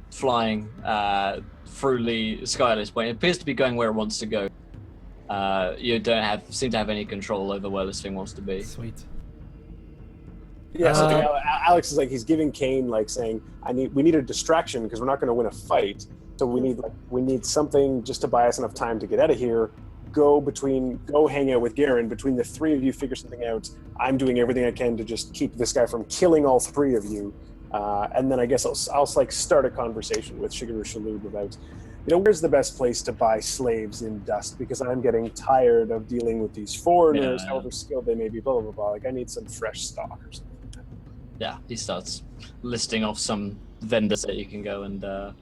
flying through the sky at this point. It appears to be going where it wants to go. You don't seem to have any control over where this thing wants to be. Sweet. Yeah, so Alex is like he's giving Kane like saying, we need a distraction because we're not going to win a fight. So we need something just to buy us enough time to get out of here. Go hang out with Garen. Between the three of you, figure something out. I'm doing everything I can to just keep this guy from killing all three of you. And then I guess I'll like start a conversation with Chigaru Shaloub about, where's the best place to buy slaves in Dust? Because I'm getting tired of dealing with these foreigners, however skilled they may be, blah, blah, blah, blah. Like I need some fresh stock or something. Yeah, he starts listing off some vendors that you can go and. That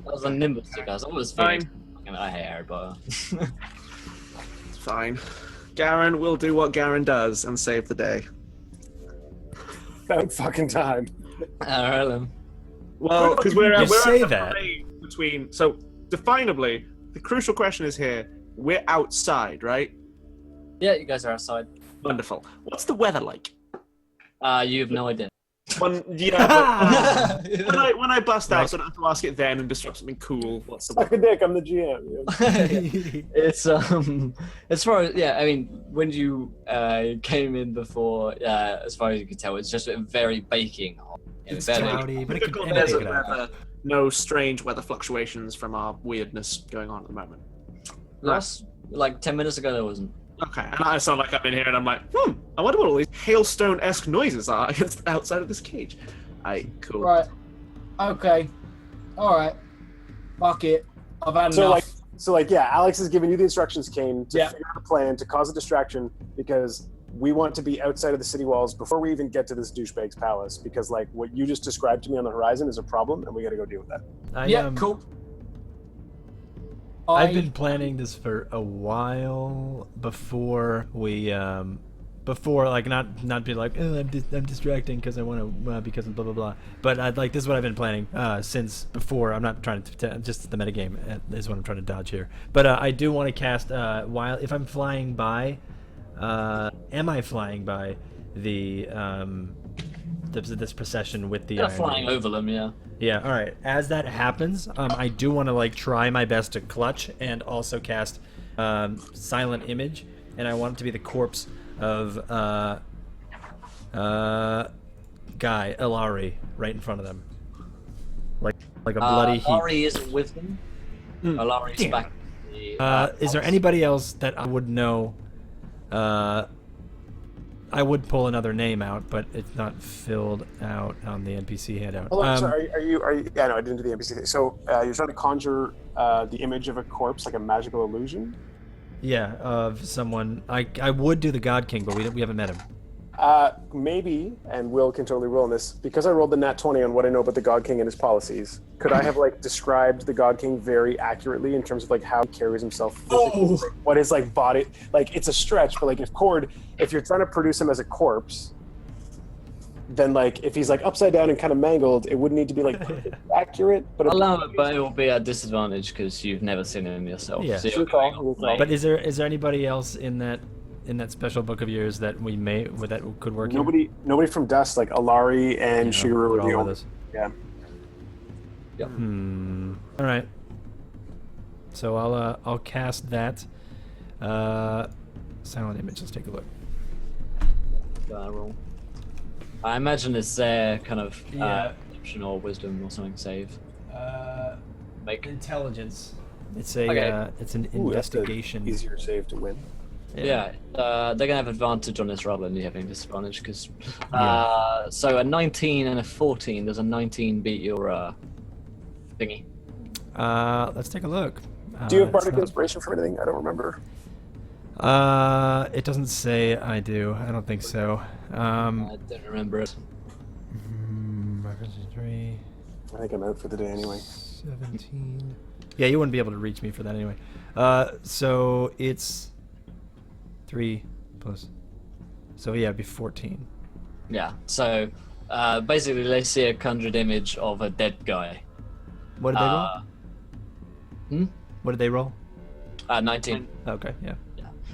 was a Nimbus, guys. I was feeling fucking I hate Harry Potter. it's fine. Garen will do what Garen does and save the day. About fucking time. Alright then. Well, because we're You at say the that. parade between. So, definably, the crucial question is here: we're outside, right? Yeah, you guys are outside. Wonderful. What's the weather like? You have no idea. When I bust out, so I don't have to ask it then and disrupt something cool. What's the Suck weather? a dick, I'm the GM. It's as far as I mean, when you came in before, as far as you can tell, it's just very baking hot. It's very- cloudy, but it could Typical anything desert could happen. weather. No strange weather fluctuations from our weirdness going on at the moment. Last like 10 minutes ago, there wasn't. Okay, and I sound like I'm in here and I'm like, I wonder what all these hailstone-esque noises are outside of this cage. Cool. Right. Okay. All right. Fuck it. I've had enough. So yeah, Alex is giving you the instructions, Kane, to Yeah. figure out a plan to cause a distraction because we want to be outside of the city walls before we even get to this douchebag's palace because like what you just described to me on the horizon is a problem and we got to go deal with that. Yeah, cool. I've been planning this for a while before we, before like not be like, oh, I'm distracting because I want to because of blah blah blah. But this is what I've been planning since before. I'm not trying to just the metagame is what I'm trying to dodge here. But I do want to cast while if I'm flying by, am I flying by the this procession with the They're Iron flying Maiden. over them, yeah. Yeah, all right. As that happens, I do want to like try my best to clutch and also cast Silent Image, and I want it to be the corpse of guy Ilari right in front of them, like a bloody heap. Alari isn't with them. Alari's Damn. back. Is there anybody else that I would know? I would pull another name out, but it's not filled out on the NPC handout. Hold on, sorry, are you? Yeah, no, I didn't do the NPC thing. So you're trying to conjure the image of a corpse, like a magical illusion? Yeah, of someone. I would do the God King, but we haven't met him. Maybe, and Will can totally roll on this, because I rolled the nat 20 on what I know about the God King and his policies. Could I have like described the God King very accurately in terms of like how he carries himself physically, what his like body, like it's a stretch, but like if you're trying to produce him as a corpse, then like if he's like upside down and kind of mangled, it wouldn't need to be like accurate. But Allow it, but it will be at disadvantage because you've never seen him yourself. Yeah. So Sure you're call, going sure off, call. like- But is there anybody else in that special book of yours that that could work? Here? Nobody from Dust, like Alari and Yeah, Shigeru put are the all of only. those. Yeah. All right. So I'll cast that Silent Image. Let's take a look. roll. I imagine it's their kind of Yeah. option or wisdom or something save. Make Intelligence. It's a Okay. it's an Ooh, that's the investigation. easier save to win. yeah. They're gonna have advantage on this rather than you having disadvantage because Yeah. so a 19 and a 14. Does a 19 beat your thingy? Let's take a look. Do you have it's bardic not- inspiration from anything? I don't remember. It doesn't say I do. I don't think so. I don't remember it. 3, I think I'm out for the day anyway. 17. Yeah, you wouldn't be able to reach me for that anyway. So it's 3 plus. So yeah, it'd be 14. Yeah. So basically, they see a conjured image of a dead guy. What did they roll? What did they roll? 19. Okay, yeah.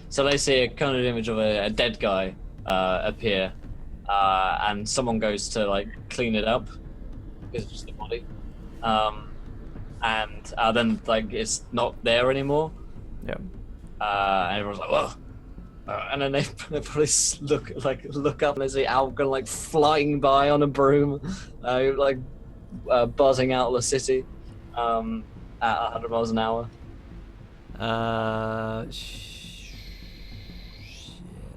So they see a conjured image of a dead guy appear, and someone goes to like clean it up. It's just the body, and then like it's not there anymore. Yeah. And everyone's like, "Whoa!" And then they probably look up and they see Algon like flying by on a broom, buzzing out of the city, at 100 miles an hour. Shit,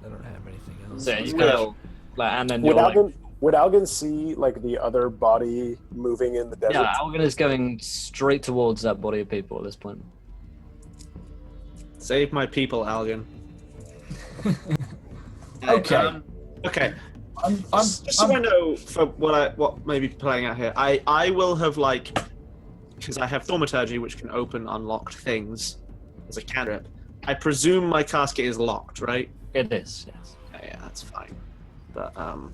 I don't have anything else. So you kind of and then Would you're like, Algan see like the other body moving in the desert? yeah, Algon is going straight towards that body of people at this point. Save my people, Algan. Okay. Okay. I'm Just so I know for what may be playing out here, I will have like, because I have thaumaturgy which can open unlocked things as a cantrip. I presume my casket is locked, right? It is, yes. Yeah, that's fine. But Oh,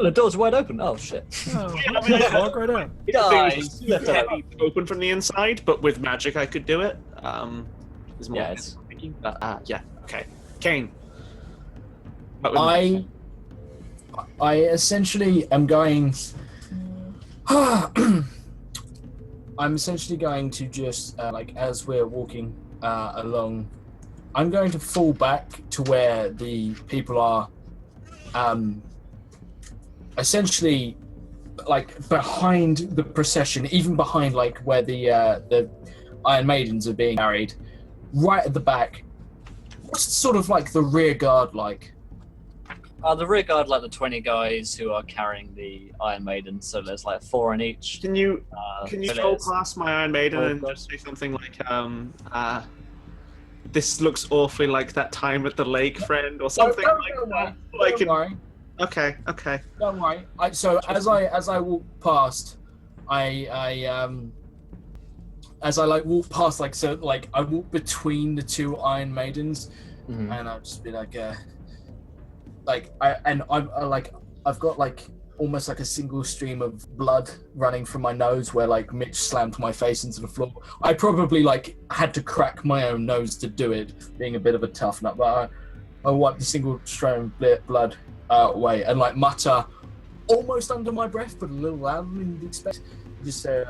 the door's wide open. Oh shit. Oh, Yeah, I mean, walk right out. it was Guys, too lift it up. heavy to open from the inside, but with magic I could do it. Is more Yeah, it's- thinking. But yeah, okay. Kane. I essentially am going. I'm essentially going to just like as we're walking along, I'm going to fall back to where the people are. Essentially, like behind the procession, even behind like where the Iron Maidens are being carried, right at the back. What's sort of like the rear guard like? The rear guard, like the 20 guys who are carrying the Iron Maiden, so there's like 4 in each. Can you so troll there's- class my Iron Maiden Oh, and God. just say something like this looks awfully like that time at the lake, friend, or something Don't like worry. that. Don't worry. Okay. Don't worry. So as I walk past, as I like walk past, like so, like I walk between the two Iron Maidens, Mhm. and I'll just be like, I've got like almost like a single stream of blood running from my nose where like Mitch slammed my face into the floor. I probably like had to crack my own nose to do it, being a bit of a tough nut, but I wipe the single stream of blood away and like mutter, almost under my breath, but a little louder than you'd expect. Just say,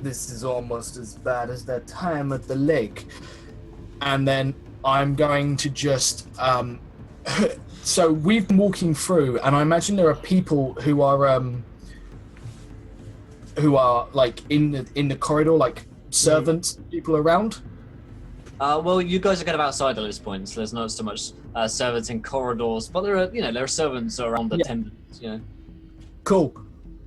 this is almost as bad as that time at the lake. And then I'm going to just, so we've been walking through, and I imagine there are people who are like in the corridor, like servants, people around. Well, you guys are kind of outside at this point, so there's not so much servants in corridors, but there are servants around the attendants, Cool.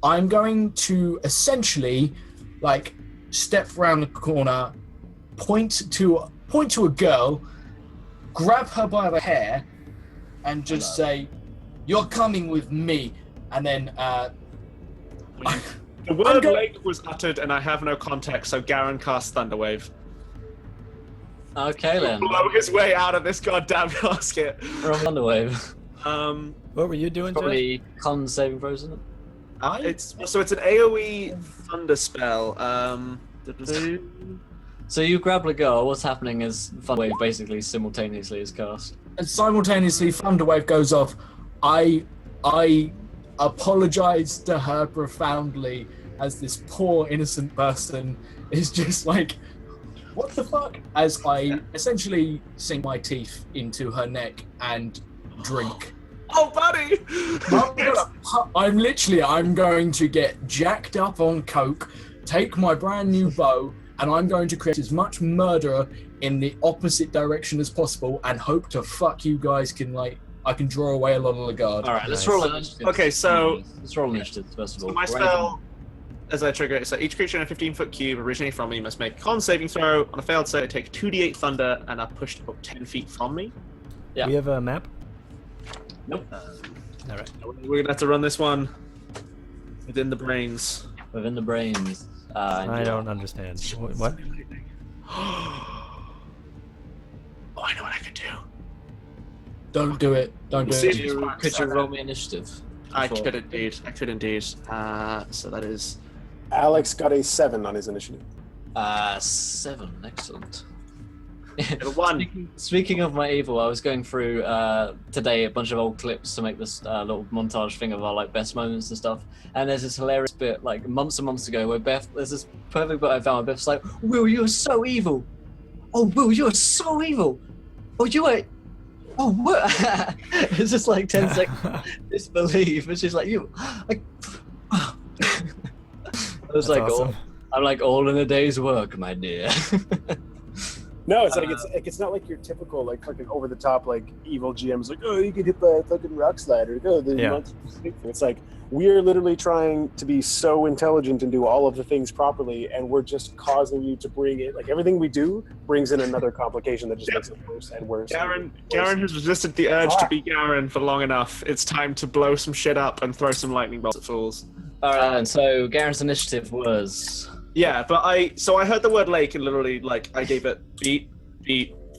I'm going to essentially, like, step around the corner, point to a girl, grab her by the hair, and just say, "You're coming with me." And then, the word lake was uttered, and I have no context, so Garen casts Thunderwave. Okay then. Blow his way out of this goddamn casket. We're on Thunderwave. What were you doing, Jeff? Probably con saving throws, isn't it? It's an AoE thunder spell. So you grab the girl. What's happening is Thunderwave basically simultaneously is cast. and simultaneously, Thunderwave goes off. I apologize to her profoundly as this poor innocent person is just like, what the fuck? As I essentially sink my teeth into her neck and drink. Oh, buddy! I'm going to get jacked up on coke, take my brand new bow, and I'm going to create as much murder in the opposite direction as possible and hope to fuck you guys I can draw away a lot of the guard. Alright, let's roll initiative. Okay, so... Let's roll initiative, first of all. So my spell, as I trigger it, so each creature in a 15-foot cube originating from me must make a con saving throw. On a failed save, I take 2d8 thunder and are pushed about 10 feet from me. Yeah. We have a map? Nope. Alright. We're gonna have to run this one within the brains. Within the brains. I don't understand. What? Oh, I know what I could do. Don't do it. Don't do See, it. Could you roll me initiative? I could indeed. So that is... Alex got a 7 on his initiative. 7. Excellent. One. Speaking of my evil, I was going through today a bunch of old clips to make this little montage thing of our like best moments and stuff. And there's this hilarious bit like months and months ago where there's this perfect bit I found. Beth's like, "Will, you're so evil. Oh, Will, you're so evil. Oh, you are. Oh, what?" It's just like 10 seconds disbelief. And she's like, "You." Like, I was That's like, awesome. I'm like all in a day's work, my dear. No, it's like it's not like your typical like fucking over the top like evil GM's like, oh, you get hit by a fucking rock slide or go the monster. It's like we're literally trying to be so intelligent and do all of the things properly, and we're just causing you to bring it like everything we do brings in another complication that just makes it worse and worse. Garen has resisted the urge to be Garen for long enough. It's time to blow some shit up and throw some lightning bolts at fools. Alright, and so Garen's initiative was... Yeah, but I heard the word lake and literally like I gave it beat,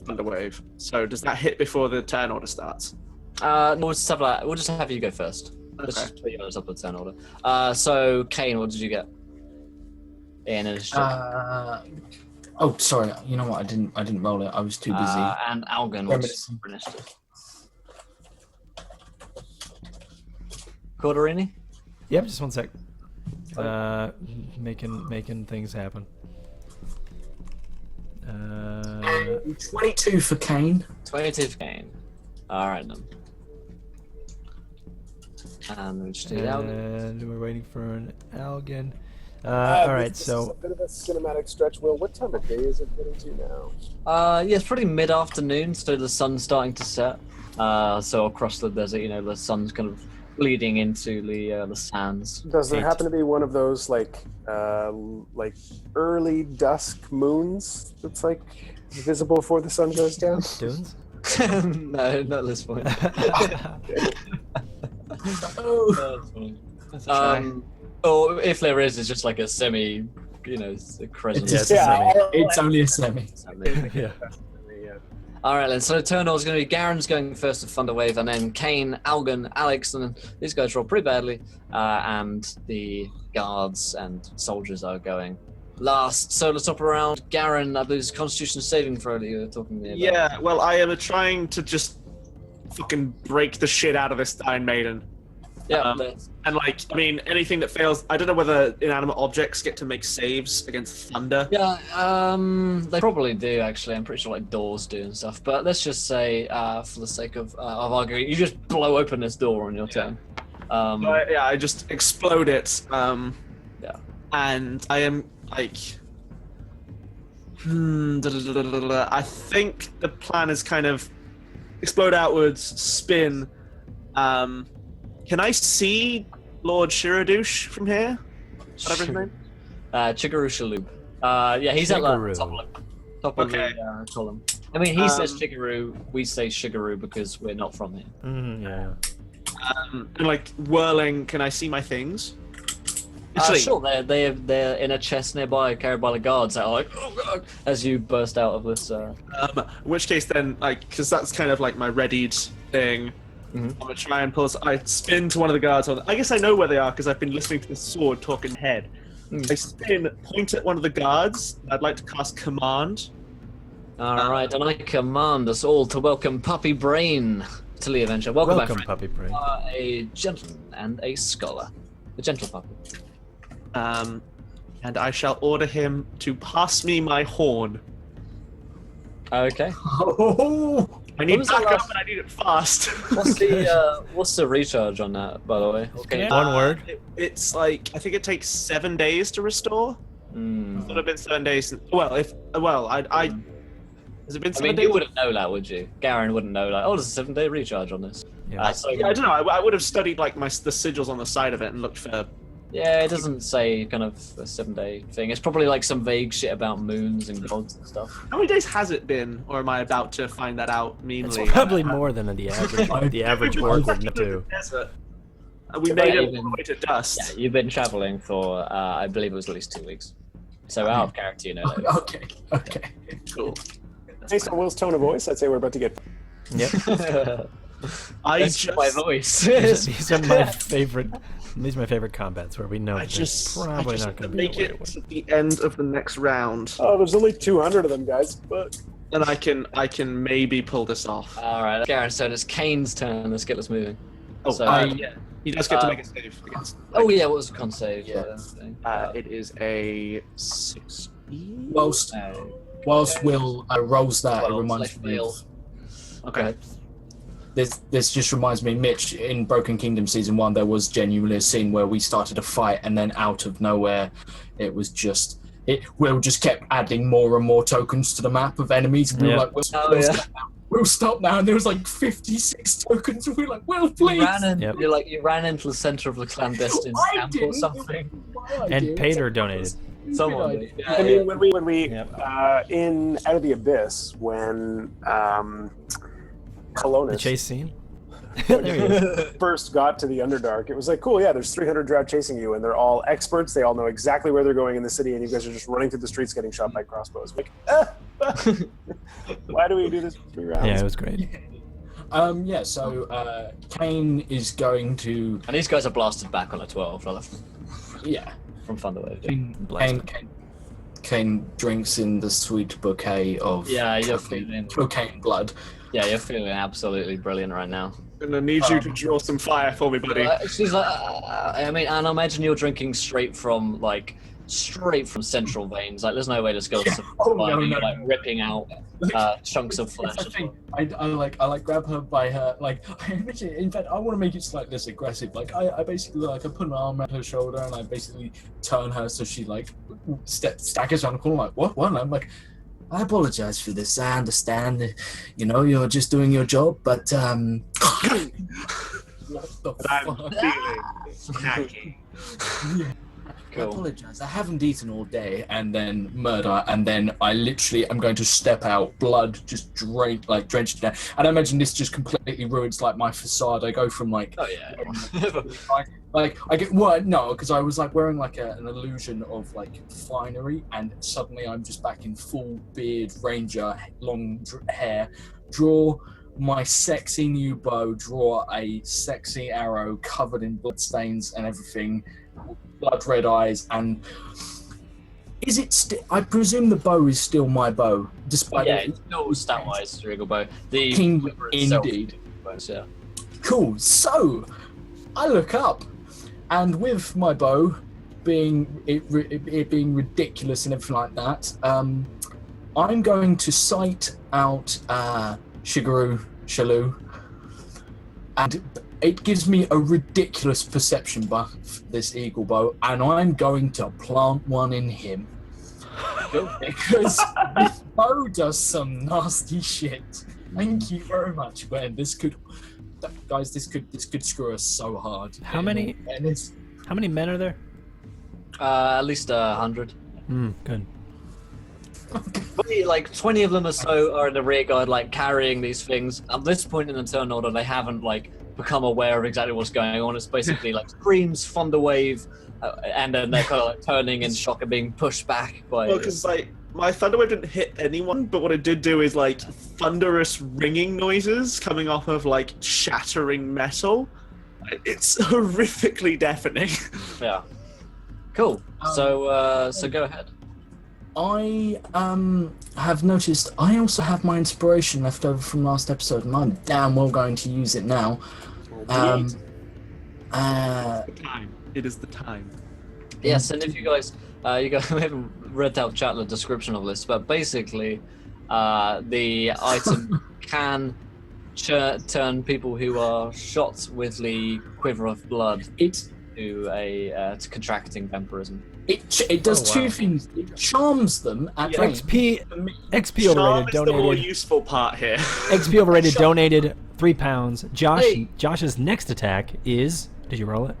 Thunderwave. So does that hit before the turn order starts? No, we'll just have you go first. Let's just put yours up the turn order. So Kane, what did you get? In initiative. Oh, sorry. You know what? I didn't roll it. I was too busy. And Algan, what's for initiative? Corderini? Yep, just one sec. Making things happen. 22 for Kane. 22 for Kane. Alright then. And we just do Algan. And we're waiting for an Algan. Alright, this so... is a bit of a cinematic stretch. Will, what time of day is it getting to now? Yeah, it's pretty mid-afternoon, so the sun's starting to set. So across the desert, the sun's kind of bleeding into the sands. Does there happen to be one of those like early dusk moons that's like visible before the sun goes down? Dunes? No, not at this point. Or if there is, it's just like a semi, a crescent. It's only a semi. Yeah. Alright then, so turn order is going to be Garen's going first to Thunderwave, and then Kane, Algan, Alex, and then these guys roll pretty badly, and the guards and soldiers are going last. So let's hop around. Garen, I believe it's Constitution saving throw that you were talking to me about. Yeah, well, I am trying to just fucking break the shit out of this Iron Maiden. Yeah. And like, I mean, anything that fails, I don't know whether inanimate objects get to make saves against thunder. Yeah, they probably do actually. I'm pretty sure like doors do and stuff. But let's just say, for the sake of arguing, you just blow open this door on your turn. I just explode it. Yeah. And I am like, I think the plan is kind of explode outwards, spin. Can I see Lord Shiradouche from here? Whatever his name. Chigaru Shaloub. Yeah, he's at the Chigaru. top of the column. I mean, he says Chigaru, we say Shigaru because we're not from here. Yeah. And like whirling, can I see my things? Sure, they're in a chest nearby, carried by the guards. That are like, oh god, as you burst out of this. In which case, then, like, because that's kind of like my readied thing. I'm gonna try and pull. I spin to one of the guards. I guess I know where they are because I've been listening to the sword talk in head. I spin, point at one of the guards. I'd like to cast command. All right, and I command us all to welcome Puppy Brain to the adventure. Welcome back, friend. Puppy Brain. You are a gentleman and a scholar, a gentle puppy. And I shall order him to pass me my horn. Okay. I need was that backup last- and I need it fast. What's the recharge on that, by the way? Okay. One word. It's like, I think it takes 7 days to restore. It would have been 7 days. Well, has it been I 7 mean, days? you wouldn't know that, would you? Garen wouldn't know that. Oh, there's a 7-day recharge on this. Yeah. Yeah, I don't know. I would have studied like the sigils on the side of it and looked for. Yeah, it doesn't say kind of a 7-day thing. It's probably like some vague shit about moons and gods and stuff. How many days has it been, or am I about to find that out meanly? It's probably more than the average. The average orc would know too. Desert. We made it all the way to dust. Yeah, you've been traveling for, I believe it was at least 2 weeks. So out of character, you know. Okay. Cool. Based on Will's tone of voice, I'd say we're about to get. Yep. That's my voice. These are my favorite. These are my favorite combats where we know I just probably not going to be make able it to to the end of the next round, Oh, there's only 200 of them, guys. But and I can maybe pull this off. All right, Garen. So it's Kane's turn. Let's get this moving. Oh, so, yeah. He does get to make a save against. Oh yeah, what was the con save? Yeah. It is a 60. Whilst Will rolls that, it reminds me. Okay. This just reminds me, Mitch, in Broken Kingdom Season 1, there was genuinely a scene where we started a fight and then out of nowhere, it was just... Will just kept adding more and more tokens to the map of enemies. And we were like, Will stop now. And there was like 56 tokens. And we were like, Will, please. You ran into the center of the clandestine camp or something. And Pater donated. Someone did. I mean, when we in Out of the Abyss, when Colonus The chase scene. There he is. first got to the Underdark, it was like, cool, yeah, there's 300 drow chasing you, and they're all experts. They all know exactly where they're going in the city, and you guys are just running through the streets getting shot by crossbows. Like, why do we do this for 3 rounds? Yeah, it was great. So Kane is going to... And these guys are blasted back on a 12. Yeah. From Thunderwave. Kane drinks in the sweet bouquet of cocaine blood. Yeah, you're feeling absolutely brilliant right now. I'm gonna need you to draw some fire for me, buddy. She's like, I mean, and I imagine you're drinking straight from central veins. Like, there's no way this girl's surviving. You're like ripping out chunks of flesh. I grab her by her, in fact, I want to make it slightly less aggressive. Like, I basically, I put an arm around her shoulder and I basically turn her so she, staggers around the corner, like, what? And I'm like, I apologize for this. I understand that, you're just doing your job, but, what the fuck? I'm feeling Yeah. Cool. I apologize. I haven't eaten all day, and then murder, and then I literally am going to step out, blood just drenched down. And I imagine this just completely ruins my facade. I go from I get because I was wearing an illusion of finery, and suddenly I'm just back in full beard, ranger, long hair. Draw my sexy new bow, draw a sexy arrow covered in bloodstains and everything. Blood red eyes, and is it I presume the bow is still my bow, despite it's still stat-wise regal bow. The King quiver itself indeed. bonus, yeah. Cool. So, I look up, and with my bow being it being ridiculous and everything like that, I'm going to sight out Chigaru Shaloub, and it gives me a ridiculous perception buff, this eagle bow, and I'm going to plant one in him. Because this bow does some nasty shit. Thank you very much, man. This could screw us so hard. How many men are there? At least 100. Good. Like 20 of them or so are in the rear guard, like carrying these things. At this point in the turn order, they haven't like become aware of exactly what's going on. It's basically like screams, thunder wave, and then they're kind of like turning in shock and being pushed back by. Well, because like my thunder wave didn't hit anyone, but what it did do is like thunderous ringing noises coming off of like shattering metal. It's horrifically deafening. Yeah. Cool. So go ahead. I have noticed I also have my inspiration left over from last episode, and I'm damn well going to use it now. The time. It is the time. Yes, and if you guys we haven't read out chat the description of this, but basically the item can turn people who are shot with the quiver of blood to contracting vampirism. It does two things. It charms them at XP overrated Charm is the more donated. useful part here. XP overrated donated £3. Josh's next attack is. Did you roll it?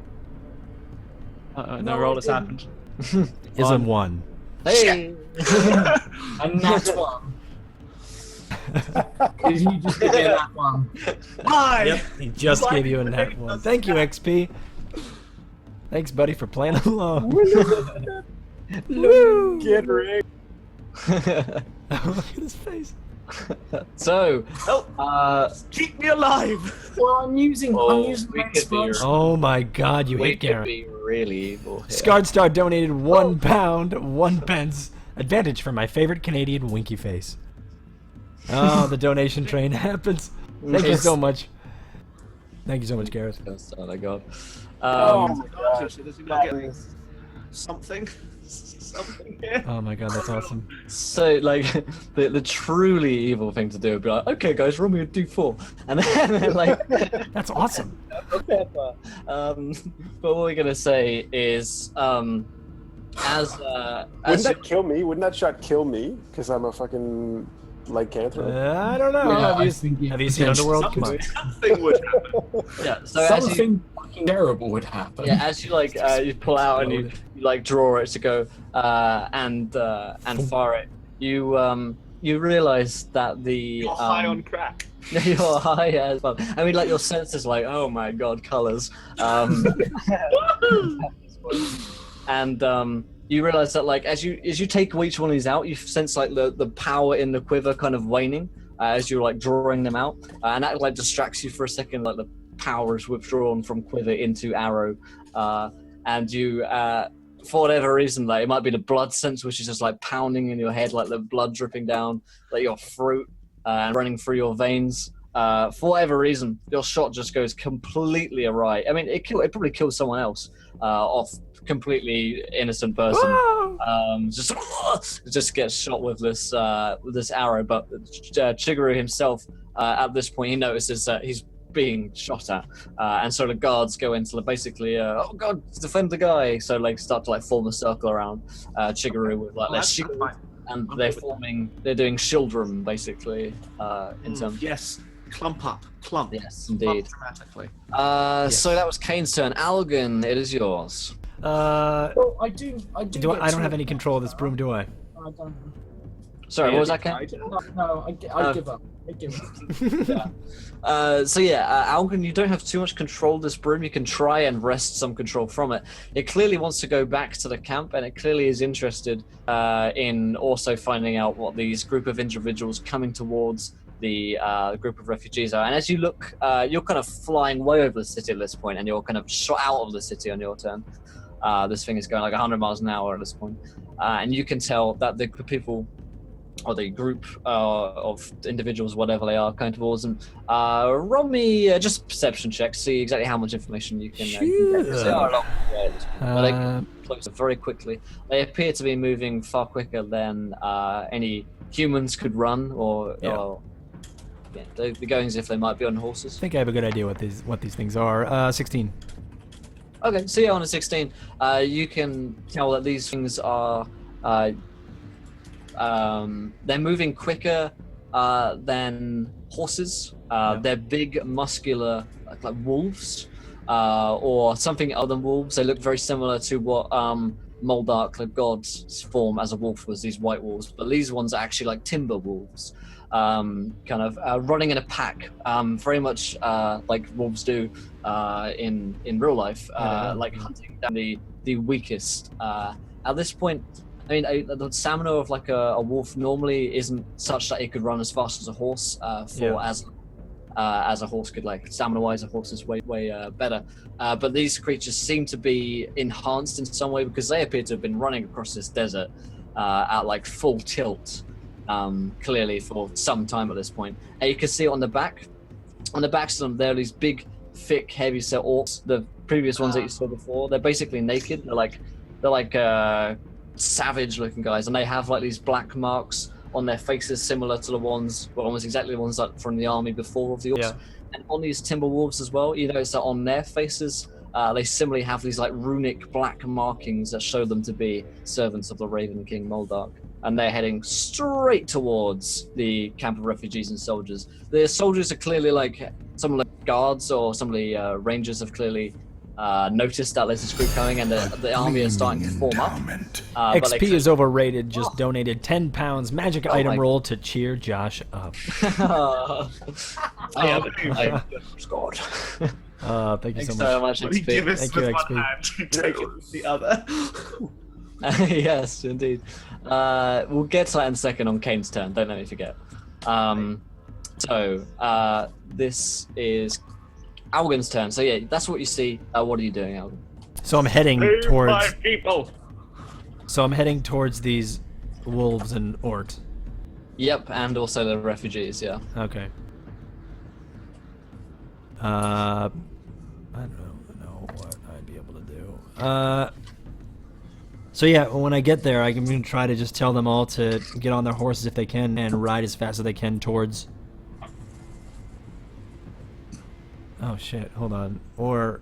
No roll has happened. Is a 1. Hey. And that's one. Did he just give me that one? Why? Yep, he just gave you a nat 1. Thank you, XP. Thanks, buddy, for playing along. Woo! Get rigged. Look at his face. So, Keep me alive. Well, I'm using we my could be inspiration. Oh my god, you we hit could Garen. be really evil here. Scarred Star donated £1, 1 pence. Advantage for my favorite Canadian winky face. Oh, the donation train happens. Thank you so much. Thank you so much, Gareth. Oh my god. Oh my god. Does he not get something here? Oh my god, that's awesome. So, like, the truly evil thing to do would be like, okay, guys, roll me a d4, and then like, That's awesome. but what we're gonna say is, as Wouldn't that kill me? Wouldn't that shot kill me? Because I'm a fucking lycanthrope. I don't know. Yeah, Have you seen Underworld? Come on. Something would happen. yeah. So as you, Something fucking terrible would happen. yeah, as you like, you pull out and you like draw it to go and fire it. You realize that the You're high on crack. you're high as well. I mean, like your senses, like, oh my god, colors. And you realize that, like, as you take each one of these out, you sense like the power in the quiver kind of waning as you're like drawing them out, and that like distracts you for a second. Like the power is withdrawn from quiver into arrow, and you, for whatever reason, like it might be the blood sense, which is just like pounding in your head, like the blood dripping down like your throat and running through your veins. For whatever reason, your shot just goes completely awry. I mean, it probably kills someone else off. Completely innocent person, just gets shot with this arrow. But Chigaru himself, at this point, he notices that he's being shot at, and so the guards go into basically, oh god, defend the guy. So like start to like form a circle around Chigaru with like their shield, and they're doing shieldrum basically in terms. Yes, clump up, clump. Yes, indeed. Dramatically. So that was Kane's turn. Algan, it is yours. Well, I do. I don't have any control of this broom, do I? I don't. Sorry, what was that, Kane? No, I give up. I give up. Algan, you don't have too much control of this broom. You can try and wrest some control from it. It clearly wants to go back to the camp, and it clearly is interested in also finding out what these group of individuals coming towards the group of refugees are. And as you look, you're kind of flying way over the city at this point, and you're kind of shot out of the city on your turn. This thing is going like 100 miles an hour at this point. And you can tell that the people or the group of individuals, whatever they are, coming towards them. Roll me just a perception check, see exactly how much information you can get. 'Cause they are a long way at this point, but they come closer very quickly. They appear to be moving far quicker than any humans could run, or they're going as if they might be on horses. I think I have a good idea what these things are. 16. Okay, so yeah, on a 16, you can tell that these things are they're moving quicker than horses. They're big, muscular, like wolves, or something other than wolves. They look very similar to what Moldark, the god's form as a wolf, was these white wolves, but these ones are actually like timber wolves, kind of running in a pack, very much like wolves do in real life, like hunting down the weakest. At this point, I mean, the stamina of like a wolf normally isn't such that it could run as fast as a horse. As a horse could, like stamina-wise, a horse is way better. But these creatures seem to be enhanced in some way because they appear to have been running across this desert at like full tilt, clearly for some time at this point. And you can see on the backs of them, there are these big, thick, heavy-set orcs. The previous ones that you saw before, they're basically naked. They're like savage looking guys, and they have like these black marks on their faces similar to the ones, well, almost exactly the ones like from the army before of the orcs. And on these timber wolves as well, you notice that on their faces they similarly have these like runic black markings that show them to be servants of the Raven King Moldark, and they're heading straight towards the camp of refugees and soldiers. The soldiers are clearly like some of the guards or some of the rangers have clearly noticed that there's this group coming, and the army is starting to form up. XP is overrated. Just donated 10 pounds. Magic item roll to cheer Josh up. I have scored. Thank you Thanks so much, Let me XP. give us Thank with you, one XP. hand, take it with the other. Yes, indeed. We'll get to that in a second on Kane's turn. Don't let me forget. This is Algin's turn. So yeah, that's what you see. What are you doing, Algin? So I'm heading towards. My people. So I'm heading towards these wolves and orcs. Yep, and also the refugees. Yeah. Okay. I don't know what I'd be able to do. So yeah, when I get there, I'm gonna try to just tell them all to get on their horses if they can and ride as fast as they can towards. Oh shit! Hold on. Or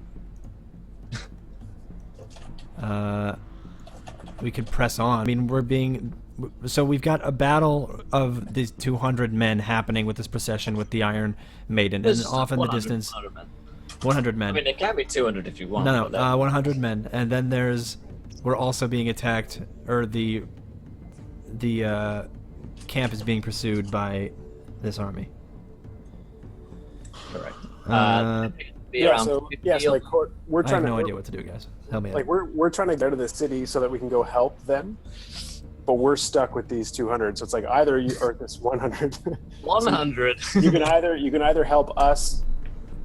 we could press on. I mean, so we've got a battle of these 200 men happening with this procession with the Iron Maiden, and off in the distance, 100 men. I mean, it can be 200 if you want. No, 100 men, and then we're also being attacked, or the camp is being pursued by this army. Correct. So like we're I trying have no to idea what to do, guys. Help me out. like we're trying to get to the city so that we can go help them, but we're stuck with these 200. So it's like either you or this 100. 100. you can either help us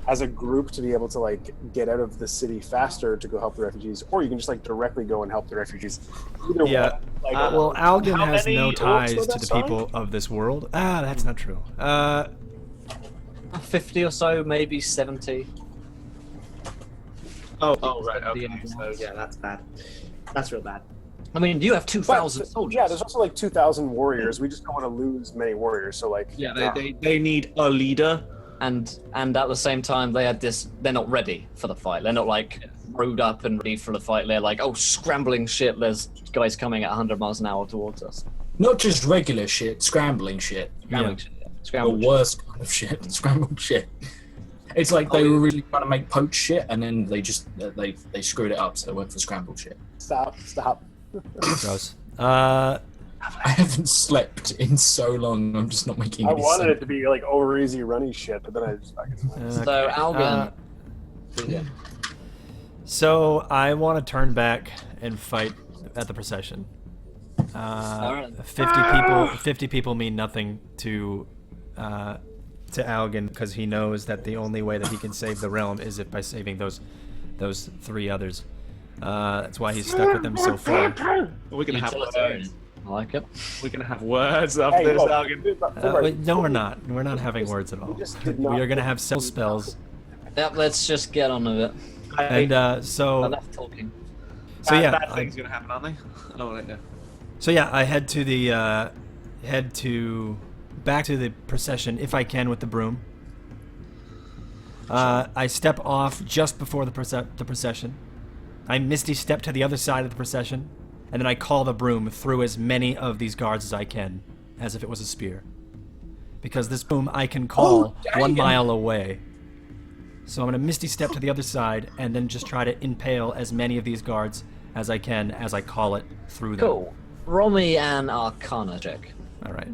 as a group to be able to like get out of the city faster to go help the refugees, or you can just like directly go and help the refugees. Either Yeah. way, like, Well, Algin how has many no orcs ties were to that, the sorry? people of this world. That's not true. 50 or so, maybe 70. Oh, right. Okay. So yeah, that's bad. That's real bad. I mean, you have but, 2,000 soldiers. yeah, there's also like 2,000 warriors. We just don't want to lose many warriors. So like, Yeah, they need a leader. And at the same time, they're not ready for the fight. They're not like rode up and ready for the fight. They're like, oh, scrambling shit. There's guys coming at 100 miles an hour towards us. Not just regular shit, scrambling shit. Scrambling shit. Yeah. The Scrambling shit. worst kind of shit, scrambled shit. It's like they were really trying to make poached shit, and then they just they screwed it up, so they went for scrambled shit. stop. Gross. I haven't slept in so long. I'm just not making. I any wanted sense. it to be like over easy running shit, but then I just fucking. So, Algin. Yeah. So I want to turn back and fight at the procession. 50 people mean nothing to Algin, because he knows that the only way that he can save the realm is if by saving those 3 others. That's why he's stuck with them so far. We're gonna have Utilitarian. I like it. We're gonna have words after Hey, this, look, Algan. Wait, no, we're not. We're not having words at all. just did We not- are going to have several spells. Yep, let's just get on with it. And so Enough talking. yeah, bad things gonna happen, aren't they? Oh, right, no. So yeah, I head to the back to the procession if I can with the broom. I step off just before the procession. I misty step to the other side of the procession, and then I call the broom through as many of these guards as I can, as if it was a spear. Because this broom I can call 1 mile away. So I'm gonna misty step to the other side, and then just try to impale as many of these guards as I can as I call it through them. Cool. Roll me an Arcana check. All right.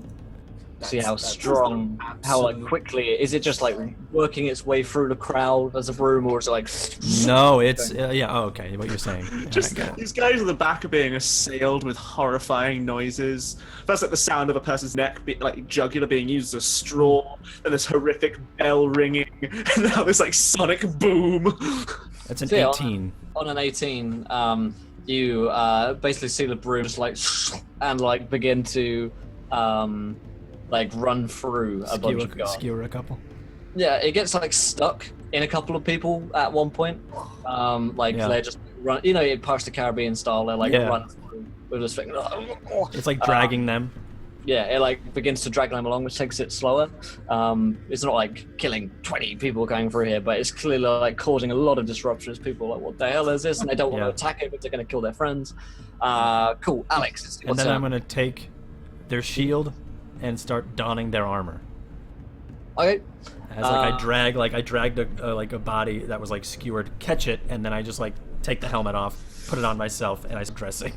See how strong, how like quickly. Is it just like working its way through the crowd as a broom, or is it like? No, it's yeah. Oh, okay, what you're saying. Just I get it. these guys at the back are being assailed with horrifying noises. That's like the sound of a person's neck, like jugular, being used as a straw, and this horrific bell ringing, and now this like sonic boom. That's an So, yeah, 18. On an 18, you basically see the broom just like and like begin to like run through a bunch of guards. Skewer a couple. Yeah, it gets like stuck in a couple of people at one point. Like Yeah. they're just run. You know, in Pirates of the Caribbean style, they like Yeah. run through with this thing. It's like dragging them. Yeah, it like begins to drag them along, which takes it slower. It's not like killing 20 people going through here, but it's clearly like causing a lot of disruptions. People are like, what the hell is this? And they don't want Yeah. to attack it, but they're going to kill their friends. Cool, Alex. And then I'm gonna take their shield and start donning their armor. Okay. As like I dragged a body that was like skewered, catch it, and then I just like take the helmet off, put it on myself, and I start dressing.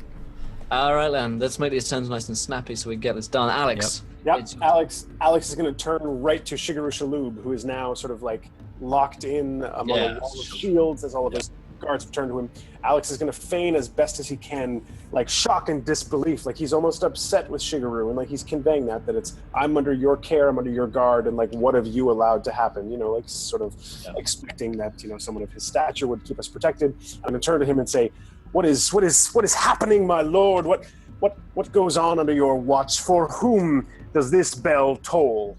All right, then. Let's make these turns nice and snappy so we get this done. Alex. Yep, it's- Alex is going to turn right to Chigaru Shaloub, who is now sort of like locked in among Yeah. a wall of shields as all of his guards have turned to him. Alex is going to feign as best as he can, like shock and disbelief, like he's almost upset with Chigaru, and like he's conveying that it's I'm under your care, I'm under your guard, and like what have you allowed to happen? You know, like sort of expecting that someone of his stature would keep us protected. I'm going to turn to him and say, What is happening, my lord? What goes on under your watch? For whom does this bell toll?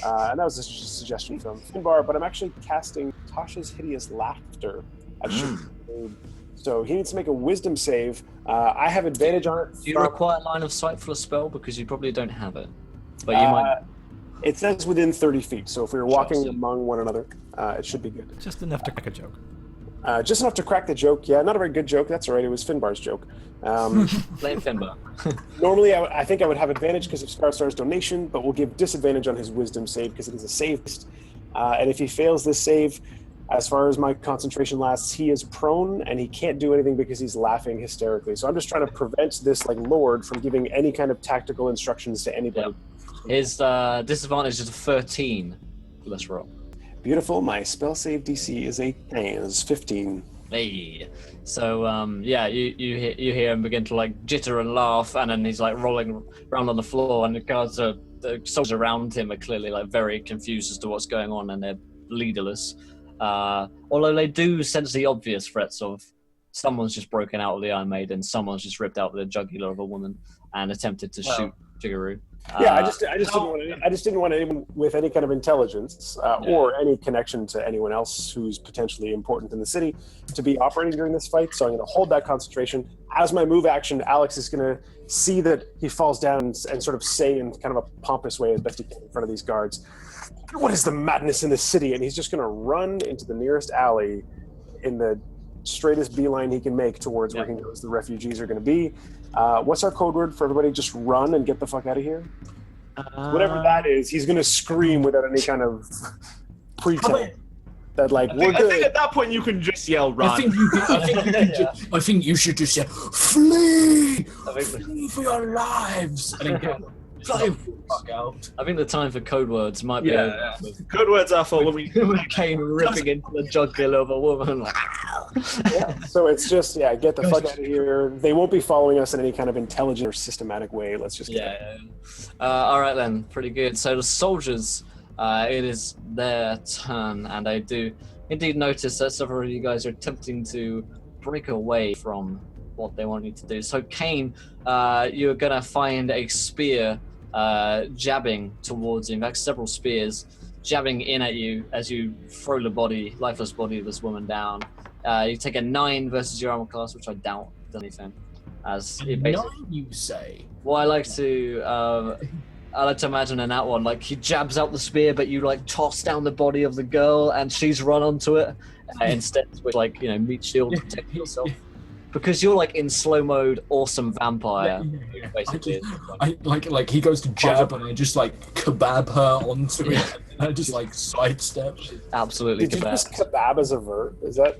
And that was a suggestion from Finbar, but I'm actually casting Tasha's Hideous Laughter at Chigaru. So he needs to make a wisdom save. I have advantage on it. Do you require line of sight for a spell? Because you probably don't have it. But you might. It says within 30 feet, so if we were walking Sure. among one another, it should be good. Just enough to crack a joke. Just enough to crack the joke. Yeah, not a very good joke. That's all right. It was Finbar's joke. Blame Finbar. Normally, I think I would have advantage because of Skarstar's donation, but we'll give disadvantage on his wisdom save because it is a save. And if he fails this save, as far as my concentration lasts, he is prone and he can't do anything because he's laughing hysterically. So I'm just trying to prevent this like lord from giving any kind of tactical instructions to anybody. His disadvantage is a 13. Let's roll. Beautiful. My spell save DC is 15. Hey. So yeah, you hear him begin to like jitter and laugh, and then he's like rolling around on the floor, and the soldiers around him are clearly like very confused as to what's going on, and they're leaderless. Although they do sense the obvious threats of someone's just broken out of the Iron Maiden, someone's just ripped out the jugular of a woman and attempted to shoot Chigaru. Yeah, I just didn't want anyone with any kind of intelligence or any connection to anyone else who's potentially important in the city to be operating during this fight. So I'm going to hold that concentration. As my move action, Alex is going to see that he falls down and sort of say in kind of a pompous way as best he can in front of these guards, "What is the madness in the city?" And he's just going to run into the nearest alley in the straightest beeline he can make towards where he knows the refugees are going to be. What's our code word for everybody? Just run and get the fuck out of here? Whatever that is, he's going to scream without any kind of pretense. That like, we're I good. think at that point you can just yell run. I think you should just say, "Flee! I think, Flee for your lives!" And then go, fly the fuck out. I think the time for code words might be Yeah. Code words are for when we Kane ripping into the jugular of a woman. So it's just, get the fuck out of here. They won't be following us in any kind of intelligent or systematic way. Let's just get All right then, pretty good. So the soldiers, it is their turn, and I do indeed notice that several of you guys are attempting to break away from what they want you to do. So Kane, you're gonna find a spear jabbing towards you. In fact, several spears jabbing in at you as you throw the lifeless body of this woman down. You take a 9 versus your armor class, which I doubt does anything. As it basically, 9, you say? well, I like to imagine in that one, like he jabs out the spear, but you like toss down the body of the girl, and she's run onto it instead, with like meat shield to protect yourself. Because you're like in slow mode, awesome vampire. Yeah. Basically, I like he goes to jab and I just like kebab her onto it. And I just like sidestep. absolutely. Did you kebab. just kebab as a verb? Is that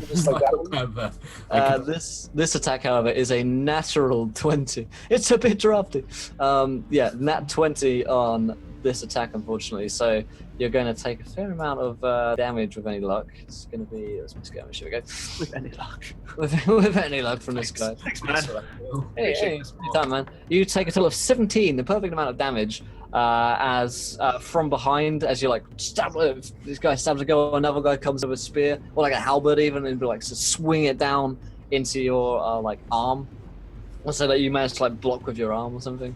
just like that one? This attack, however, is a natural 20. It's a bit drafty. Nat 20 on this attack, unfortunately. So you're going to take a fair amount of damage with any luck. It's going to be, let's just go. Here we go. With any luck. with any luck from this guy. Thanks, man. Hey, anytime, man. You take a total of 17, the perfect amount of damage, as from behind, as you like stab. This guy stabs a girl, another guy comes with a spear, or like a halberd even, and like so swing it down into your like arm, so that you manage to like block with your arm or something.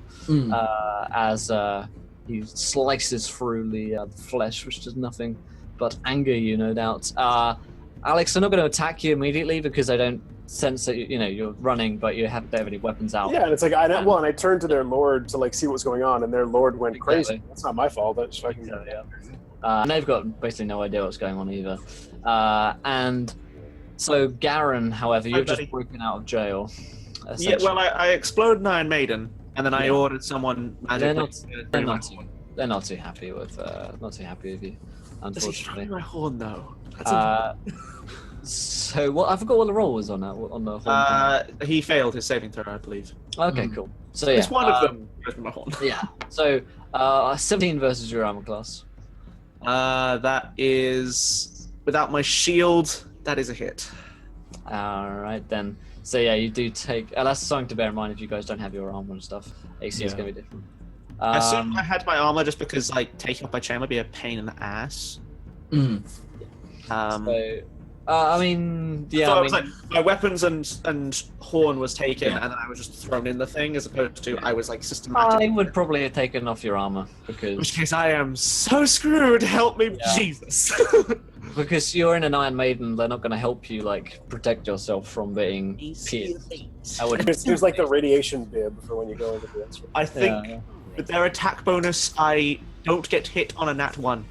As he slices through the flesh, which does nothing but anger you, no doubt. Alex, they're not going to attack you immediately because they don't sense that you're running, but you don't have any weapons out. Yeah, and it's like I turned to their lord to like see what was going on, and their lord went crazy. That's not my fault. That's fucking and they've got basically no idea what's going on either. And so Garen, however, you've just broken out of jail. Yeah, well, I exploded an Iron Maiden, and then I ordered someone. They're not too happy with you, Does he unfortunately. try my horn though? So what? I forgot what the roll was on that. On the horn. He failed his saving throw, I believe. Okay, cool. So yeah, It's one of them. Goes with my horn. Yeah. So 17 versus your armor class. That is without my shield. That is a hit. All right then. So yeah, you do take. That's something to bear in mind if you guys don't have your armor and stuff. AC is going to be different. I assume I had my armor just because like taking off my chain would be a pain in the ass. I mean, yeah. So I I mean, was like, my weapons and horn was taken, and then I was just thrown in the thing, as opposed to I was like systematic. I would probably have taken off your armor In which because case, I am so screwed. Help me, Yeah. Jesus. you're in an Iron Maiden. They're not going to help you like protect yourself from being pierced. I would. There's like the radiation bib for when you go into the X-ray. I think with their attack bonus, I don't get hit on a nat 1.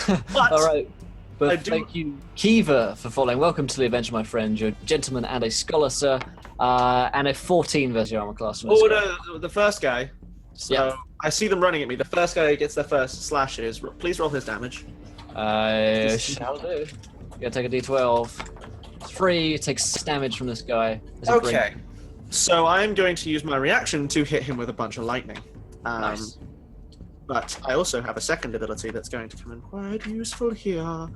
But All right. But I do- thank you, Kiva, for following. Welcome to the adventure, my friend. You're a gentleman and a scholar, sir. And a 14 versus your armor class. the first guy. So Yeah. I see them running at me. The first guy gets their first slashes. Please roll his damage. I shall do. You gotta take a d12. 3, you take 6 damage from this guy. As he brings- Okay. So I'm going to use my reaction to hit him with a bunch of lightning. Nice. But I also have a second ability that's going to come in quite useful here.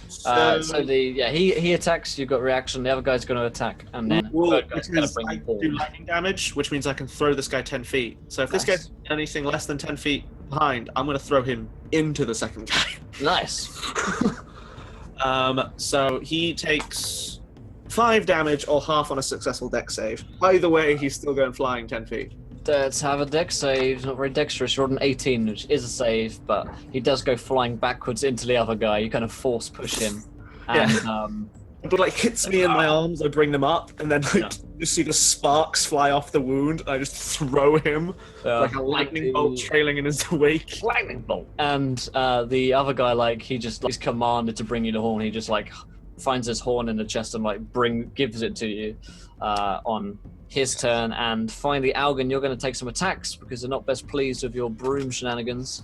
He attacks, you've got reaction, the other guy's going to attack, and then the third guy's going to bring I him do forward. lightning damage, which means I can throw this guy 10 feet. So if this Nice. guy's anything less than 10 feet behind, I'm going to throw him into the second guy. Nice. So he takes 5 damage or half on a successful dex save. Either way, he's still going flying 10 feet. Let's have a dex save. He's not very dexterous. You rolled an 18, which is a save, but he does go flying backwards into the other guy. You kind of force push him. And, But like hits me in my arms, I bring them up, and then like you see the sparks fly off the wound, and I just throw him like a lightning bolt trailing in his wake. Lightning bolt. And the other guy, like, he's commanded to bring you the horn. He just like finds his horn in the chest and like gives it to you on his turn. And finally, Algan, you're going to take some attacks because they're not best pleased with your broom shenanigans.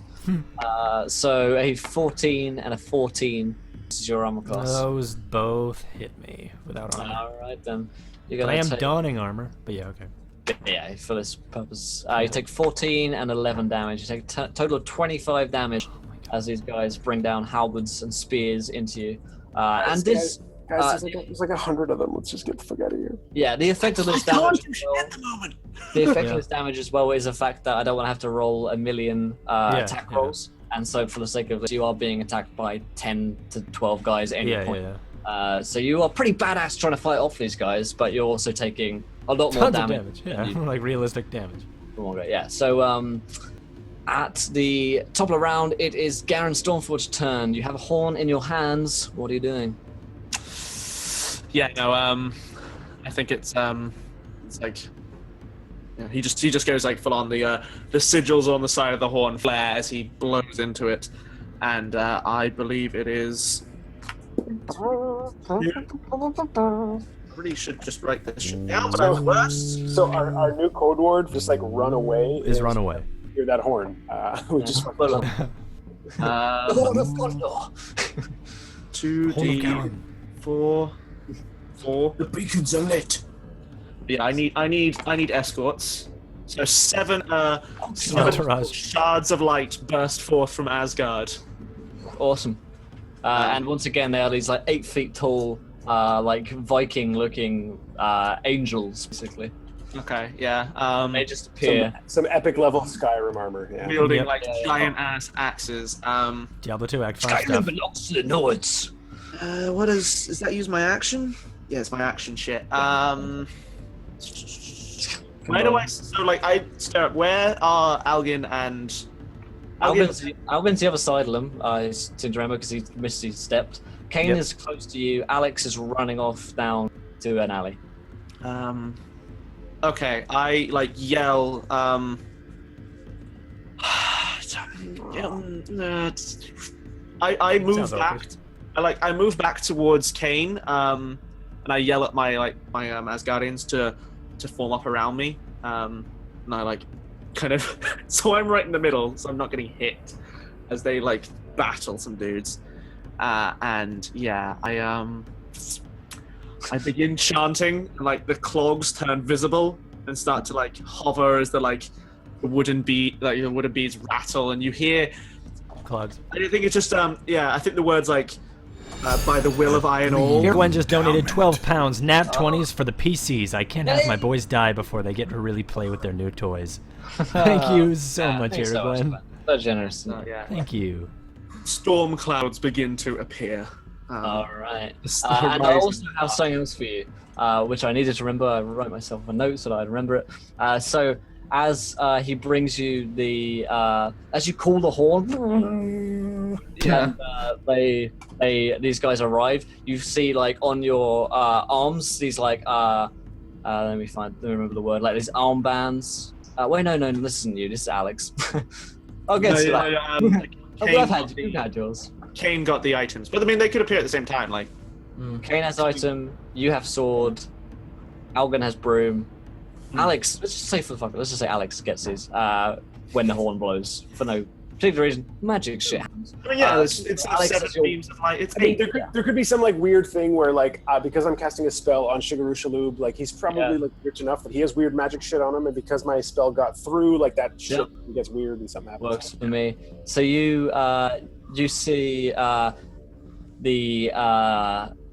So a 14 and a 14. This is your armor class. Those both hit me without armor. All right then. You're But I gonna am take, donning armor. But yeah, okay. yeah, for this purpose. You take 14 and 11 damage. You take a total of 25 damage as these guys bring down halberds and spears into you. And this, Guys, there's like 100 of them. Let's just get the fuck out of here. yeah, the effect of this damage. The effect of this damage as well is the fact that I don't want to have to roll a million attack rolls. And so, for the sake of this, you are being attacked by 10 to 12 guys at any point. So you are pretty badass trying to fight off these guys, but you're also taking a lot more Tons of damage. damage. Yeah, like realistic damage. Yeah. So at the top of the round, it is Garen Stormforge's turn. You have a horn in your hands. What are you doing? Yeah, no, I think it's like, yeah, he just goes like full on. The sigils on the side of the horn flare as he blows into it, and I believe it is. I really should just write this shit down, but I'm worse. So our new code word, just like run away, Is run away. Hear that horn? We just Oh, the thunder. 2d4. The beacons are lit. Yeah, I need escorts. So seven Entourage. shards of light burst forth from Asgard. Awesome. And once again, they are these like 8 feet tall, like Viking-looking angels, basically. Okay, yeah. They just appear. some epic level Skyrim armor. Yeah. Wielding Yep. like giant ass axes. Diablo 2 Act 5 stuff. belongs to the Nords. What is that? Use my action? Yeah, it's my action shit. Where do I? So like I start. Where are Algin and? Alvin's the other side of them. I seem to remember because he missed his stepped. Kane Yep. is close to you. Alex is running off down to an alley. Okay, I like yell. I move Sounds back. awkward. I move back towards Kane. And I yell at my Asgardians to form up around me. And I like kind of so I'm right in the middle, so I'm not getting hit as they like battle some dudes. And yeah, I begin chanting, and like the clogs turn visible and start to like hover as the wooden beads rattle, and you hear. Clogs. I think it's just I think the words like by the will of Iron All. Here, Gwen just donated 12 pounds. Nat 20s for the PCs. I can't have my boys die before they get to really play with their new toys. Thank you so much, Thanks so Gwen. much, so generous. Yeah. Thank you. Storm clouds begin to appear. All right. the And I horizon. also have something else for you, which I needed to remember. I wrote myself a note so that I'd remember it. So as he brings you the, as you call the horn, Yeah. and these guys arrive. You see like on your arms these like let me remember the word, like these armbands. Wait, no, listen, this is Alex. I'll get to that. You've had yours. Kane got the items, but I mean they could appear at the same time. Like Kane has item, you have sword, Algan has broom. Alex, let's just say Alex gets his when the horn blows for no particular reason. Magic shit happens. I mean, yeah, it's Alex 7 is your- beams of light. It's I mean, there could be some like weird thing where like because I'm casting a spell on Chigaru Shaloub, like he's probably like rich enough that he has weird magic shit on him, and because my spell got through, like that shit gets weird and something happens. Works for me. So you see the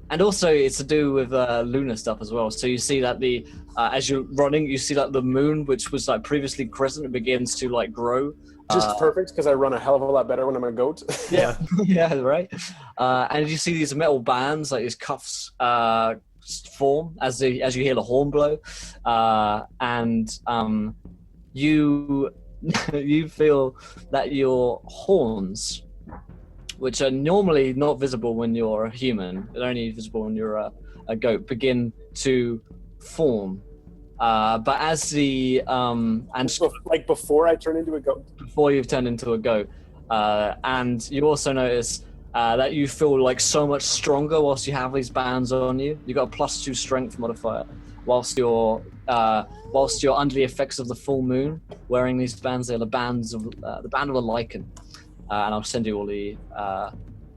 and also it's to do with lunar stuff as well. So you see that the as you're running, you see that the moon, which was like previously crescent, begins to like grow. Just perfect because I run a hell of a lot better when I'm a goat. Yeah. Yeah, right. And you see these metal bands, like these cuffs, form as you hear the horn blow, and you you feel that your horns, which are normally not visible when you're a human, they're only visible when you're a goat, begin to form. But as the and So, like before I turn into a goat. before you've turned into a goat, and you also notice that you feel like so much stronger whilst you have these bands on you. You got a +2 strength modifier whilst you're under the effects of the full moon, wearing these bands. They're the bands of the band of a lichen, and I'll send you all the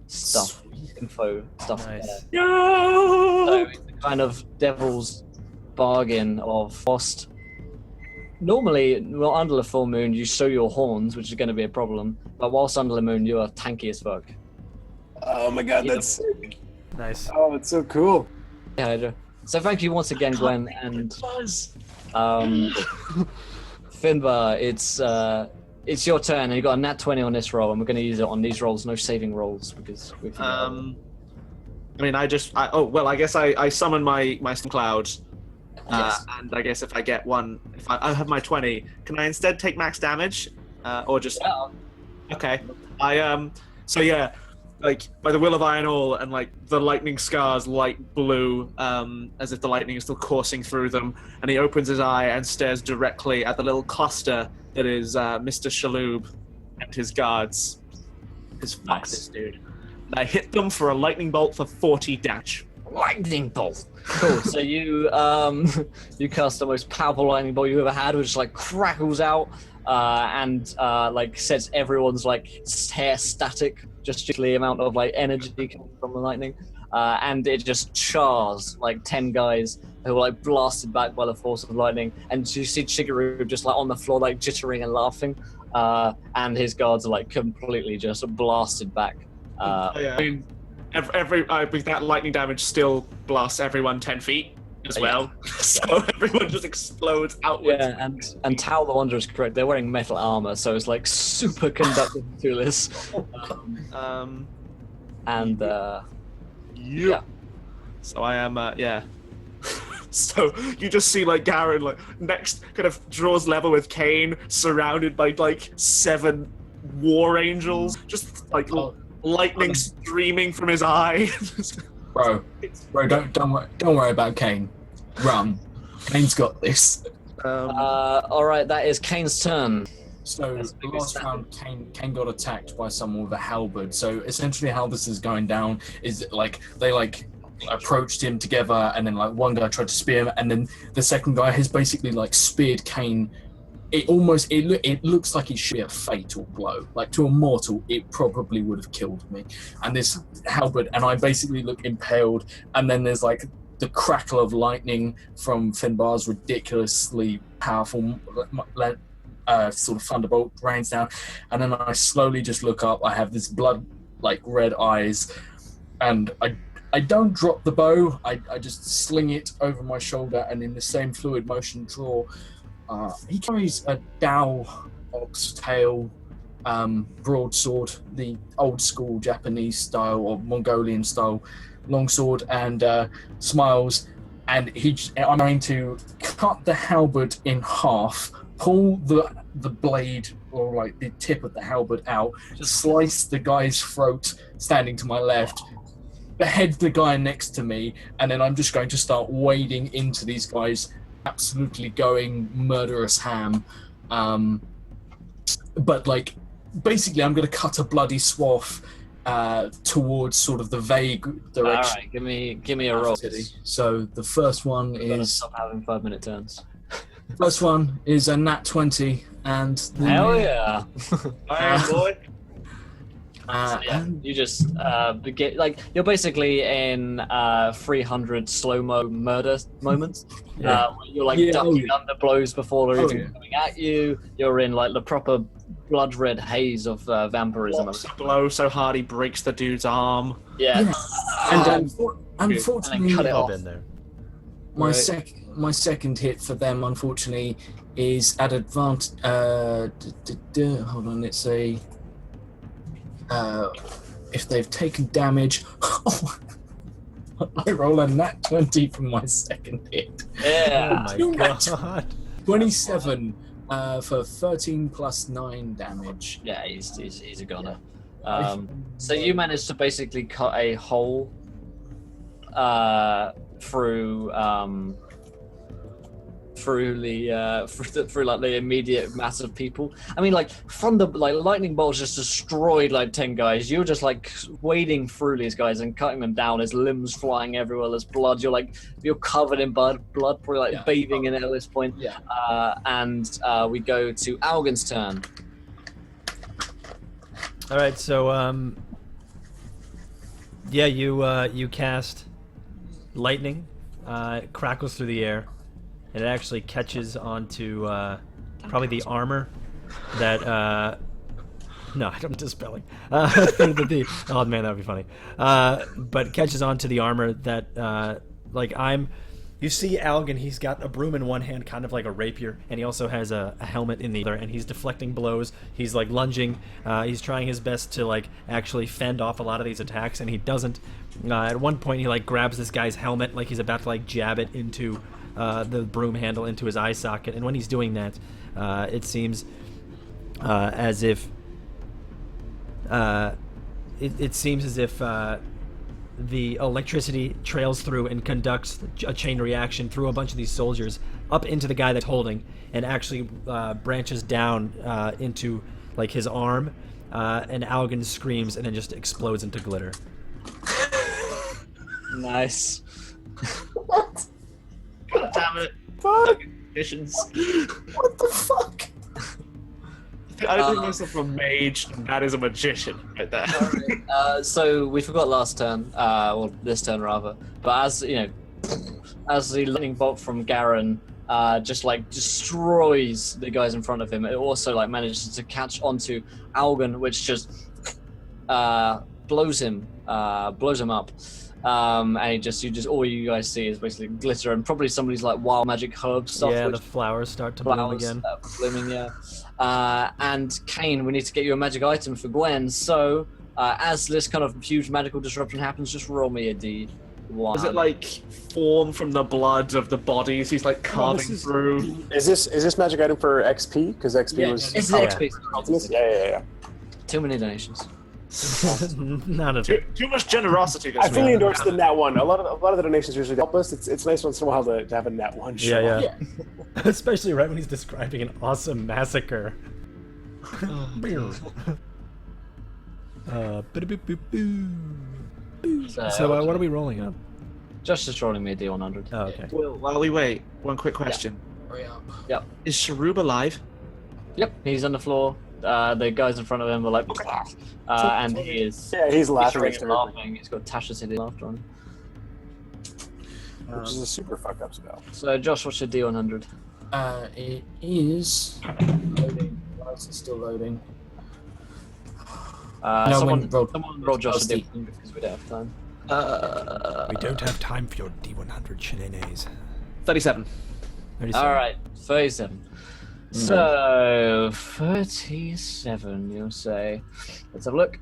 stuff, info stuff. Nice. There. So it's a kind of devil's bargain of whilst normally, well, under the full moon you show your horns, which is going to be a problem, but whilst under the moon you are tanky as fuck. Oh my god, that's sick. Nice. Oh, it's so cool. Yeah, Hydra. So thank you once again, Gwen, and Finbar, it's your turn, and you got a nat 20 on this roll, and we're going to use it on these rolls, no saving rolls, because we can I mean, I guess I summon my storm cloud. Yes. And I guess if I get one, if I have my 20, can I instead take max damage, or just? Yeah. Okay. So yeah, like by the will of Iron All, and like the lightning scars light blue, as if the lightning is still coursing through them. And he opens his eye and stares directly at the little cluster that is Mr. Shaloub and his guards. Because fuck Nice. this dude. And I hit them for a lightning bolt for 40 damage. Lightning bolt. Cool. So you you cast the most powerful lightning bolt you ever had, which like crackles out and like sets everyone's like hair static, just the amount of like energy coming from the lightning, and it just chars like 10 guys who are like blasted back by the force of lightning, and you see Chigaru just like on the floor like jittering and laughing, and his guards are like completely just blasted back. I mean, with that lightning damage still blasts everyone 10 feet as well. So everyone just explodes outwards. Yeah, and Tao the Wanderer is correct. They're wearing metal armor, so it's like super conductive to this. And yeah. So I am, yeah. So you just see like Garen like next kind of draws level with Kane, surrounded by like 7 war angels, just like lightning streaming from his eye. Bro, don't worry about Kane. Run. Kane's got this. all right, that is Kane's turn. So the last round, Kane got attacked by someone with a halberd. So essentially, how this is going down is like they like approached him together, and then like one guy tried to spear him, and then the second guy has basically like speared Kane. It looks like it should be a fatal blow. Like to a mortal, it probably would have killed me. And this halberd, and I basically look impaled. And then there's like the crackle of lightning from Finbar's ridiculously powerful sort of thunderbolt rains down. And then I slowly just look up. I have this blood, like red eyes, and I don't drop the bow. I just sling it over my shoulder, and in the same fluid motion draw. He carries a Dao oxtail broadsword, the old school Japanese style or Mongolian style longsword, and smiles. And I'm going to cut the halberd in half, pull the blade or like the tip of the halberd out, slice the guy's throat standing to my left, behead the guy next to me, and then I'm just going to start wading into these guys, absolutely going murderous ham. But like basically I'm going to cut a bloody swath towards sort of the vague direction. All right, give me a roll. So the first one is Stop having 5-minute turns. first one is a nat 20, and the, Hell yeah! Iron boy. So, yeah, you just get like you're basically in 300 slow-mo murder moments. Where you're like ducking under blows before they're even coming at you. You're in like the proper blood red haze of vampirism. Walks a blow so hard he breaks the dude's arm. Yeah. and unfortunately, cut it off. In there. my second hit for them, unfortunately, is at advantage. Hold on, let's say. If they've taken damage, I roll a nat 20 from my second hit. Yeah. Oh my god. 27 for 13 plus 9 damage. Yeah, he's a goner. So you managed to basically cut a hole through like the immediate mass of people. I mean, like from the like lightning bolts just destroyed like 10 guys. You're just like wading through these guys and cutting them down. There's limbs flying everywhere. There's blood. You're covered in blood, probably like bathing in it at this point. Yeah. And we go to Algin's turn. All right, so yeah, you cast lightning, it crackles through the air, and it actually catches onto probably the armor that no, I'm dispelling. Oh man, that would be funny. But catches onto the armor that like I'm You see Algan, he's got a broom in one hand, kind of like a rapier, and he also has a helmet in the other, and he's deflecting blows. He's like lunging. He's trying his best to like actually fend off a lot of these attacks, and he doesn't. At one point, he like grabs this guy's helmet, like he's about to like jab it into the broom handle into his eye socket, and when he's doing that, it seems as if it seems as if the electricity trails through and conducts a chain reaction through a bunch of these soldiers up into the guy that's holding, and actually branches down into like his arm, and Algan screams and then just explodes into glitter. Nice. What? God damn it. Fuck. Conditions. What the fuck? I don't think myself a mage, and that is a magician right there. So we forgot last turn, or this turn rather. But as you know, as the lightning bolt from Garen just like destroys the guys in front of him, it also like manages to catch onto Algan, which just blows him up. And all you guys see is basically glitter and probably somebody's like wild magic herb stuff. Yeah, which the flowers start to bloom again. Blooming, yeah. And Kane, we need to get you a magic item for Gwen. So as this kind of huge magical disruption happens, just roll me a D1. Does it like form from the blood of the bodies he's like carving through? Is this magic item for XP? Because XP was. It's Oh, XP. Yeah. Too many donations. None of it. Too much generosity. This I fully week. endorse the nat one. A lot of the donations usually help us. It's nice once in a while to have a nat one. Show up. Yeah. Especially right when he's describing an awesome massacre. So what are we rolling up? Just rolling me a D100. Oh, okay. Well, while we wait, one quick question. Hurry up. Yep. Is Shaloub alive? Yep. He's on the floor. The guys in front of him are like, and he is. Yeah, he's laughing. He's laughing. He's got Tasha's hidden laughter on him. Which is a super fucked up spell. So Josh, what's your D100? It is loading. Why is it still loading? Someone roll roll Josh a Rusty. D100 because we don't have time. We don't have time for your D100 shenanigans. 37. 37. All right, 37. So 37, you'll say. Let's have a look.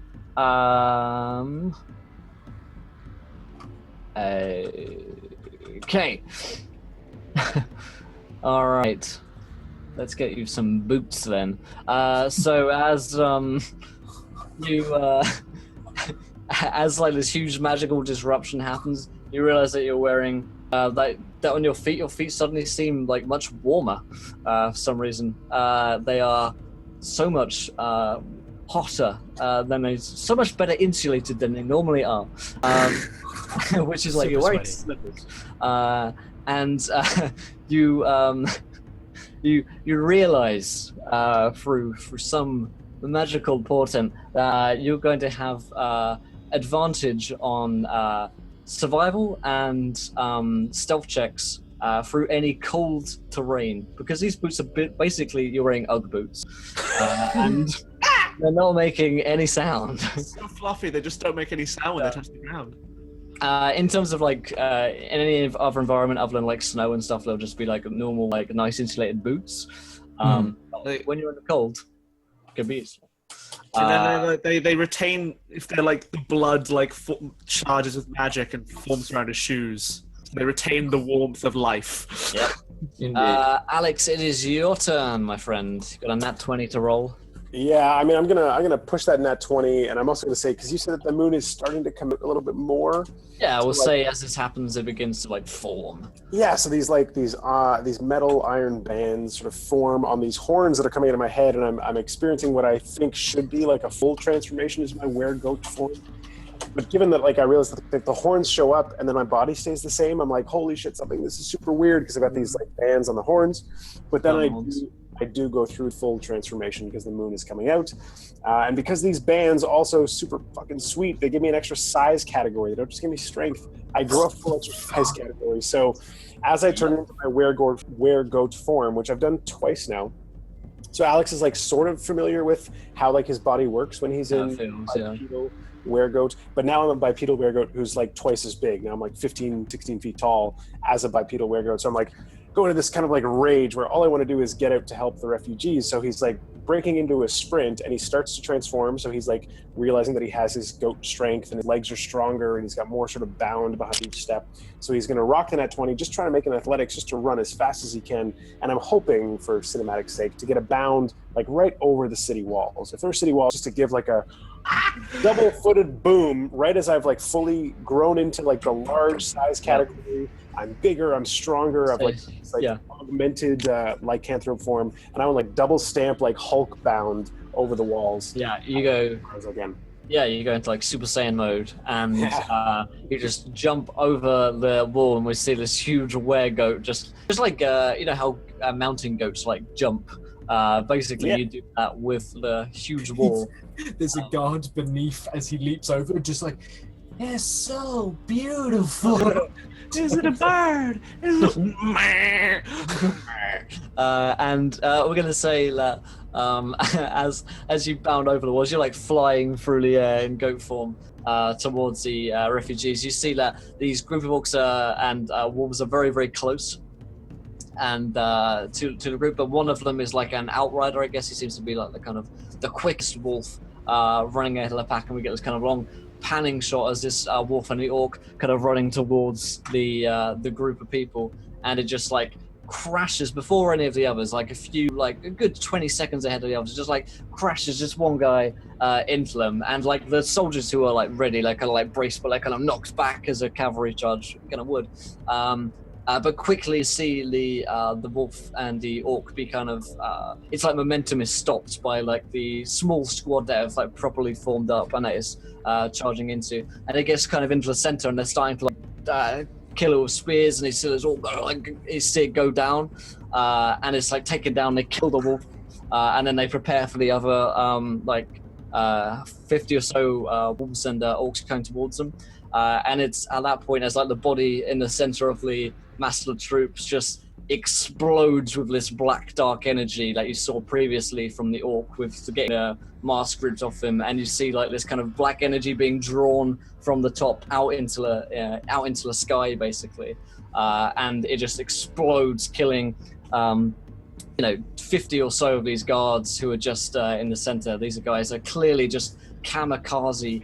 Okay. All right. Let's get you some boots then. So as you as like this huge magical disruption happens, you realize that you're wearing like that on your feet suddenly seem like much warmer for some reason. They are so much hotter so much better insulated than they normally are, which is like you're wearing slippers, and you realize through some magical portent that you're going to have advantage on survival and stealth checks through any cold terrain, because these boots are basically you're wearing UGG boots, and they're not making any sound. So fluffy, they just don't make any sound when they touch the ground. In terms of like in any other environment other than like snow and stuff, they'll just be like normal, like nice insulated boots. When you're in the cold, it can be useful. And then they retain, if they're like the blood like charges with magic and forms around his shoes. They retain the warmth of life. Yep. Indeed. Alex, it is your turn, my friend. Got a nat 20 to roll. Yeah, I mean, I'm gonna push that nat 20, and I'm also gonna say, because you said that the moon is starting to come a little bit more. Yeah, we'll So, like- say as this happens, it begins to like form. Yeah, so these metal iron bands sort of form on these horns that are coming out of my head, and I'm experiencing what I think should be like a full transformation as my were-goat form. But given that, like, I realized that the horns show up and then my body stays the same, I'm like, holy shit, this is super weird, because I've got these like bands on the horns. But then I do go through full transformation because the moon is coming out. And because these bands also super fucking sweet, they give me an extra size category. They don't just give me strength. I grow a full extra size category. So as I turn into my were-goat form, which I've done twice now. So Alex is like sort of familiar with how like his body works when he's in Films, bipedal. weregoat, but now I'm a bipedal weregoat who's like twice as big. Now I'm like 15, 16 feet tall as a bipedal weregoat. So I'm like going to this kind of like rage where all I want to do is get out to help the refugees. So he's like breaking into a sprint and he starts to transform. So he's like realizing that he has his goat strength and his legs are stronger and he's got more sort of bound behind each step. So he's going to rock the nat 20, just trying to make an athletics just to run as fast as he can. And I'm hoping, for cinematic sake, to get a bound like right over the city walls. If there's city walls, just to give like a double-footed boom right as I've like fully grown into like the large size category. I'm bigger, I'm stronger, I've like augmented lycanthrope form, and I want like double stamp like Hulk bound over the walls. Yeah, you go again. Yeah, you go into like Super Saiyan mode, and you just jump over the wall, and we see this huge weregoat, just like you know how mountain goats like jump. Basically, you do that with the huge wall. There's a guard beneath as he leaps over, just like, it's so beautiful. Is it a bird? And we're gonna say that as you bound over the walls, you're like flying through the air in goat form towards the refugees. You see that these group of orcs and wolves are very, very close, and to the group. But one of them is like an outrider, I guess. He seems to be like the quickest wolf running ahead of the pack, and we get this kind of long panning shot as this wolf and the orc kind of running towards the group of people, and it just like crashes before any of the others, like a good 20 seconds ahead of the others, just like crashes just one guy into them, and like the soldiers who are like ready, like kind of like braced, but like kind of knocked back as a cavalry charge kind of would. But quickly see the wolf and the orc be kind of it's like momentum is stopped by like the small squad that have like properly formed up and that is charging into, and it gets kind of into the center, and they're starting to like kill it with spears, and they see it go down, and it's like taken down. They kill the wolf, and then they prepare for the other 50 or so wolves and orcs coming towards them. And it's at that point as like the body in the center of the mass of the troops just explodes with this black dark energy that you saw previously from the orc with getting a mask ripped off him, and you see like this kind of black energy being drawn from the top out into the sky basically, and it just explodes, killing 50 or so of these guards who are just in the center. These guys are clearly just kamikaze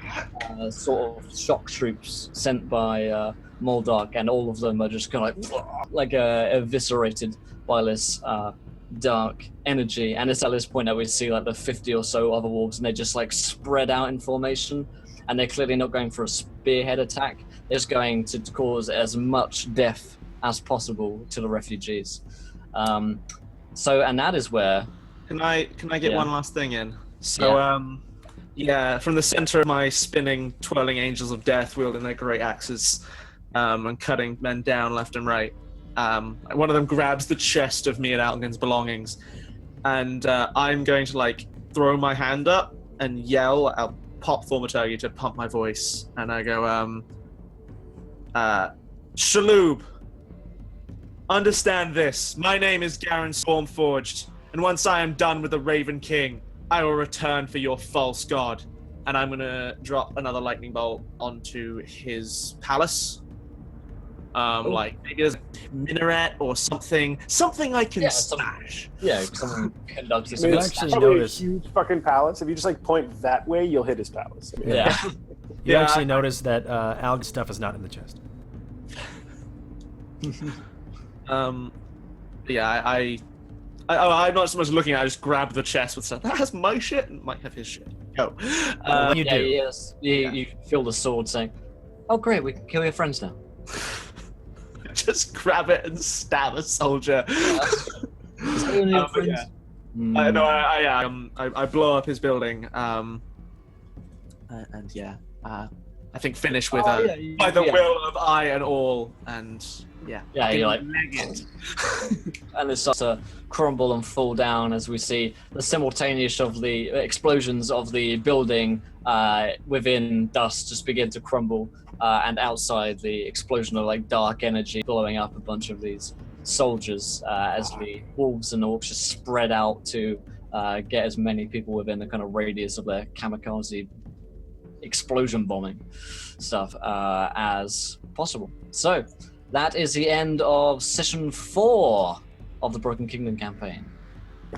sort of shock troops sent by Moldark, and all of them are just kind of like eviscerated by this dark energy. And it's at this point that we see like the 50 or so other wolves, and they just like spread out in formation, and they're clearly not going for a spearhead attack. They're just going to cause as much death as possible to the refugees. And that is where Can I get one last thing in? So from the center of my spinning, twirling angels of death wielding their great axes, and cutting men down left and right. One of them grabs the chest of me and Algin's belongings, and I'm going to like throw my hand up and yell. I'll pop thaumaturgy to pump my voice, and I go, Shaloub, understand this. My name is Garen Stormforged, and once I am done with the Raven King, I will return for your false god. And I'm gonna drop another lightning bolt onto his palace. Like maybe there's a minaret or something I can smash. Someone conducts this. You It's actually probably notice- a huge fucking palace. If you just like point that way, you'll hit his palace. I mean, You actually notice that Alg's stuff is not in the chest. I'm not so much looking at it, I just grab the chest with stuff. That has my shit and might have his shit. Go. You do. Yes. You feel the sword saying, "Oh great, we can kill your friends now." Just grab it and stab a soldier. Is that only your friends? I blow up his building. I think finish with by the will of I and all, and you're like, and it starts to crumble and fall down as we see the simultaneous of the explosions of the building within dust just begin to crumble, and outside the explosion of like dark energy blowing up a bunch of these soldiers as the wolves and orcs just spread out to get as many people within the kind of radius of their kamikaze explosion bombing stuff as possible. So that is the end of session 4 of the Broken Kingdom campaign.